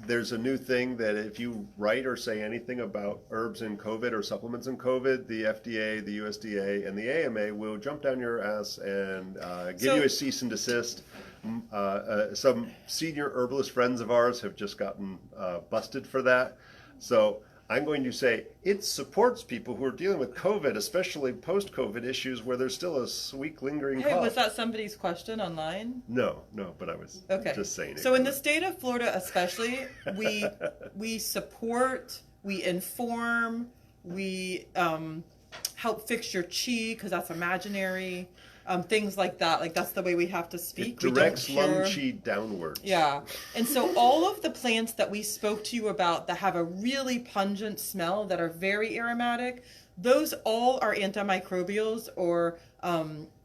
There's a new thing that if you write or say anything about herbs in COVID or supplements in COVID, the FDA, the USDA, and the AMA will jump down your ass and give you a cease and desist. Some senior herbalist friends of ours have just gotten busted for that. So I'm going to say it supports people who are dealing with COVID, especially post-COVID issues where there's still a weak lingering Hey, cough. was that somebody's question online? No, but I was just saying it. So in the state of Florida especially, we support, we inform, we help fix your chi because that's imaginary, things like that. Like that's the way we have to speak. It directs lung chi downwards. Yeah. And so all of the plants that we spoke to you about that have a really pungent smell, that are very aromatic, those all are antimicrobials or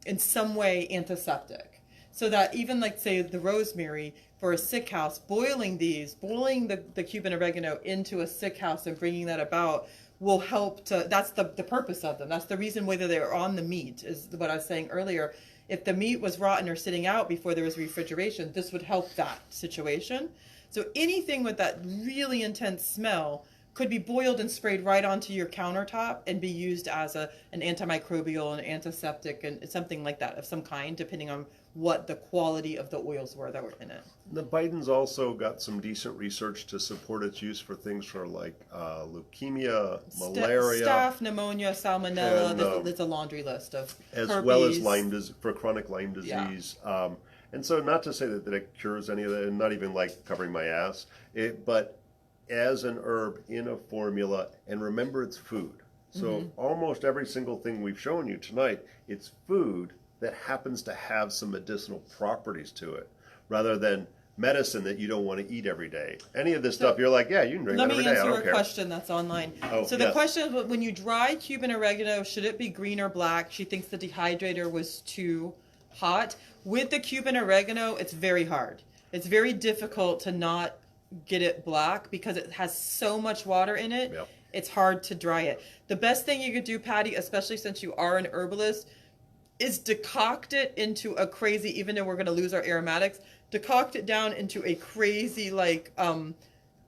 in some way antiseptic. So that even like say the rosemary for a sick house, boiling the Cuban oregano into a sick house and bringing that about will help to, that's the purpose of them. That's the reason whether they're on the meat, is what I was saying earlier. If the meat was rotten or sitting out before there was refrigeration, this would help that situation. So anything with that really intense smell could be boiled and sprayed right onto your countertop and be used as an antimicrobial, an antiseptic, and something like that of some kind, depending on what the quality of the oils were that were in it. The Biden's also got some decent research to support its use for things for like leukemia, malaria, staph, pneumonia, salmonella. And, there's a laundry list of as herpes. well as Lyme disease, for chronic Lyme disease. Yeah. And so not to say that it cures any of that, and not even like covering my ass, but as an herb in a formula, and remember it's food. So almost every single thing we've shown you tonight, it's food that happens to have some medicinal properties to it, rather than medicine that you don't want to eat every day. Any of this stuff, you're like, yeah, you can drink that every day. Let me I don't answer a care. question that's online. So the yes. question is, when you dry Cuban oregano, should it be green or black? She thinks the dehydrator was too hot. With the Cuban oregano, it's very hard. It's very difficult to not get it black because it has so much water in it. Yep. It's hard to dry it. The best thing you could do, Patty, especially since you are an herbalist, is decoct it into a crazy, even though we're going to lose our aromatics, decoct it down into a crazy, like,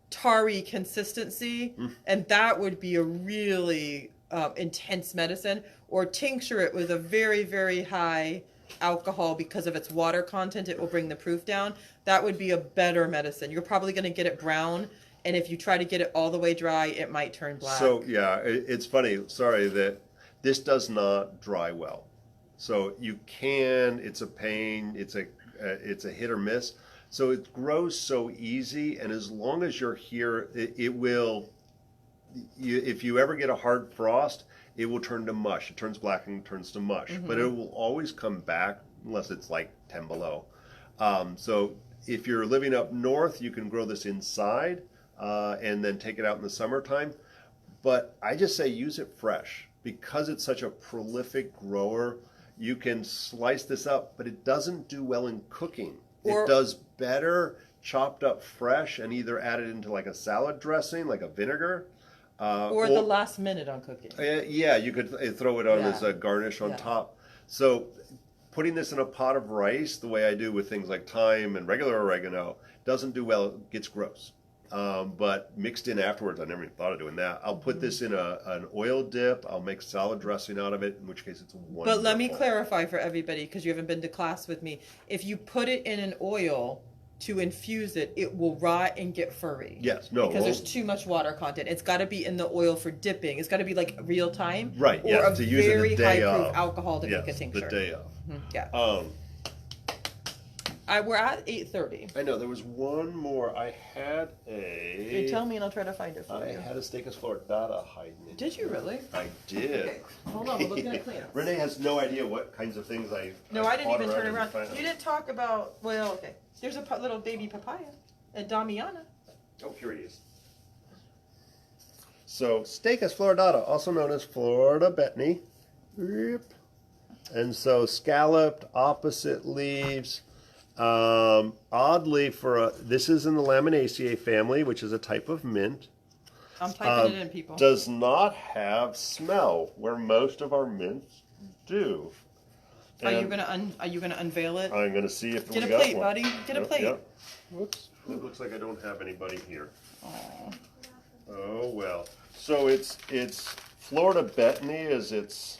tarry consistency, and that would be a really intense medicine. Or tincture it with a very, very high alcohol because of its water content. It will bring the proof down. That would be a better medicine. You're probably going to get it brown, and if you try to get it all the way dry, it might turn black. So, yeah, it's funny, sorry, that this does not dry well. So you can, it's a pain, it's a hit or miss. So it grows so easy, and as long as you're here, it will, if you ever get a hard frost, it will turn to mush. It turns black and turns to mush, but it will always come back unless it's like 10 below. So if you're living up north, you can grow this inside and then take it out in the summertime. But I just say use it fresh because it's such a prolific grower. You can slice this up, but it doesn't do well in cooking. Or- it does better chopped up fresh and either added into like a salad dressing, like a vinegar. Or the last minute on cooking. Yeah, you could throw it on Yeah. as a garnish on Yeah. top. So putting this in a pot of rice, the way I do with things like thyme and regular oregano, doesn't do well. It gets gross. But mixed in afterwards, I never even thought of doing that. I'll put this in an oil dip. I'll make salad dressing out of it, in which case it's wonderful. But let me clarify for everybody, because you haven't been to class with me. If you put it in an oil to infuse it, it will rot and get furry. Yes, no. Because there's too much water content. It's got to be in the oil for dipping. It's got to be like real time. Right, Or yeah, a to use it the very day high proof of. alcohol to yes, make a tincture. the day of. Yeah. We're at 8:30. I know, there was one more. I had You tell me and I'll try to find it for I you. had a steak florida hiding in Did you here. really? I did. Okay. Hold on, we're looking at plants. Renee has no idea what kinds of things No, I didn't fought even turn and around. found. You didn't talk about, well, okay. There's a little baby papaya, a Damiana. Oh, here he is. So, Stachys florida, also known as Florida betony. Yep. And so, scalloped, opposite leaves. Oddly, this is in the Laminaceae family, which is a type of mint. I'm typing it in, people. Does not have smell, where most of our mints do. Are you And gonna unveil it? I'm gonna see if Get we a got plate, one. buddy. Get a plate. Yep. Whoops. It looks like I don't have anybody here. Aw. Oh well. So it's Florida betony is its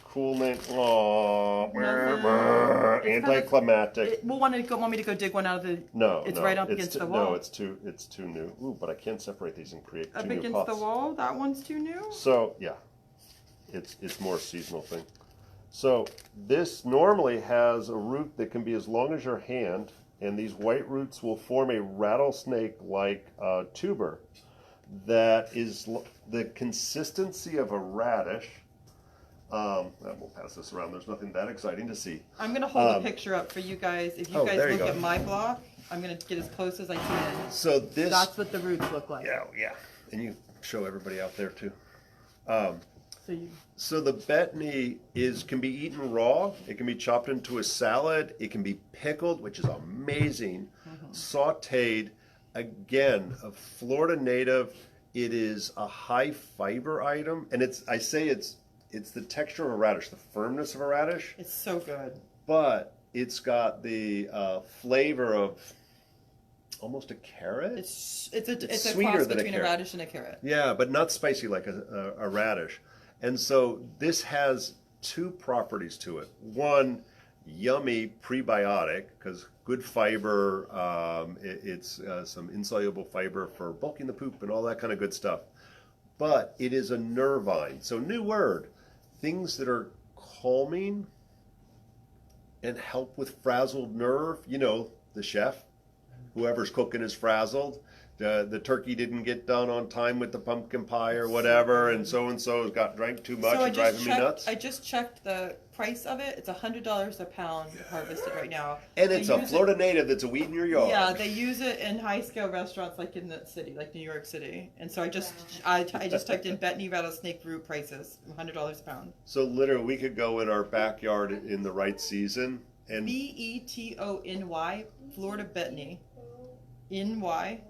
cool name. Aww. Nothing. It's Anticlimactic. Want me to go dig one out of the? No, It's no, right up against the wall. No, it's too new. Ooh, but I can't separate these and create Up two new against pots. the wall. That one's too new. So yeah, it's more a seasonal thing. So this normally has a root that can be as long as your hand, and these white roots will form a rattlesnake-like tuber that is the consistency of a radish. We'll pass this around. There's nothing that exciting to see. I'm gonna hold a picture up for you guys. If you guys there you look go. at my block, I'm gonna get as close as I can. So this, That's what the roots look like. yeah, and you show everybody out there too. So you. So the betony can be eaten raw. It can be chopped into a salad. It can be pickled, which is amazing. Sautéed. Again, a Florida native. It is a high fiber item, and it's the texture of a radish, the firmness of a radish, It's so good. but it's got the flavor of almost a carrot. It's a sweeter cross than a between a carrot. radish and a carrot. Yeah, but not spicy like a radish. And so this has two properties to it. One, yummy prebiotic, because good fiber, it's some insoluble fiber for bulking the poop and all that kind of good stuff. But it is a nervine. So new word, things that are calming and help with frazzled nerve. You know, the chef, whoever's cooking is frazzled. The turkey didn't get done on time with the pumpkin pie or whatever, and so drank too much and driving me nuts. I just checked the price of it. It's $100 a pound harvested right now. And They it's a use Florida native that's a weed in your yard. Yeah, they use it in high scale restaurants like in the city, like New York City. And so I just typed in betony rattlesnake root prices, $100 a pound. So literally, we could go in our backyard in the right season and Betony, Florida betony, NY.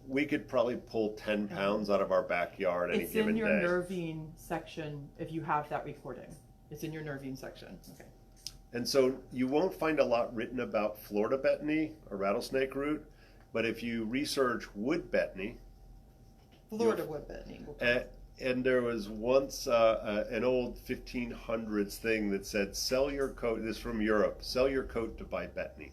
we could probably pull 10 pounds out of our backyard any It's given in your day. nervine section if you have that recording. It's in your nervine section. Okay. And so you won't find a lot written about Florida betony or rattlesnake root, but if you research wood betony, Florida wood betony. and there was once an old 1500s thing that said, sell your coat, this is from Europe, sell your coat to buy betony.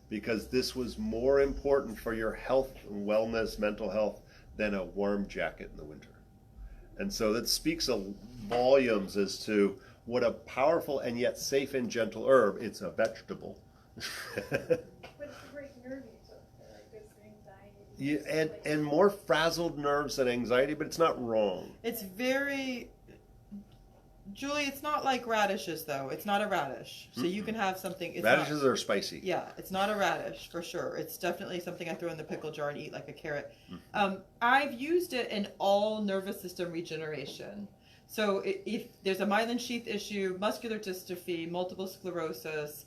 Because this was more important for your health and wellness, mental health, than a warm jacket in the winter. And so that speaks volumes as to what a powerful and yet safe and gentle herb. It's a vegetable. But it's a great nerve user, like good for anxiety. And more frazzled nerves than anxiety, but it's not wrong. It's very, Julie, it's not like radishes though. It's not a radish. So you can have something. It's Radishes not, are spicy. Yeah, it's not a radish for sure. It's definitely something I throw in the pickle jar and eat like a carrot. I've used it in all nervous system regeneration. So if there's a myelin sheath issue, muscular dystrophy, multiple sclerosis,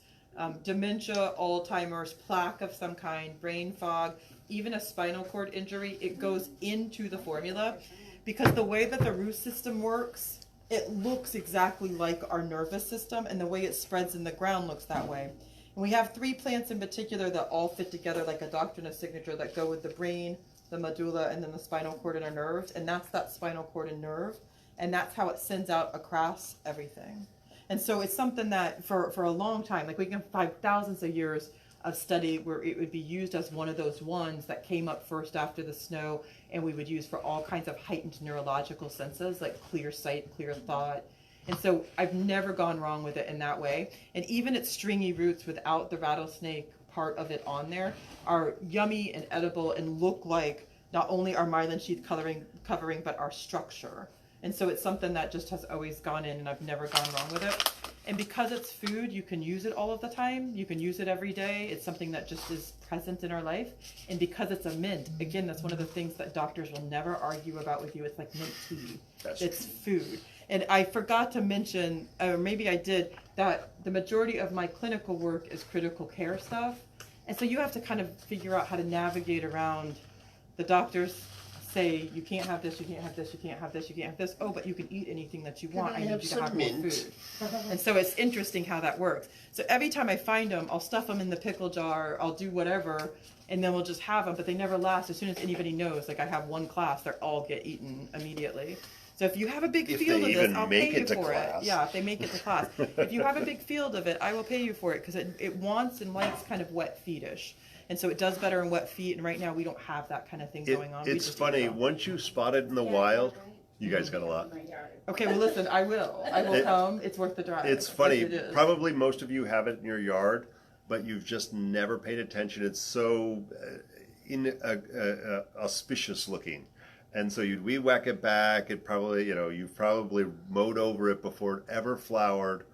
dementia, Alzheimer's, plaque of some kind, brain fog, even a spinal cord injury, it goes into the formula because the way that the root system works, it looks exactly like our nervous system, and the way it spreads in the ground looks that way. And we have 3 plants in particular that all fit together like a doctrine of signature that go with the brain, the medulla, and then the spinal cord and our nerves, and that's that spinal cord and nerve, and that's how it sends out across everything. And so it's something that for a long time, like we can find thousands of years of study where it would be used as one of those ones that came up first after the snow, and we would use for all kinds of heightened neurological senses like clear sight, clear thought. And so I've never gone wrong with it in that way. And even its stringy roots without the rattlesnake part of it on there are yummy and edible and look like not only our myelin sheath covering but our structure. And so it's something that just has always gone in, and I've never gone wrong with it. And because it's food, you can use it all of the time. You can use it every day. It's something that just is present in our life. And because it's a mint, again, that's one of the things that doctors will never argue about with you. It's like mint tea. It's food. And I forgot to mention, or maybe I did, that the majority of my clinical work is critical care stuff. And so you have to kind of figure out how to navigate around the doctors say you can't have this, you can't have this, you can't have this, you can't have this. Oh, but you can eat anything that you want. I need you to have more food. And so it's interesting how that works. So every time I find them, I'll stuff them in the pickle jar, I'll do whatever, and then we'll just have them. But they never last. As soon as anybody knows, like I have one class, they all get eaten immediately. So if you have a big field of this, I'll pay you for it. Yeah, if they make it to class. If you have a big field of it, I will pay you for it because it wants and likes kind of wet feedish. And so it does better in wet feet, and right now we don't have that kind of thing going on. It's funny, once you spot it in the wild, you guys got a lot. Okay, well listen, I will come. It's worth the drive. It's funny, probably most of you have it in your yard, but you've just never paid attention. It's so auspicious looking. And so you'd weed whack it back. It probably, you've probably mowed over it before it ever flowered.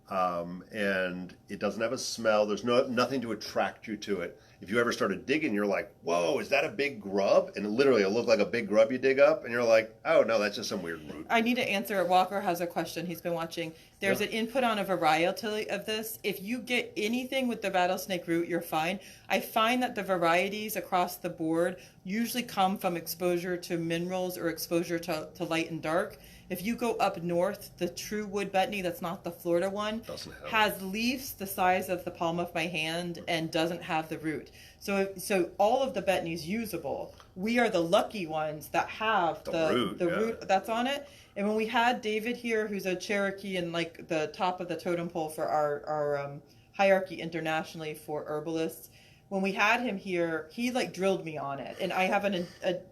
And it doesn't have a smell. There's nothing to attract you to it. If you ever started digging, you're like, whoa, is that a big grub? And literally it'll look like a big grub you dig up. And you're like, oh, no, that's just some weird root. I need to answer. Walker has a question. He's been watching. There's an input on a variety of this. If you get anything with the rattlesnake root, you're fine. I find that the varieties across the board usually come from exposure to minerals or exposure to light and dark. If you go up north, the true wood betony, that's not the Florida one, has leaves the size of the palm of my hand and doesn't have the root. So all of the betony is usable. We are the lucky ones that have the root that's on it. And when we had David here, who's a Cherokee and like the top of the totem pole for our hierarchy internationally for herbalists, when we had him here, he like drilled me on it. And I have an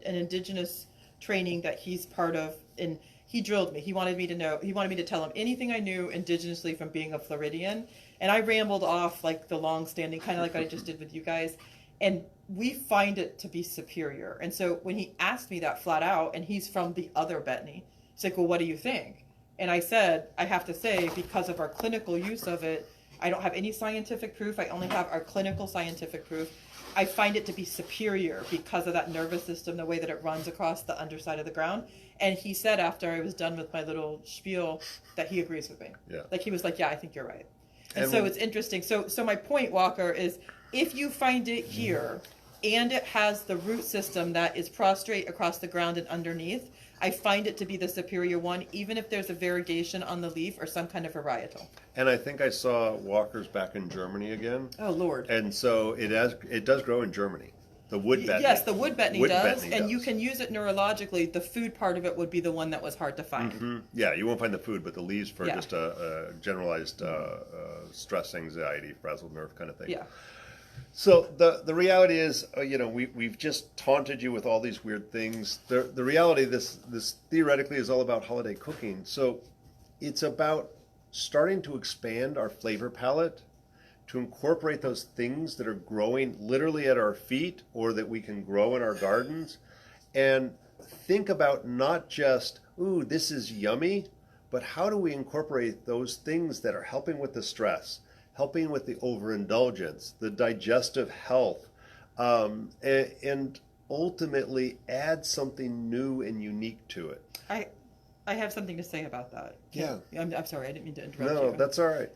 indigenous training that he's part of, and he drilled me. He wanted me to tell him anything I knew indigenously from being a Floridian. And I rambled off like the long-standing, kind of like what I just did with you guys. And we find it to be superior. And so when he asked me that flat out, and he's from the other betony, he's like, well, what do you think? And I said, I have to say, because of our clinical use of it, I don't have any scientific proof. I only have our clinical scientific proof. I find it to be superior because of that nervous system, the way that it runs across the underside of the ground. And he said after I was done with my little spiel that he agrees with me. Yeah. Like he was like, yeah, I think you're right. And so it's interesting. So my point, Walker, is if you find it here and it has the root system that is prostrate across the ground and underneath, I find it to be the superior one, even if there's a variegation on the leaf or some kind of varietal. And I think I saw Walker's back in Germany again. Oh, Lord. And so it does grow in Germany. The wood betony. Yes, the wood betony does, and you can use it neurologically. The food part of it would be the one that was hard to find. Mm-hmm. Yeah, you won't find the food, but the leaves for just a generalized stress, anxiety, frazzled nerve kind of thing. Yeah. So the reality is, we've just taunted you with all these weird things. The reality, this theoretically is all about holiday cooking. So it's about starting to expand our flavor palette, to incorporate those things that are growing literally at our feet or that we can grow in our gardens, and think about not just, ooh, this is yummy, but how do we incorporate those things that are helping with the stress, helping with the overindulgence, the digestive health, and ultimately add something new and unique to it. I have something to say about that. Yeah. I'm sorry, I didn't mean to interrupt you. No, that's all right.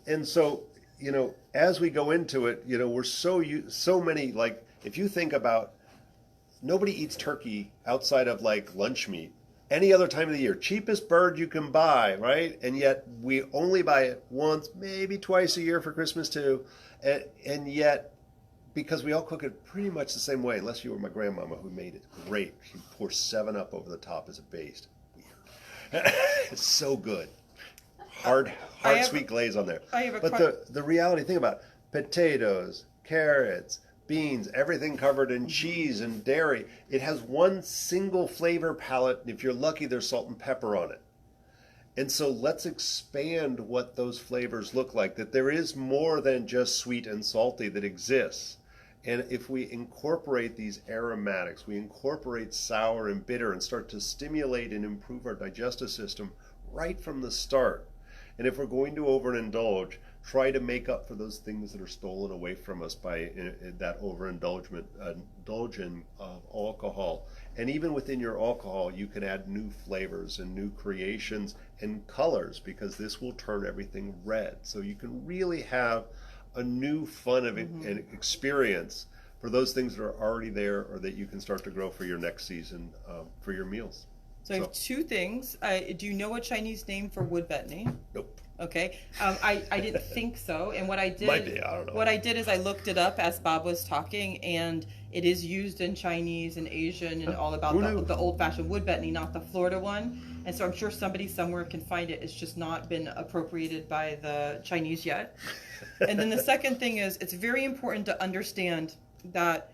And so you know, as we go into it, you know, we're so many, like, if you think about, nobody eats turkey outside of like lunch meat. Any other time of the year, cheapest bird you can buy, right? And yet we only buy it once, maybe twice a year for Christmas too. And yet, because we all cook it pretty much the same way, unless you were my grandmama who made it great. She'd pour 7-Up over the top as a base. Weird. It's so good. Hard sweet glaze on there. But the reality, think about it, potatoes, carrots, beans, everything covered in cheese and dairy. It has one single flavor palette, and if you're lucky, there's salt and pepper on it. And so let's expand what those flavors look like, that there is more than just sweet and salty that exists. And if we incorporate these aromatics, we incorporate sour and bitter and start to stimulate and improve our digestive system right from the start. And if we're going to overindulge, try to make up for those things that are stolen away from us by that overindulgence of alcohol. And even within your alcohol, you can add new flavors and new creations and colors, because this will turn everything red. So you can really have a new fun of an experience for those things that are already there, or that you can start to grow for your next season for your meals. So I have two things. Do you know a Chinese name for wood betony? Nope. Okay. I didn't think so. And what I did, Might be, I don't know. What I did is I looked it up as Bob was talking, and it is used in Chinese and Asian and all about the old-fashioned wood betony, not the Florida one. And so I'm sure somebody somewhere can find it. It's just not been appropriated by the Chinese yet. And then the second thing is, it's very important to understand that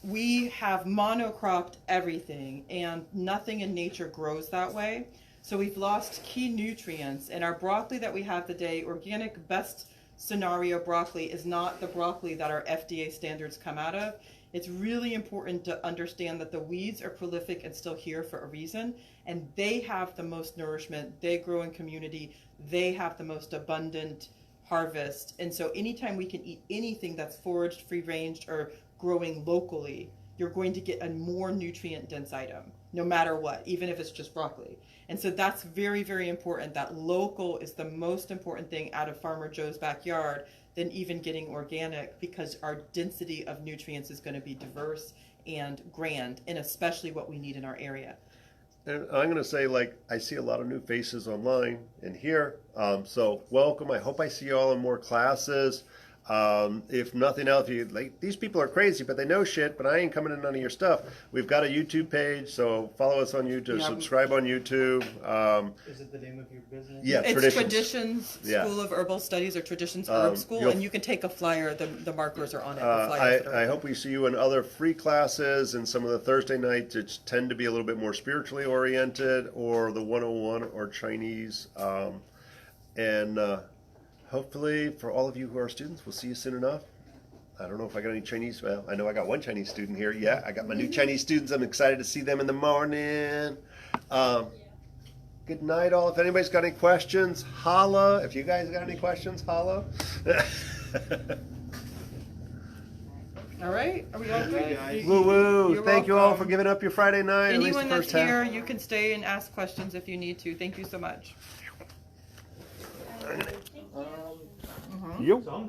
we have monocropped everything, and nothing in nature grows that way. So we've lost key nutrients, and our broccoli that we have today, organic best scenario broccoli, is not the broccoli that our FDA standards come out of. It's really important to understand that the weeds are prolific and still here for a reason, and they have the most nourishment. They grow in community. They have the most abundant harvest. And so anytime we can eat anything that's foraged, free-ranged, or growing locally, you're going to get a more nutrient-dense item, no matter what, even if it's just broccoli. And so that's very, very important. That local is the most important thing out of Farmer Joe's backyard than even getting organic, because our density of nutrients is going to be diverse and grand, and especially what we need in our area. And I'm going to say, like, I see a lot of new faces online and here. So welcome. I hope I see you all in more classes. If nothing else, you like, these people are crazy, but they know shit, but I ain't coming to none of your stuff. We've got a YouTube page, so follow us on YouTube, subscribe on YouTube. Is it the name of your business? Yeah, it's Traditions School of Herbal Studies, or Traditions Herb School, and you can take a flyer. The markers are on it. I hope we see you in other free classes, and some of the Thursday nights, which tend to be a little bit more spiritually oriented, or the 101 or Chinese. Hopefully, for all of you who are students, we'll see you soon enough. I don't know if I got any Chinese. Well, I know I got one Chinese student here. Yeah, I got my new Chinese students. I'm excited to see them in the morning. Good night, all. If anybody's got any questions, holla. If you guys got any questions, holla. All right, are we all good? Woo woo! You're Thank you all welcome. for giving up your Friday night. Anyone at least that's the first here, half. you can stay and ask questions if you need to. Thank you so much. Yep. So I'm